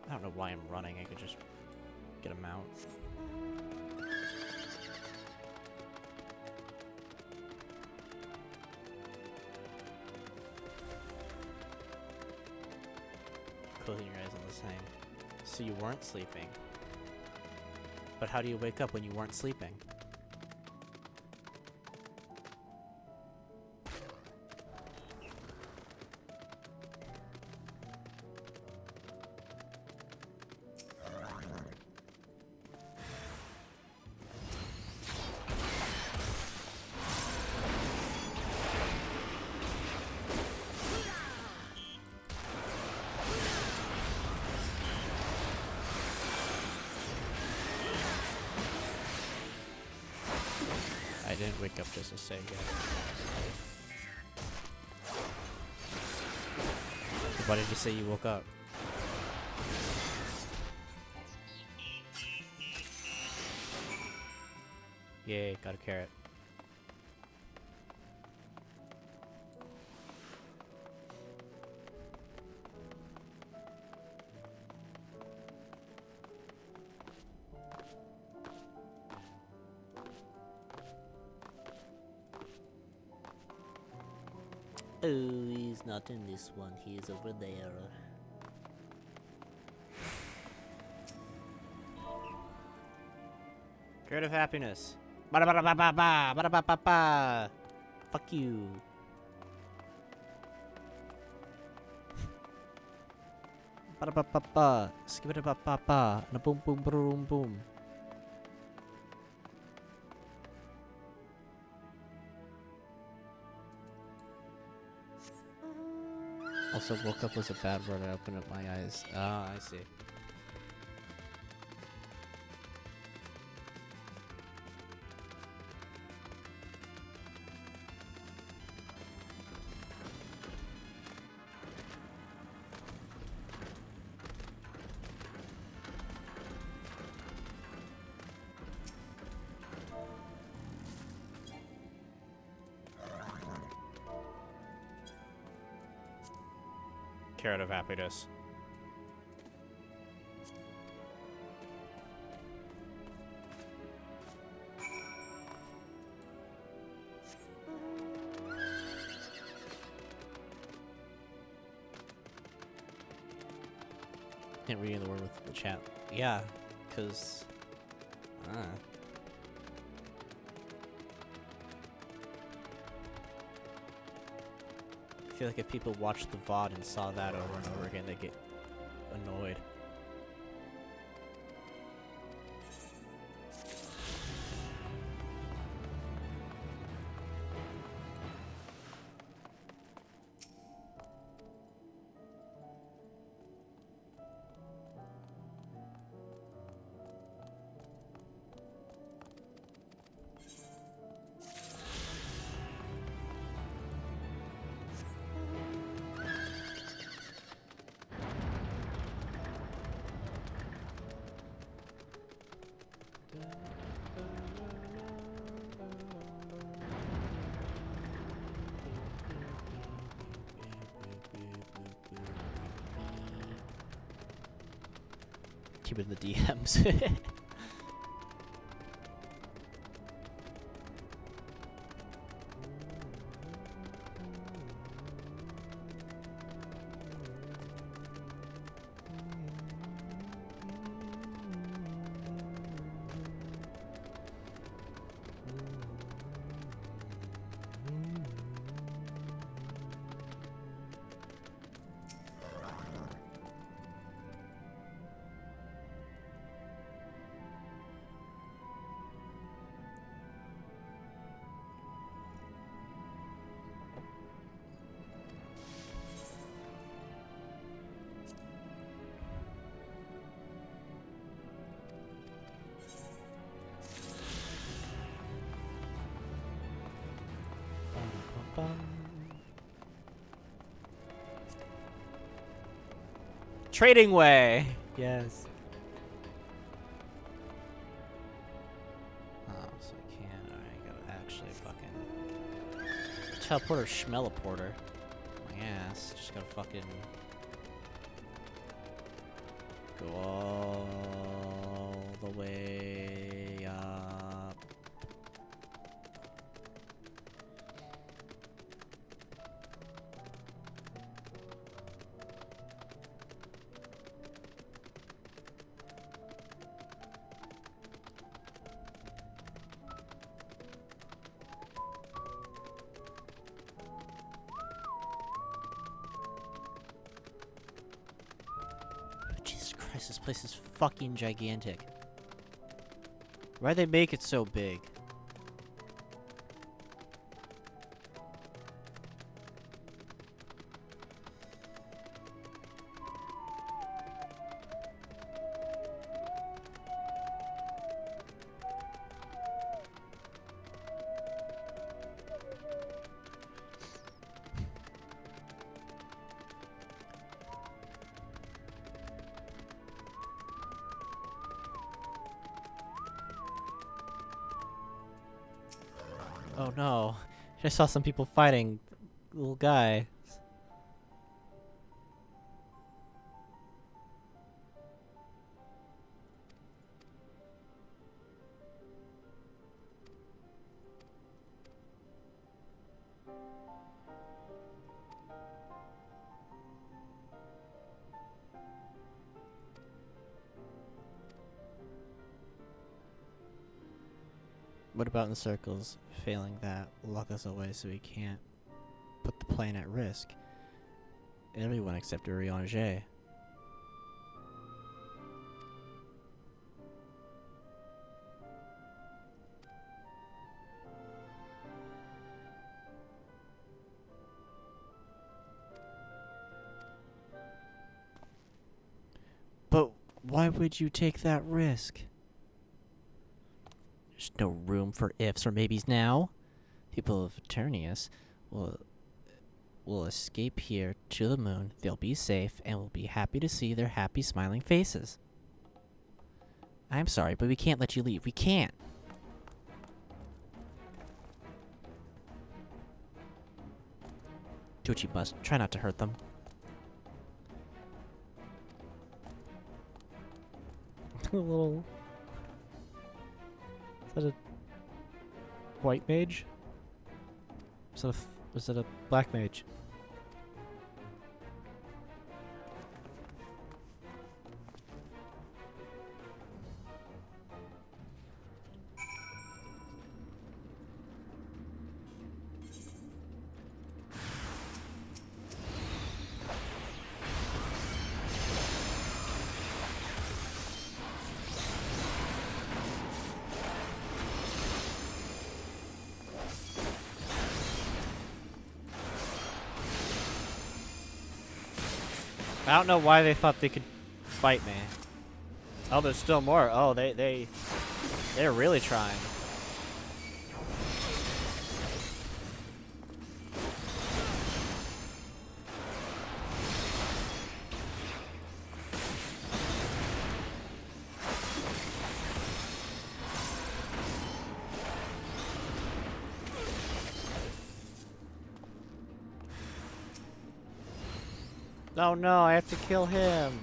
I don't know why I'm running. I could just get a mount. Closing your eyes on the same. So you weren't sleeping. But how do you wake up when you weren't sleeping? I didn't wake up just to say yes. So why did you say you woke up? Yay, got a carrot. Oh, he's not in this one. He's over there. Carrot of happiness. Ba ba ba ba ba ba ba ba ba. Fuck you. Ba ba ba ba. Skip it ba ba ba. Na boom boom boom boom. Also, woke up was a bad word. I opened up my eyes. Ah, I see. Carrot of Happiness. Can't read the word with the chat. Yeah, because... I feel like if people watched the VOD and saw that over and over again, they'd get annoyed. Keep it in the DMs. Trading way. Yes. Oh, so I can't. I gotta actually fucking teleporter, schmelaporter. My ass. Just gotta fucking go all the way up. Jesus Christ, this place is fucking gigantic. Why'd they make it so big? Oh no. I saw some people fighting little guy. What about in circles? Failing that, lock us away so we can't put the plane at risk. Everyone except Urianger. But why would you take that risk? There's no room for ifs or maybes now. People of Eternius will escape here to the moon. They'll be safe and will be happy to see their happy, smiling faces. I'm sorry, but we can't let you leave. We can't. Do what you must. Try not to hurt them. A little... Is that a white mage? Was that a black mage? I don't know why they thought they could fight me. Oh, there's still more. Oh, they're really trying. Oh no, I have to kill him.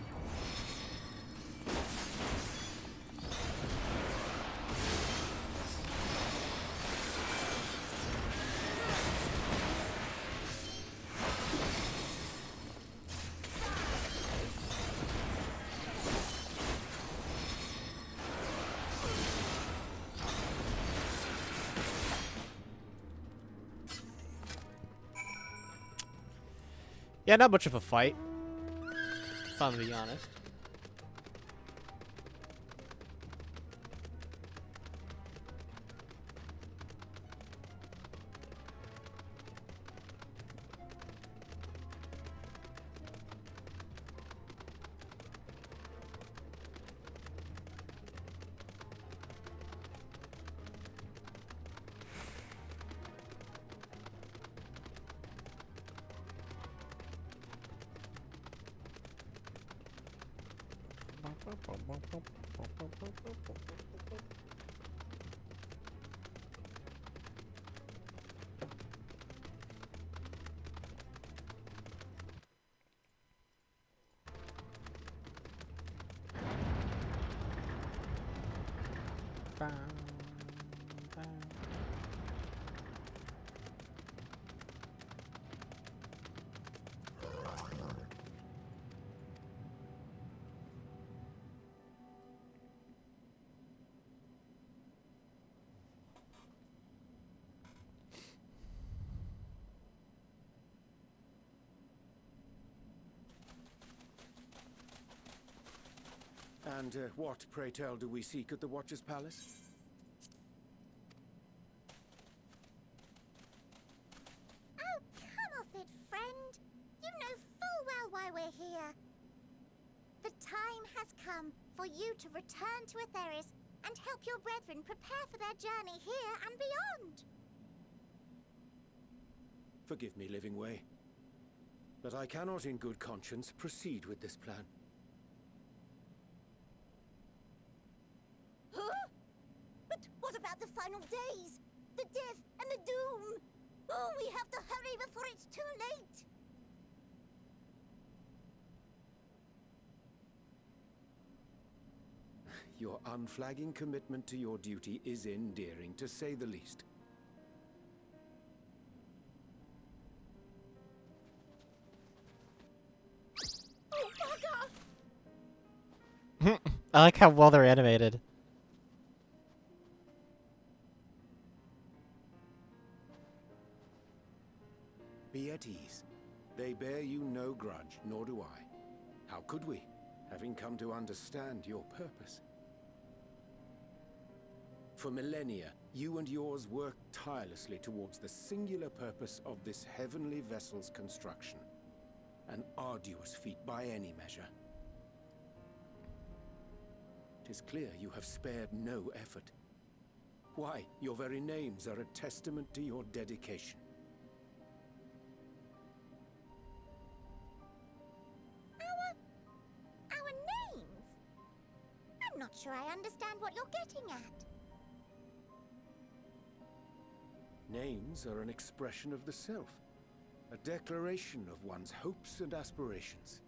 Yeah, not much of a fight, if I'm being honest. And what, pray tell, do we seek at the Watcher's Palace? Oh, come off it, friend. You know full well why we're here. The time has come for you to return to Etheris and help your brethren prepare for their journey here and beyond. Forgive me, Living Way, but I cannot in good conscience proceed with this plan. Huh? But what about the final days? The death and the doom? Oh, we have to hurry before it's too late. Your unflagging commitment to your duty is endearing, to say the least. Oh, bugger! I like how well they're animated. Be at ease. They bear you no grudge, nor do I. How could we, having come to understand your purpose? For millennia, you and yours worked tirelessly towards the singular purpose of this heavenly vessel's construction. An arduous feat by any measure. It is clear you have spared no effort. Why, your very names are a testament to your dedication. Our names? I'm not sure I understand what you're getting at. Names are an expression of the self, a declaration of one's hopes and aspirations.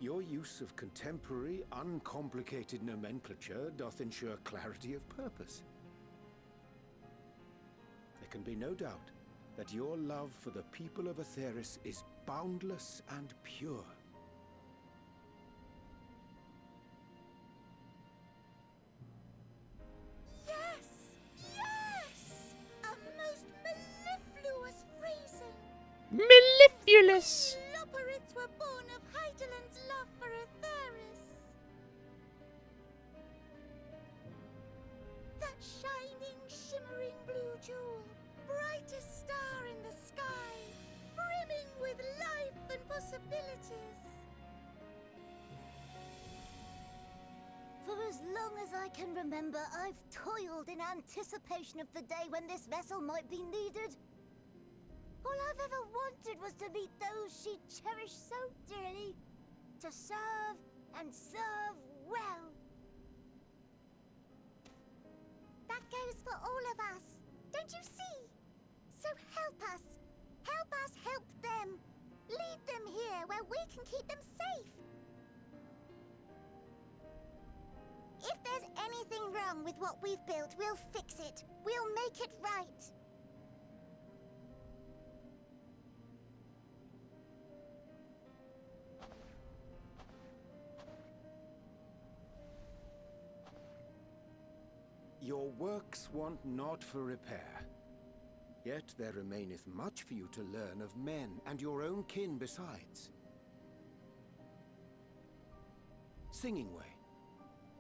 Your use of contemporary, uncomplicated nomenclature doth ensure clarity of purpose. There can be no doubt that your love for the people of Aetheris is boundless and pure. Yes! Yes! A most mellifluous phrasing! Mellifluous! Loporrits were born of Hydaelyn's love for Aetheris. That shining, shimmering blue jewel, brightest star in the sky, brimming with life and possibilities. For as long as I can remember, I've toiled in anticipation of the day when this vessel might be needed. All I've ever wanted was to meet those she cherished so dearly, to serve and serve well. That goes for all of us, don't you see? So help us help them. Lead them here where we can keep them safe. If there's anything wrong with what we've built, we'll fix it. We'll make it right. Your works want not for repair. Yet there remaineth much for you to learn of men, and your own kin besides. Singing Way,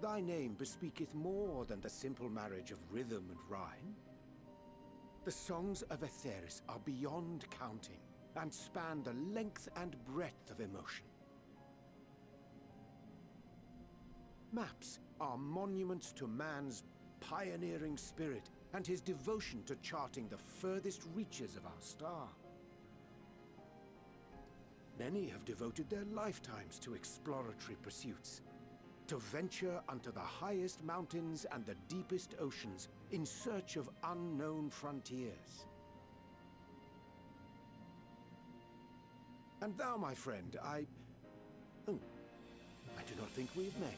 thy name bespeaketh more than the simple marriage of rhythm and rhyme. The songs of Aetheris are beyond counting, and span the length and breadth of emotion. Maps are monuments to man's pioneering spirit and his devotion to charting the furthest reaches of our star. Many have devoted their lifetimes to exploratory pursuits, to venture unto the highest mountains and the deepest oceans in search of unknown frontiers. And thou, my friend, I do not think we've met.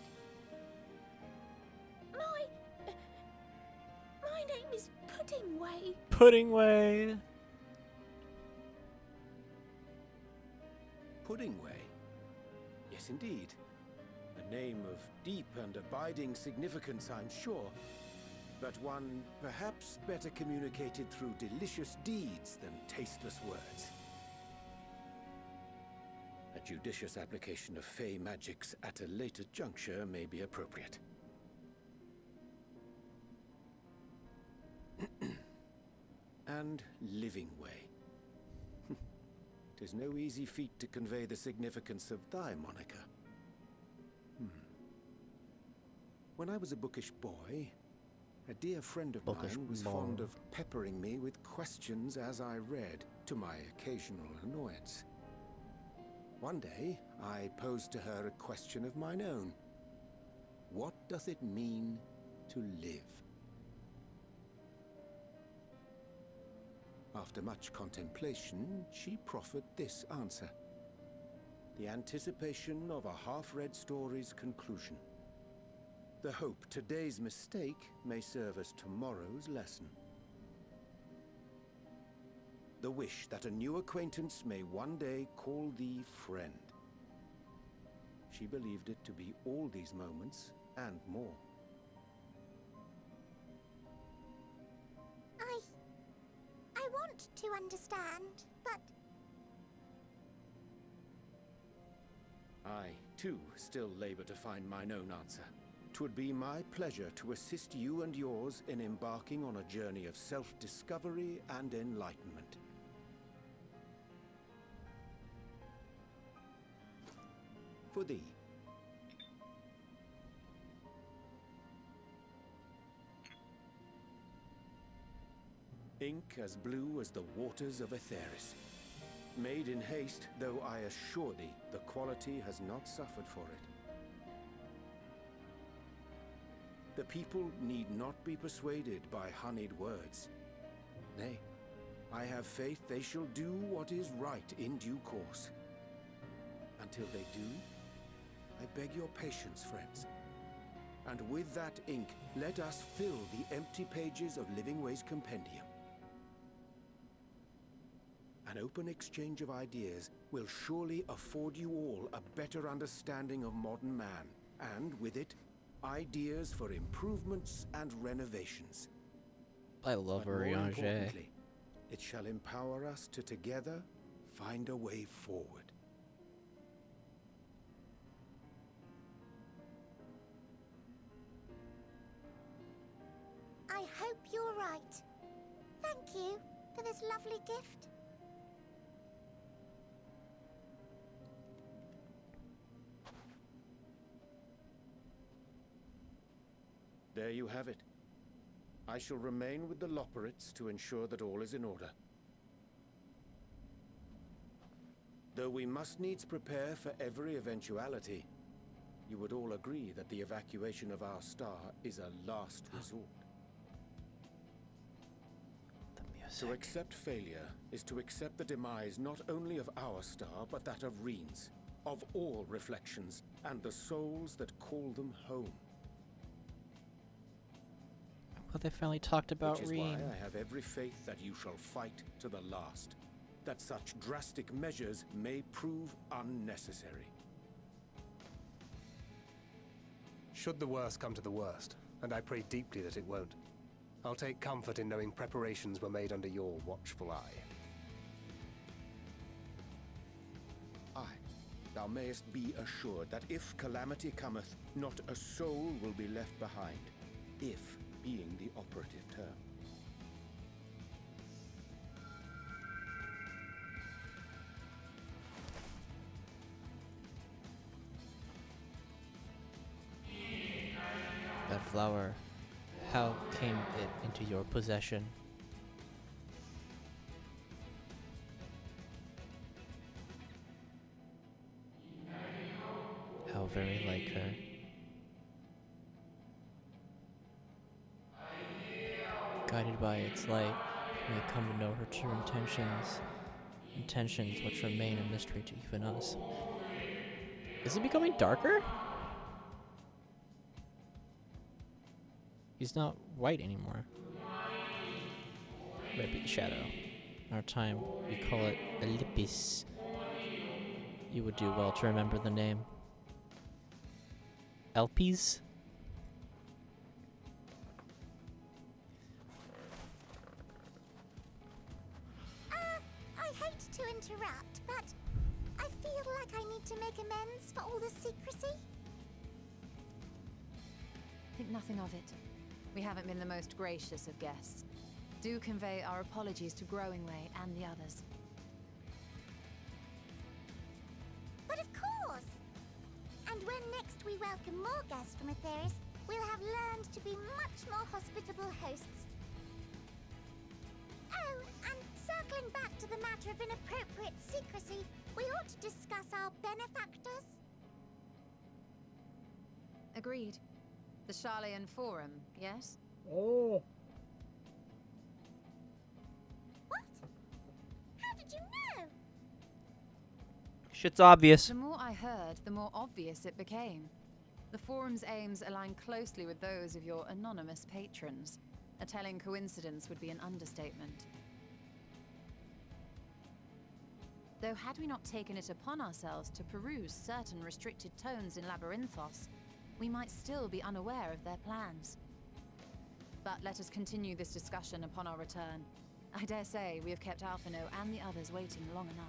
My name is Puddingway. Puddingway. Puddingway? Yes, indeed. A name of deep and abiding significance, I'm sure, but one perhaps better communicated through delicious deeds than tasteless words. A judicious application of fey magics at a later juncture may be appropriate. And Living Way. 'Tis no easy feat to convey the significance of thy moniker. When I was a bookish boy, a dear friend of mine was fond of peppering me with questions as I read, to my occasional annoyance. One day, I posed to her a question of mine own. What doth it mean to live? After much contemplation, she proffered this answer. The anticipation of a half-read story's conclusion. The hope today's mistake may serve as tomorrow's lesson. The wish that a new acquaintance may one day call thee friend. She believed it to be all these moments and more. I want to understand, but... I, too, still labor to find mine own answer. 'Twould be my pleasure to assist you and yours in embarking on a journey of self-discovery and enlightenment. For thee. Ink as blue as the waters of Aetheris. Made in haste, though I assure thee, the quality has not suffered for it. The people need not be persuaded by honeyed words. Nay, I have faith they shall do what is right in due course. Until they do, beg your patience, friends. And with that ink, let us fill the empty pages of Livingway's compendium. An open exchange of ideas will surely afford you all a better understanding of modern man, and with it, ideas for improvements and renovations. I love But more Oriange. importantly, it shall empower us to together find a way forward. I hope you're right. Thank you for this lovely gift. There you have it. I shall remain with the Loporrits to ensure that all is in order. Though we must needs prepare for every eventuality, you would all agree that the evacuation of our star is a last resort. The music. To accept failure is to accept the demise not only of our star, but that of Reen's, of all reflections, and the souls that call them home. Well, they finally talked about Which is Reen. why I have every faith that you shall fight to the last, that such drastic measures may prove unnecessary. Should the worst come to the worst, and I pray deeply that it won't, I'll take comfort in knowing preparations were made under your watchful eye. Aye, thou mayest be assured that if calamity cometh, not a soul will be left behind, if being the operative term. That flower, how came it into your possession? How very like her. Guided by its light, you may come to know her true intentions which remain a mystery to even us. Is it becoming darker? He's not white anymore. Might be the shadow. In our time, we call it Elipis. You would do well to remember the name. Elpis? I hate to interrupt, but I feel like I need to make amends for all the secrecy. Think nothing of it. We haven't been the most gracious of guests. Do convey our apologies to Growingway and the others. But of course! And when next we welcome more guests from Aetheris, we'll have learned to be much more hospitable hosts. Oh, and circling back to the matter of inappropriate secrecy, we ought to discuss our benefactors. Agreed. The Charlayan Forum, yes? Oh. What? How did you know? Shit's obvious. The more I heard, the more obvious it became. The Forum's aims align closely with those of your anonymous patrons. A telling coincidence would be an understatement. Though had we not taken it upon ourselves to peruse certain restricted tones in Labyrinthos, we might still be unaware of their plans. But let us continue this discussion upon our return. I dare say we have kept Alphino and the others waiting long enough.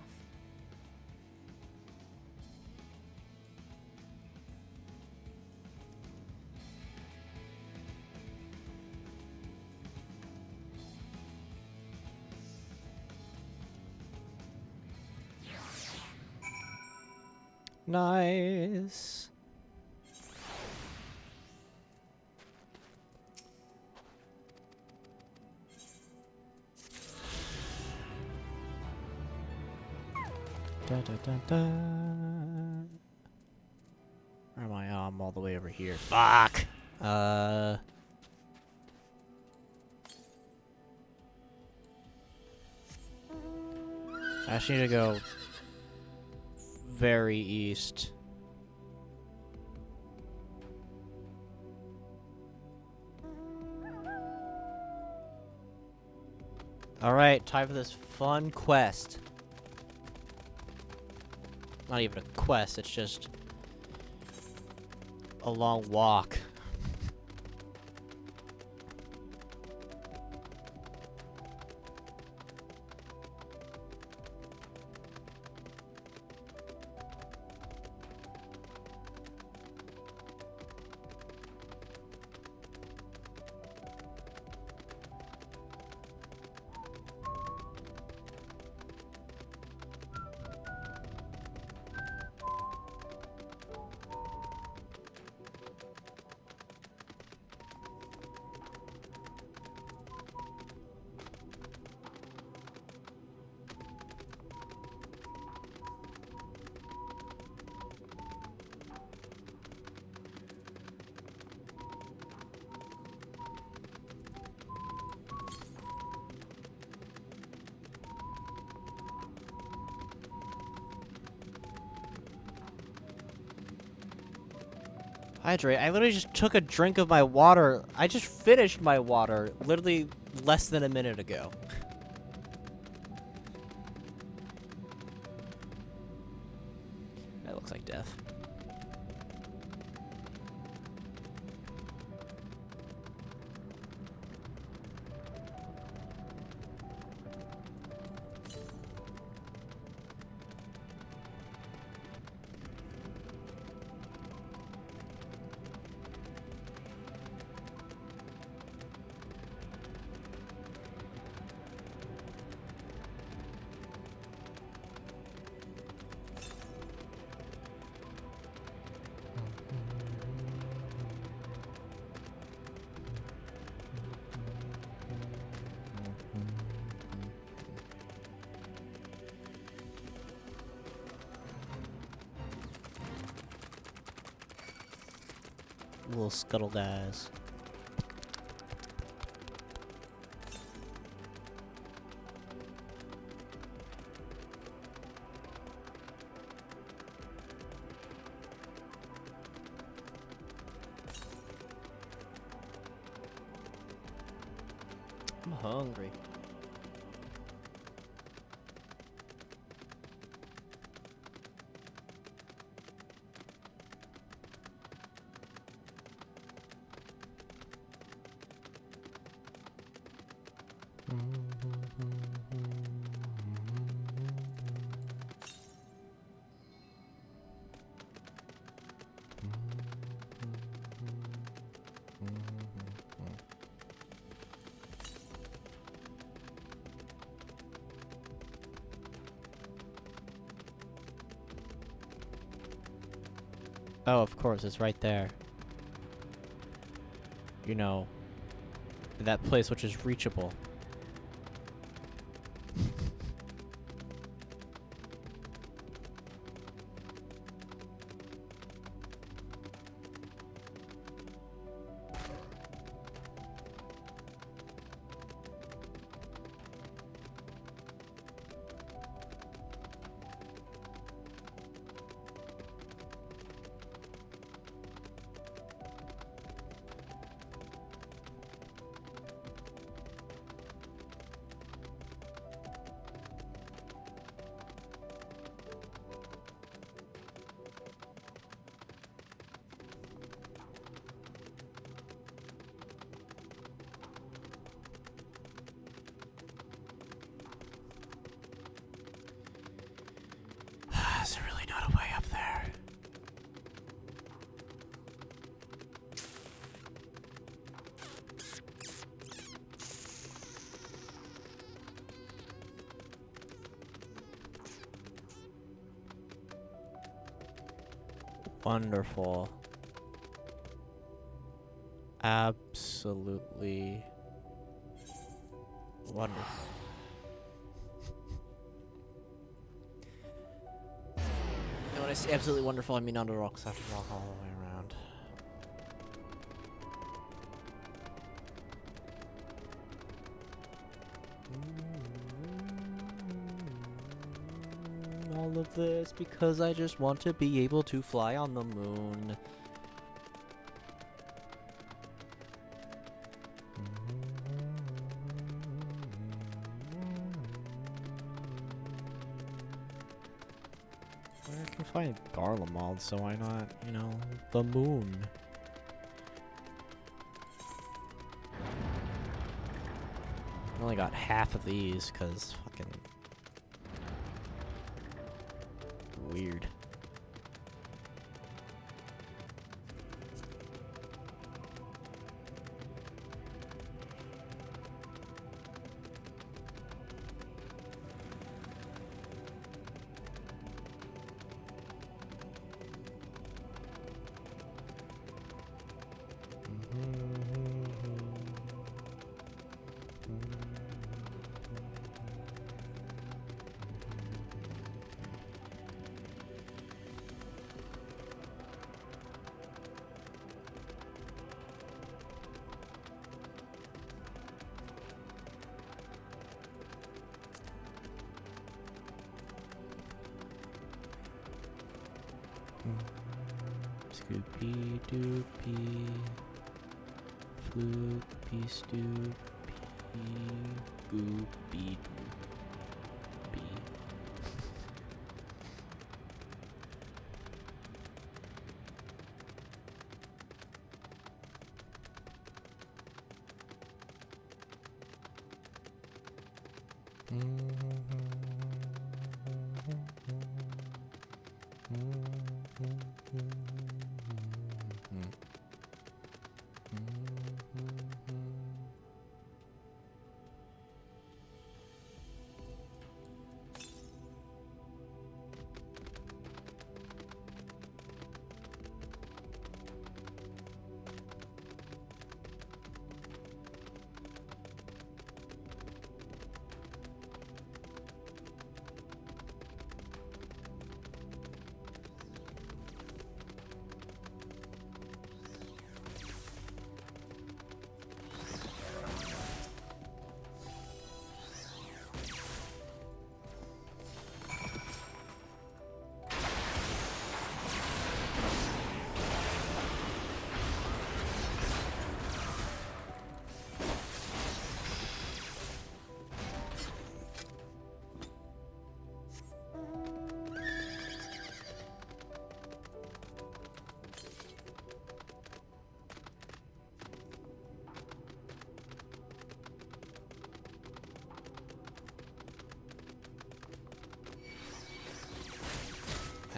Nice. Da, da, da, da. Where am I? Oh, I'm all the way over here. Fuck! I actually need to go very east. Alright, time for this fun quest. Not even a quest, it's just a long walk. Hydrate. I literally just took a drink of my water. I just finished my water literally less than a minute ago. That looks like death. Little scuttle guys. I'm hungry. Oh, of course, it's right there. You know, that place which is reachable. Is there really not a way up there? Wonderful. Absolutely wonderful. And when I say absolutely wonderful, I mean on the rocks. I have to walk all the way around. All of this because I just want to be able to fly on the moon. find Garlemald, so why not, you know, the moon? I only got half of these, cause fucking weird. Scoopy doopy, floopy stoopy, boopy doopy.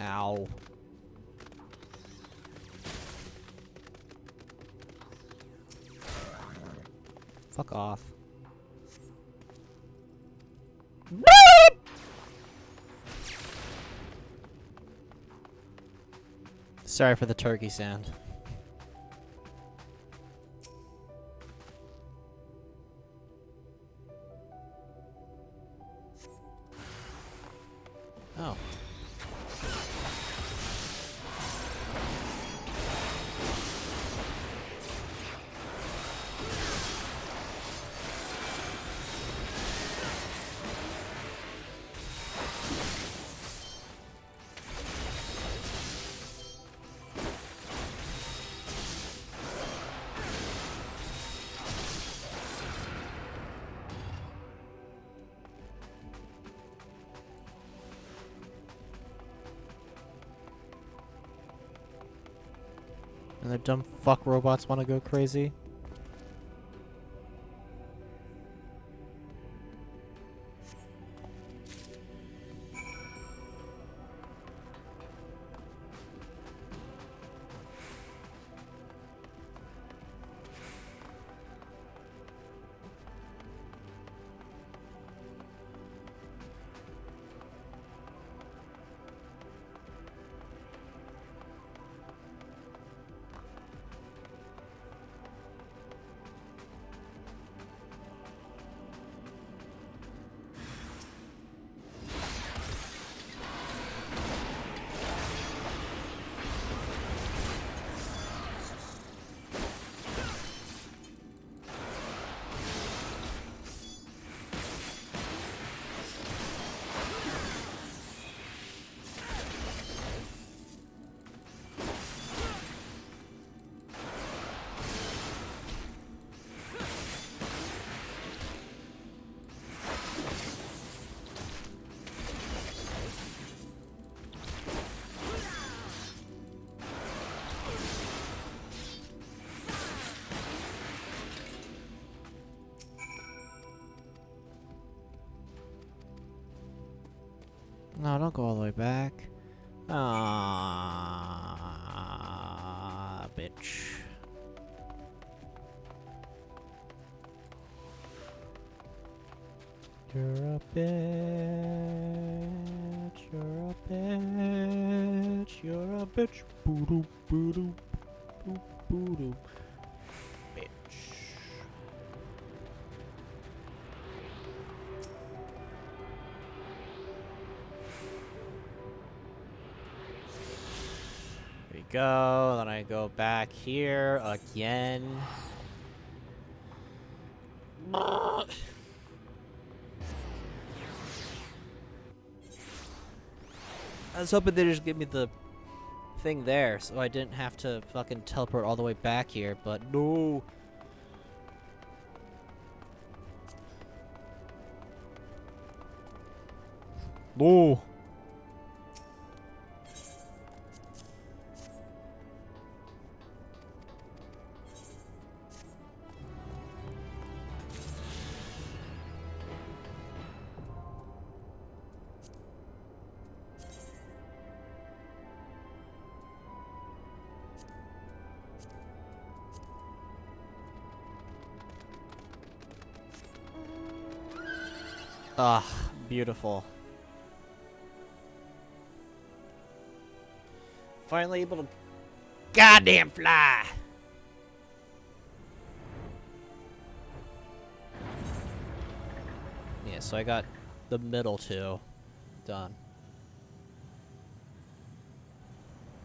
Ow. Fuck off. Sorry for the turkey sound. Oh. And the dumb fuck robots want to go crazy. No, don't go all the way back. Ah, bitch. You're a bitch. You're a bitch. You're a bitch. Boo-doo, boo-doo, boo, boo-doo. Bitch. There we go. Then I go back here again. I was hoping they'd just give me the thing there so I didn't have to fucking teleport all the way back here, but no. No. Ah, beautiful. Finally able to goddamn fly. Yeah, so I got the middle two done.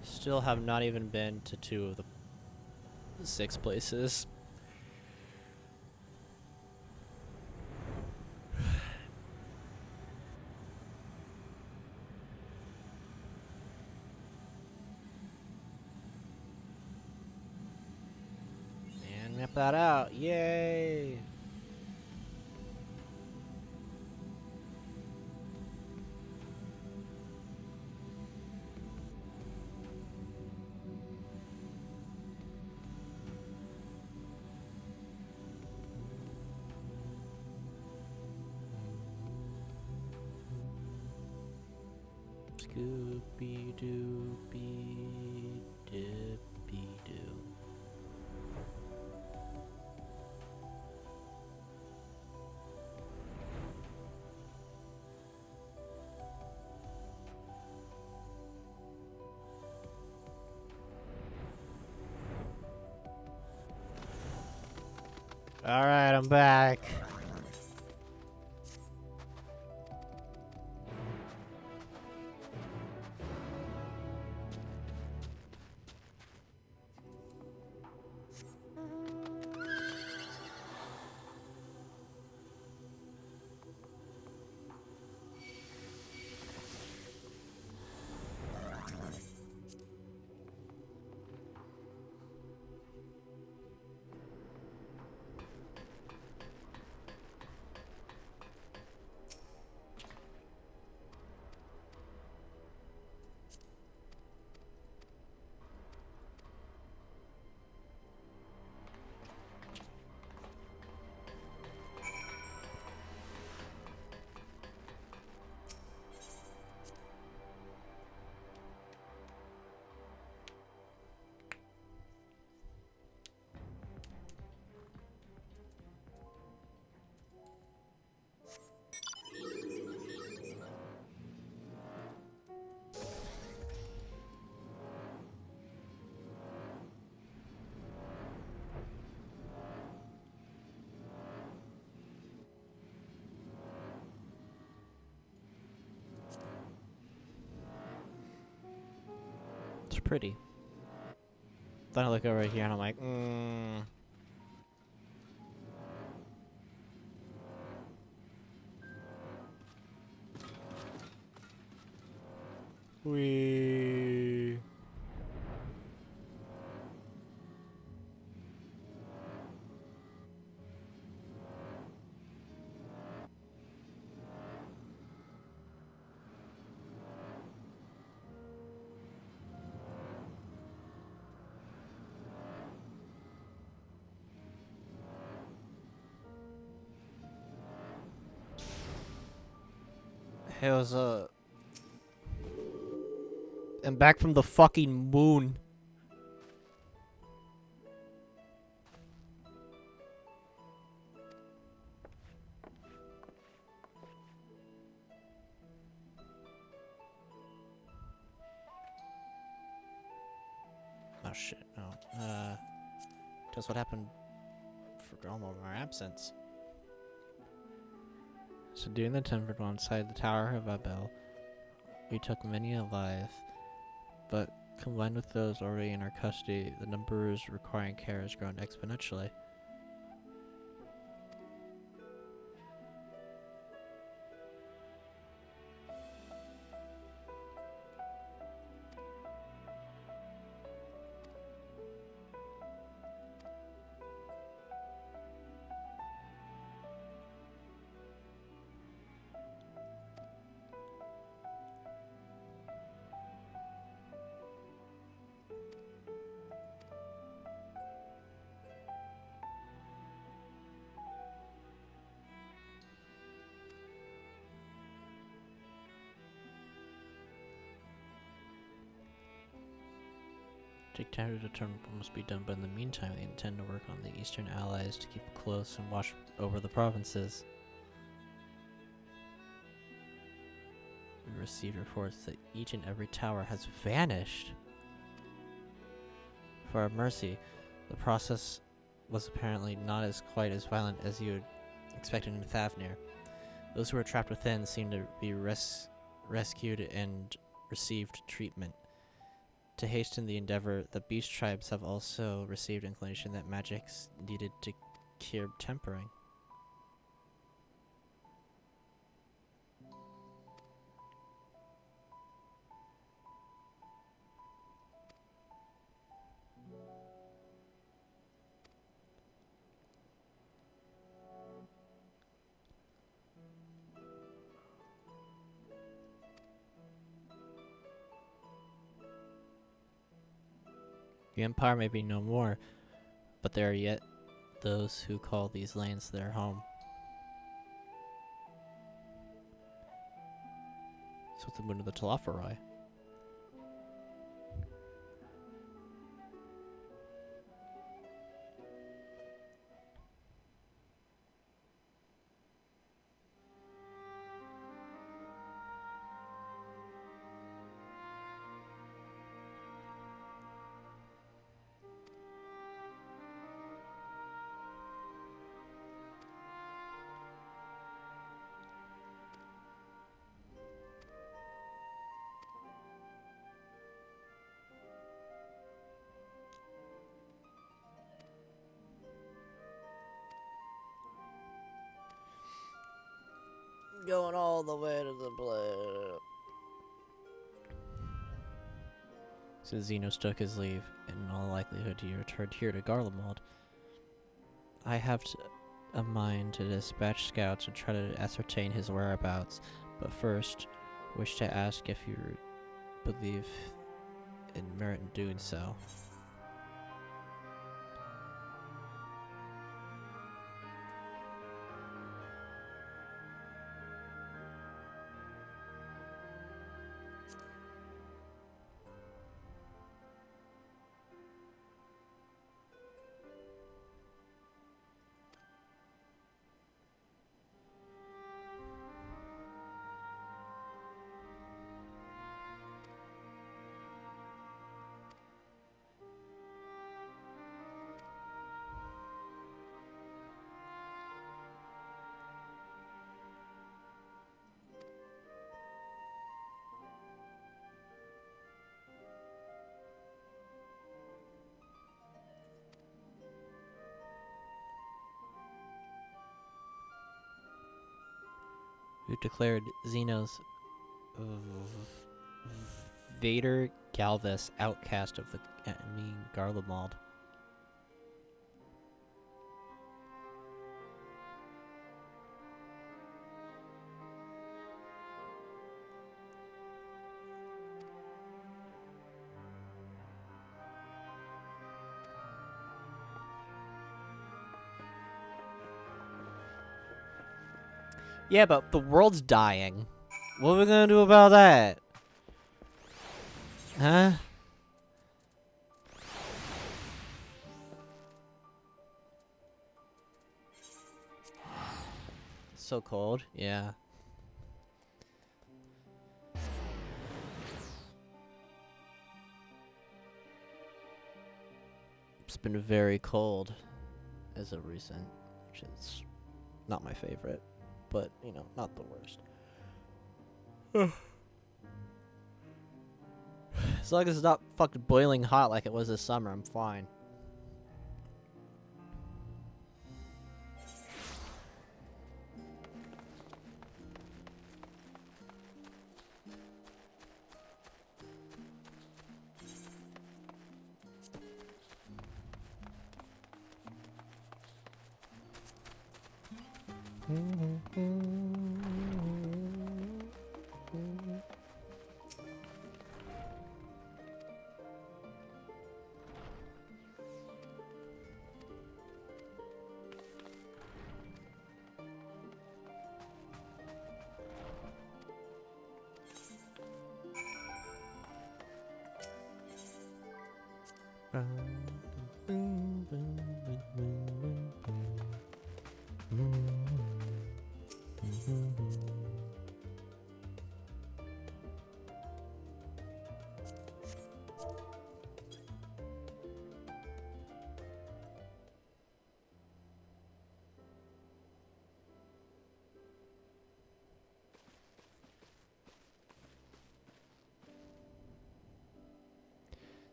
Still have not even been to 2 of the 6 places. And map that out. Yay! Scooby Dooby Dippy Doo. Alright, I'm back. It's pretty. Then I look over here and I'm like, Wee. It was a And back from the fucking moon. Oh shit, no. Tell us what happened for all of our absence. So during the tempered alongside the Tower of Abel, we took many alive, but combined with those already in our custody, the numbers requiring care has grown exponentially. Take time to determine what must be done, but in the meantime, they intend to work on the Eastern Allies to keep close and watch over the provinces. We received reports that each and every tower has vanished. For our mercy, the process was apparently not as quite as violent as you had expected in Thavnir. Those who were trapped within seemed to be rescued and received treatment. To hasten the endeavor, the beast tribes have also received inclination that magic's needed to cure tempering. The Empire may be no more, but there are yet those who call these lands their home. So it's the moon of the Talafarai. Going all the way to the blue. So Xenos took his leave, and in all likelihood he returned here to Garlemald. I have a mind to dispatch scouts and try to ascertain his whereabouts, but first, wish to ask if you believe in merit in doing so. We've declared Xenos Vader Galvus outcast of the enemy Garlemald. Yeah, but the world's dying. What are we gonna do about that? Huh? So cold. Yeah. It's been very cold as of recent, which is not my favorite, but you know, not the worst. As long as it's not fucking boiling hot like it was this summer, I'm fine.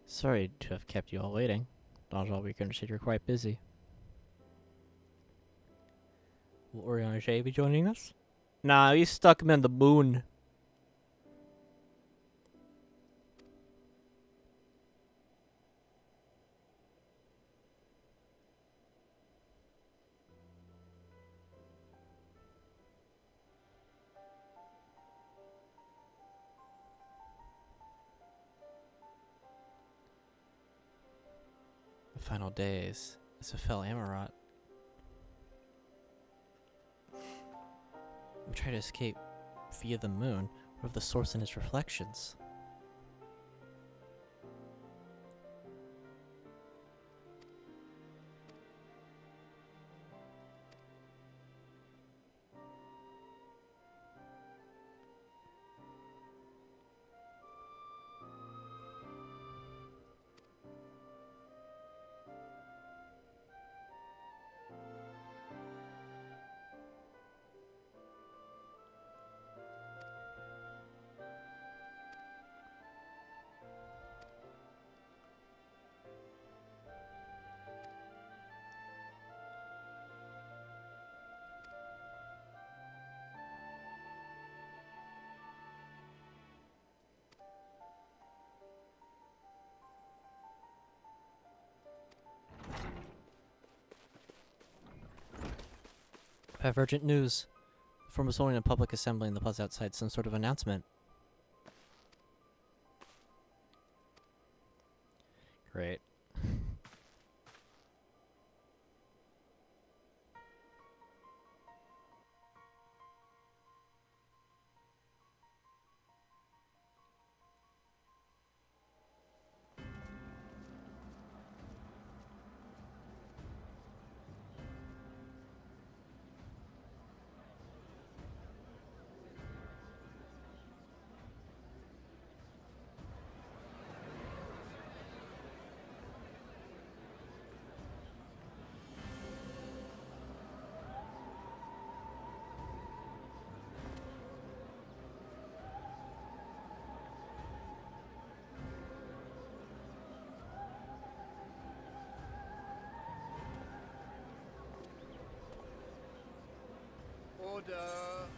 Sorry to have kept you all waiting. Not all weekend, said you're quite busy. Will Oriana J be joining us? Nah, we stuck him in the moon. The final days as a fell Amarat. We try to escape via the moon, or of the source in its reflections. I have urgent news. The firm was holding a public assembly in the plaza outside, some sort of announcement. Great. Order!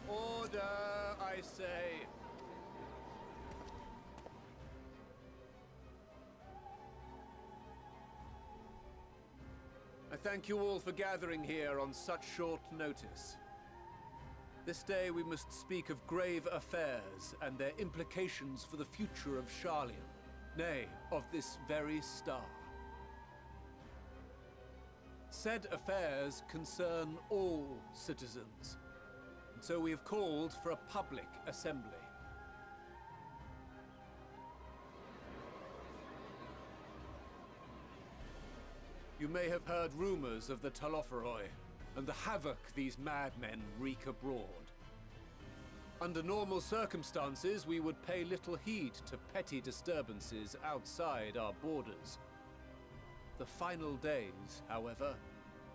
Order, I say! I thank you all for gathering here on such short notice. This day we must speak of grave affairs and their implications for the future of Sharlian, nay, of this very star. Said affairs concern all citizens, so we have called for a public assembly. You may have heard rumors of the Telophoroi and the havoc these madmen wreak abroad. Under normal circumstances, we would pay little heed to petty disturbances outside our borders. The final days, however,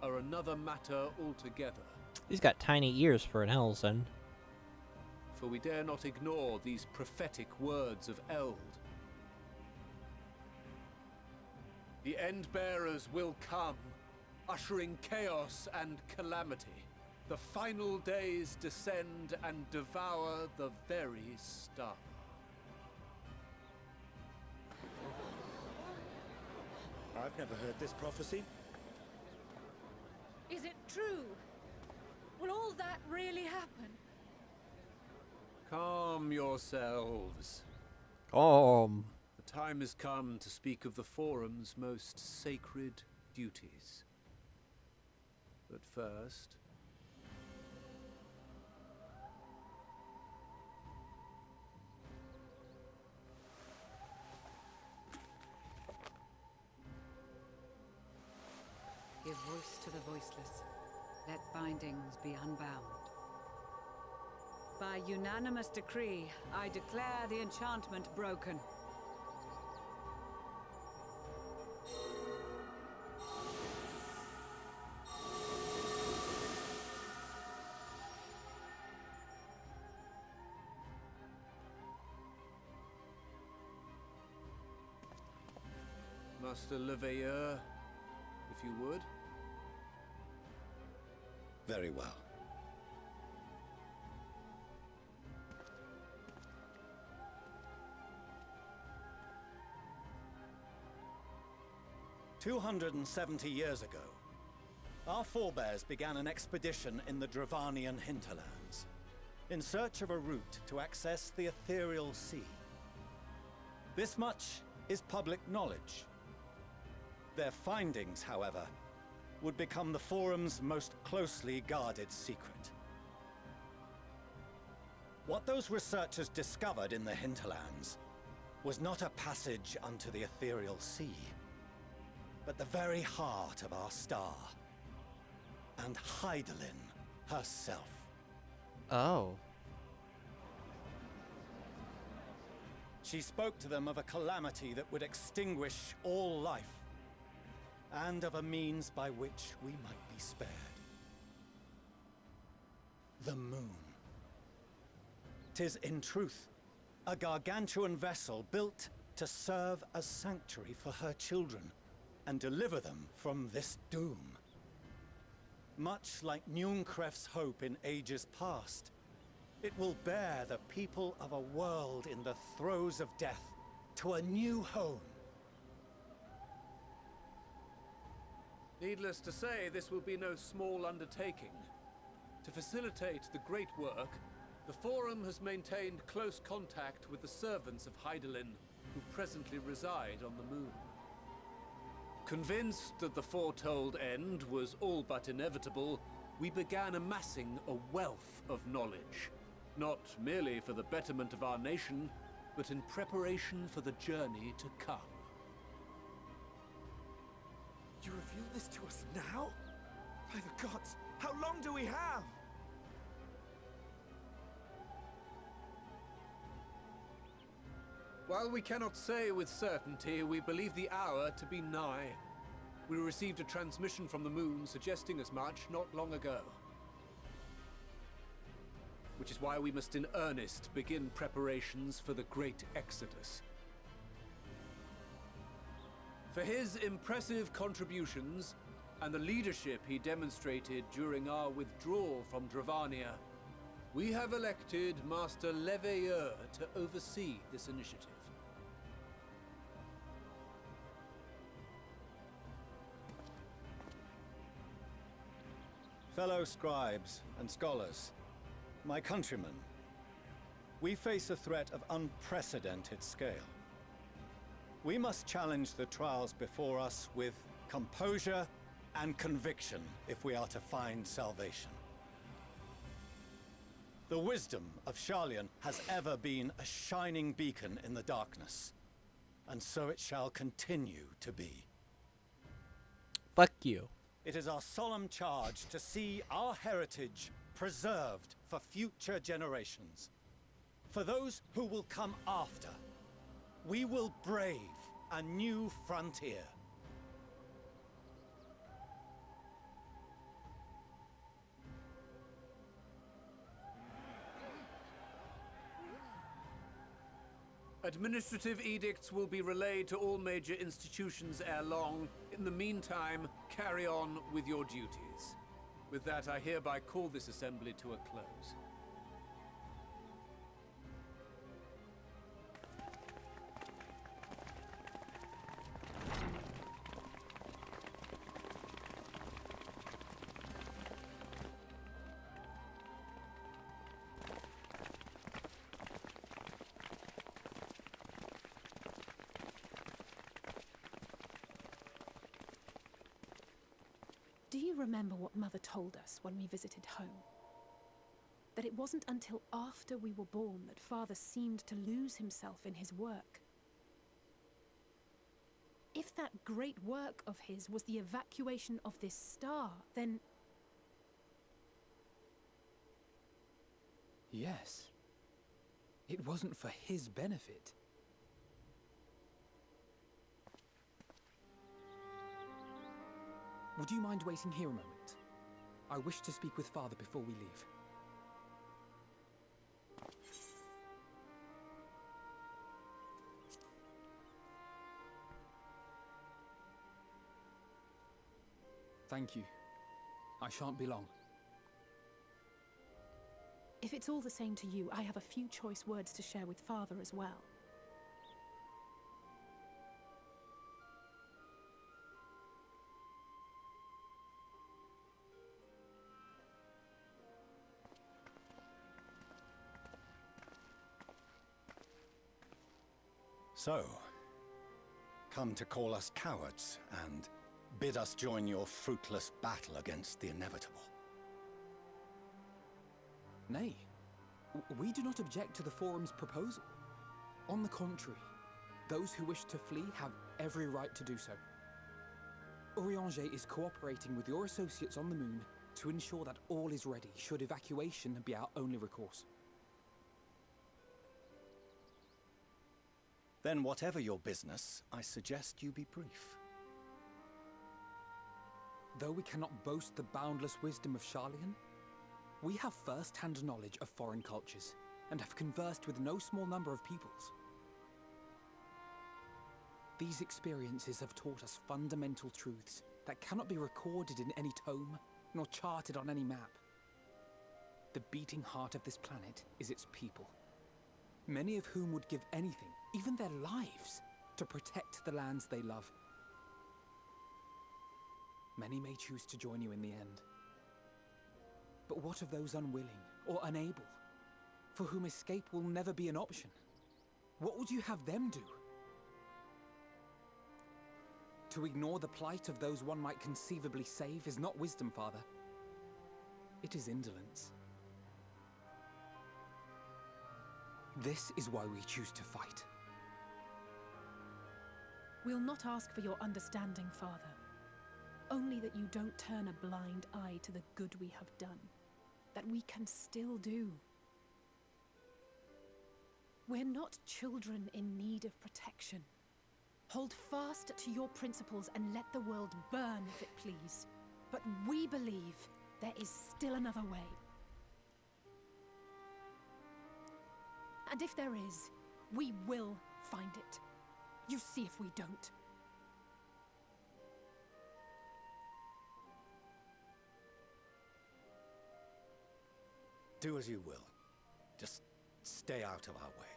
are another matter altogether. He's got tiny ears for an Elzen. For we dare not ignore these prophetic words of Eld. The Endbearers will come, ushering chaos and calamity. The final days descend and devour the very star. I've never heard this prophecy. Is it true? Will all that really happen? Calm yourselves. The time has come to speak of the Forum's most sacred duties. But first... Give voice to the voiceless. Let bindings be unbound. By unanimous decree, I declare the enchantment broken. Master Leveilleur, if you would. Very well. "270 years ago, our forebears began an expedition in the Dravanian hinterlands, in search of a route to access the ethereal sea. This much is public knowledge. Their findings, however, would become the Forum's most closely guarded secret. What those researchers discovered in the hinterlands was not a passage unto the ethereal sea, but the very heart of our star, and Hydaelyn herself. Oh. She spoke to them of a calamity that would extinguish all life, and of a means by which we might be spared. The moon. 'Tis in truth a gargantuan vessel built to serve as sanctuary for her children and deliver them from this doom. Much like Njunkref's hope in ages past, it will bear the people of a world in the throes of death to a new home. Needless to say, this will be no small undertaking. To facilitate the great work, the Forum has maintained close contact with the servants of Hydaelyn, who presently reside on the moon. Convinced that the foretold end was all but inevitable, we began amassing a wealth of knowledge, not merely for the betterment of our nation, but in preparation for the journey to come. You reveal this to us now? By the gods, how long do we have? While we cannot say with certainty, we believe the hour to be nigh. We received a transmission from the moon suggesting as much not long ago. Which is why we must in earnest begin preparations for the great exodus. For his impressive contributions and the leadership he demonstrated during our withdrawal from Dravania, we have elected Master Leveilleur to oversee this initiative. Fellow scribes and scholars, my countrymen, we face a threat of unprecedented scale. We must challenge the trials before us with composure and conviction if we are to find salvation. The wisdom of Sharlayan has ever been a shining beacon in the darkness, and so it shall continue to be. Fuck you. It is our solemn charge to see our heritage preserved for future generations. For those who will come after, we will brave a new frontier. Administrative edicts will be relayed to all major institutions ere long. In the meantime, carry on with your duties. With that, I hereby call this assembly to a close. Do you remember what Mother told us when we visited home? That it wasn't until after we were born that Father seemed to lose himself in his work. If that great work of his was the evacuation of this star, then... Yes. It wasn't for his benefit. Would you mind waiting here a moment? I wish to speak with Father before we leave. Thank you. I shan't be long. If it's all the same to you, I have a few choice words to share with Father as well. So, come to call us cowards and bid us join your fruitless battle against the inevitable. Nay, we do not object to the Forum's proposal. On the contrary, those who wish to flee have every right to do so. Urianger is cooperating with your associates on the moon to ensure that all is ready should evacuation be our only recourse. Then whatever your business, I suggest you be brief. Though we cannot boast the boundless wisdom of Charlian, we have first-hand knowledge of foreign cultures, and have conversed with no small number of peoples. These experiences have taught us fundamental truths that cannot be recorded in any tome, nor charted on any map. The beating heart of this planet is its people, many of whom would give anything, even their lives, to protect the lands they love. Many may choose to join you in the end. But what of those unwilling or unable, for whom escape will never be an option? What would you have them do? To ignore the plight of those one might conceivably save is not wisdom, Father. It is indolence. This is why we choose to fight. We'll not ask for your understanding, Father. Only that you don't turn a blind eye to the good we have done. That we can still do. We're not children in need of protection. Hold fast to your principles and let the world burn if it please. But we believe there is still another way. And if there is, we will find it. You see if we don't. Do as you will. Just stay out of our way.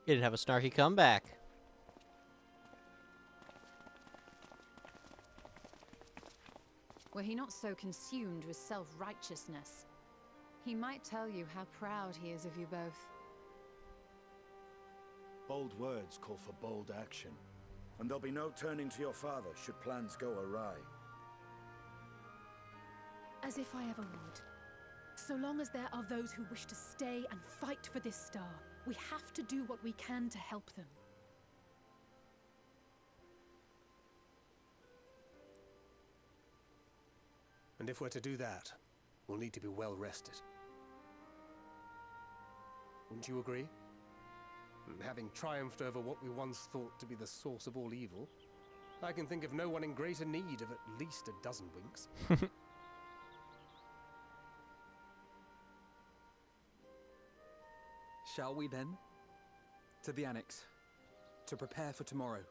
You didn't have a snarky comeback. Were he not so consumed with self-righteousness, he might tell you how proud he is of you both. Bold words call for bold action. And there'll be no turning to your father should plans go awry. As if I ever would. So long as there are those who wish to stay and fight for this star, We have to do what we can to help them. And if we're to do that, we'll need to be well rested. Wouldn't you agree? And having triumphed over what we once thought to be the source of all evil, I can think of no one in greater need of at least a dozen winks. Shall we then? To the Annex, to prepare for tomorrow.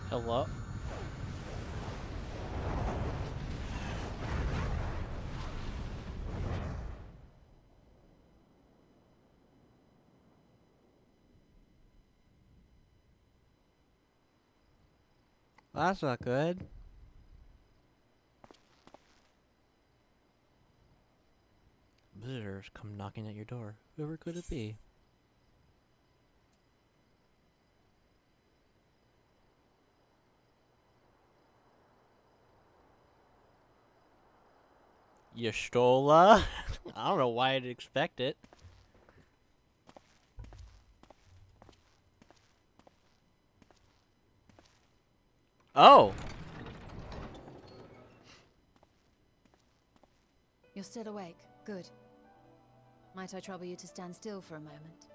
Hello? That's not good. Visitors come knocking at your door. Whoever could it be? Yestola? I don't know why I'd expect it. Oh! You're still awake. Good. Might I trouble you to stand still for a moment?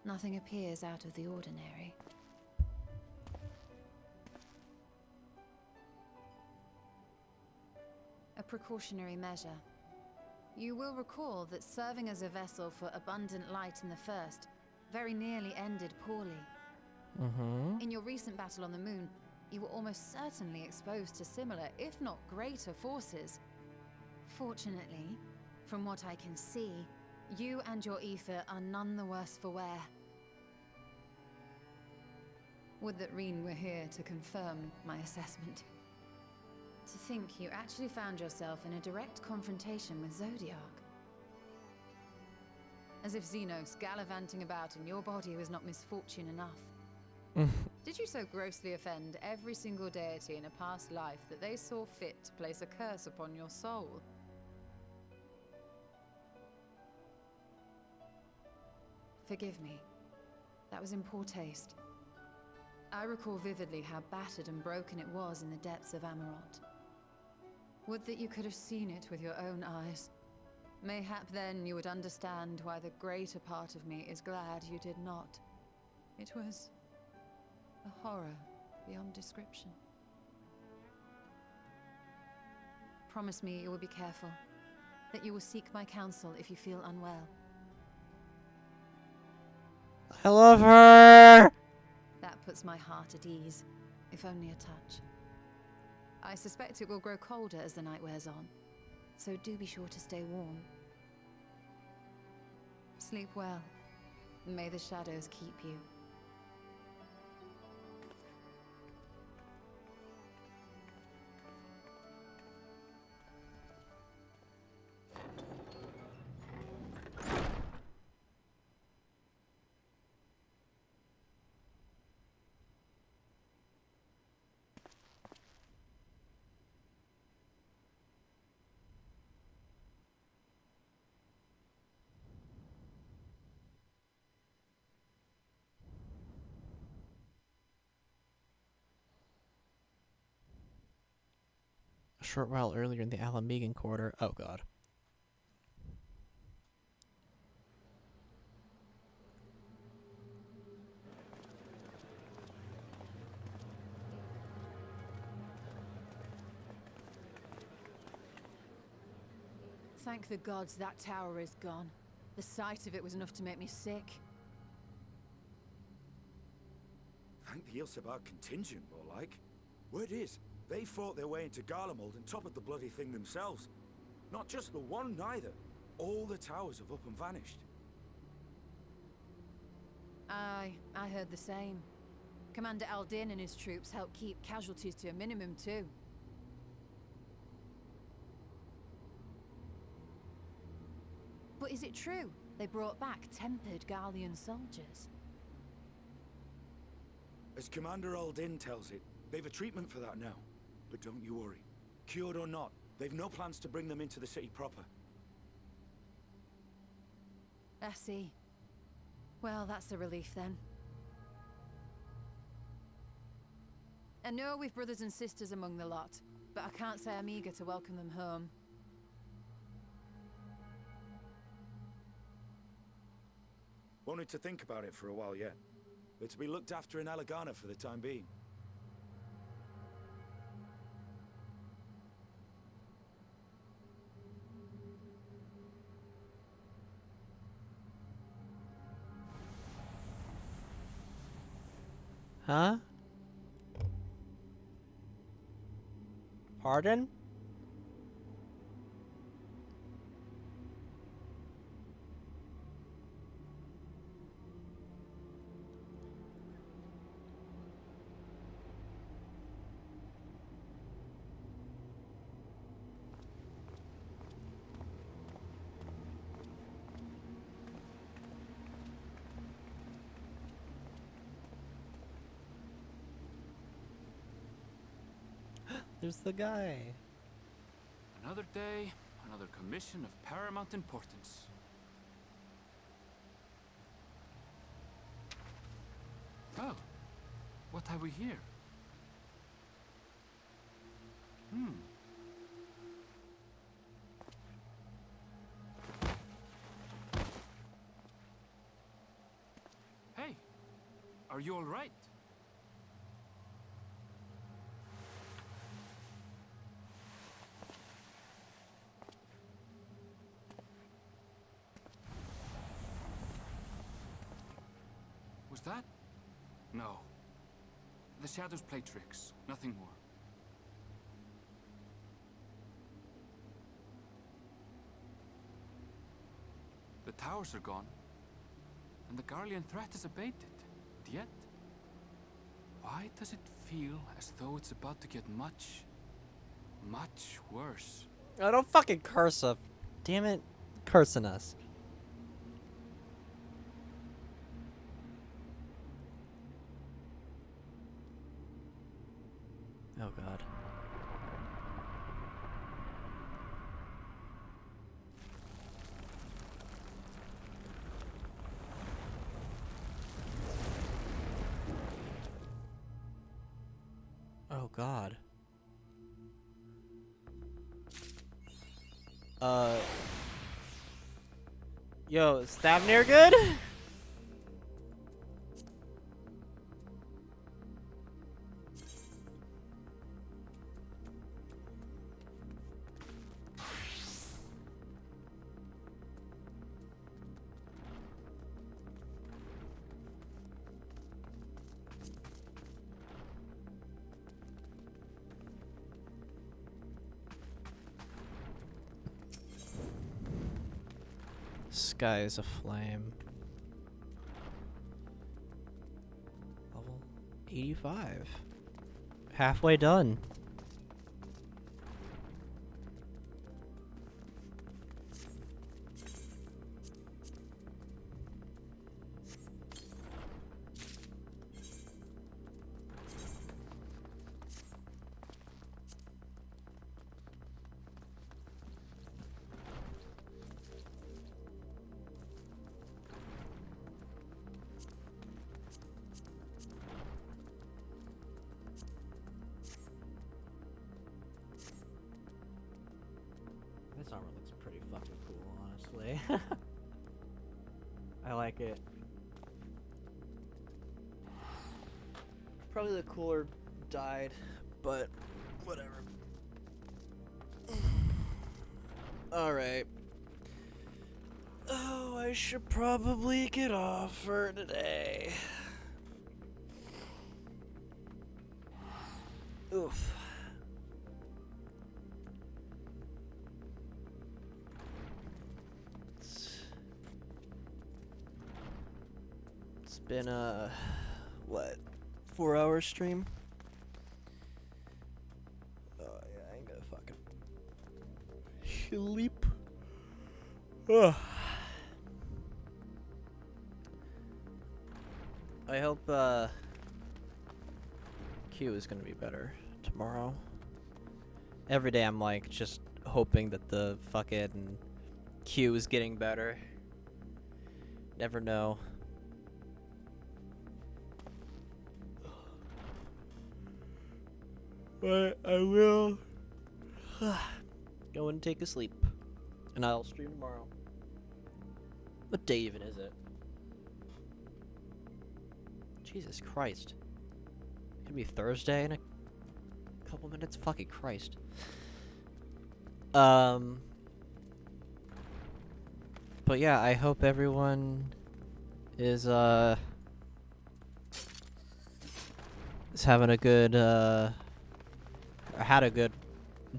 Nothing appears out of the ordinary. A precautionary measure. You will recall that serving as a vessel for abundant light in the First very nearly ended poorly. In your recent battle on the moon, you were almost certainly exposed to similar, if not greater, forces. Fortunately, from what I can see, you and your ether are none the worse for wear. Would that Reen were here to confirm my assessment. To think you actually found yourself in a direct confrontation with Zodiark. As if Xenos gallivanting about in your body was not misfortune enough. Did you so grossly offend every single deity in a past life that they saw fit to place a curse upon your soul? Forgive me. That was in poor taste. I recall vividly how battered and broken it was in the depths of Amarot. Would that you could have seen it with your own eyes. Mayhap then you would understand why the greater part of me is glad you did not. It was a horror beyond description. Promise me you will be careful, that you will seek my counsel if you feel unwell. I love her! That puts my heart at ease, if only a touch. I suspect it will grow colder as the night wears on, so do be sure to stay warm. Sleep well. May the shadows keep you. short while earlier in the Alamegan quarter. Oh god. Thank the gods that tower is gone. The sight of it was enough to make me sick. Thank the Ilsabar contingent, more like. Word is, they fought their way into Garlemald and toppled the bloody thing themselves. Not just the one, neither. All the towers have up and vanished. Aye, I heard the same. Commander Aldin and his troops helped keep casualties to a minimum, too. But is it true they brought back tempered Garlean soldiers? As Commander Aldin tells it, they've a treatment for that now. But don't you worry. Cured or not, they've no plans to bring them into the city proper. I see. Well, that's a relief then. I know we've brothers and sisters among the lot, but I can't say I'm eager to welcome them home. Wanted to think about it for a while yet. They're to be looked after in Alagana for the time being. Huh? Pardon? There's the guy. Another day, another commission of paramount importance. Oh, what have we here? Hey, are you all right? Was that? No. The shadows play tricks, nothing more. The towers are gone, and the Garlean threat is abated. Yet, why does it feel as though it's about to get much, much worse? Oh, don't fucking curse us. Damn it. Cursing us. Oh god. Oh god. Yo, is Thavnir good? Sky is aflame. Level 85. Halfway done. This armor looks pretty fucking cool, honestly. I like it. Probably the cooler dyed, but whatever. Alright. Oh, I should probably get off for today. Oof. It's been a what, 4-hour stream? Oh yeah, I ain't gonna fucking sleep. Ugh. I hope Q is gonna be better tomorrow. Every day I'm like just hoping that the fucking Q is getting better. Never know. But I will go and take a sleep. And I'll stream tomorrow. What day even is it? Jesus Christ. It's gonna be Thursday in a couple minutes? Fucking Christ. But yeah, I hope everyone is having a good or had a good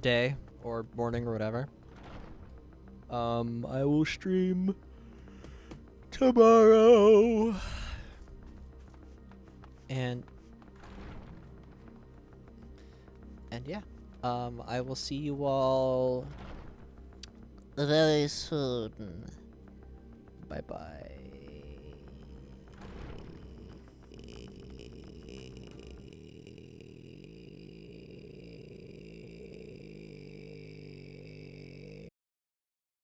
day or morning or whatever. I will stream tomorrow. And yeah, I will see you all very soon. Bye bye.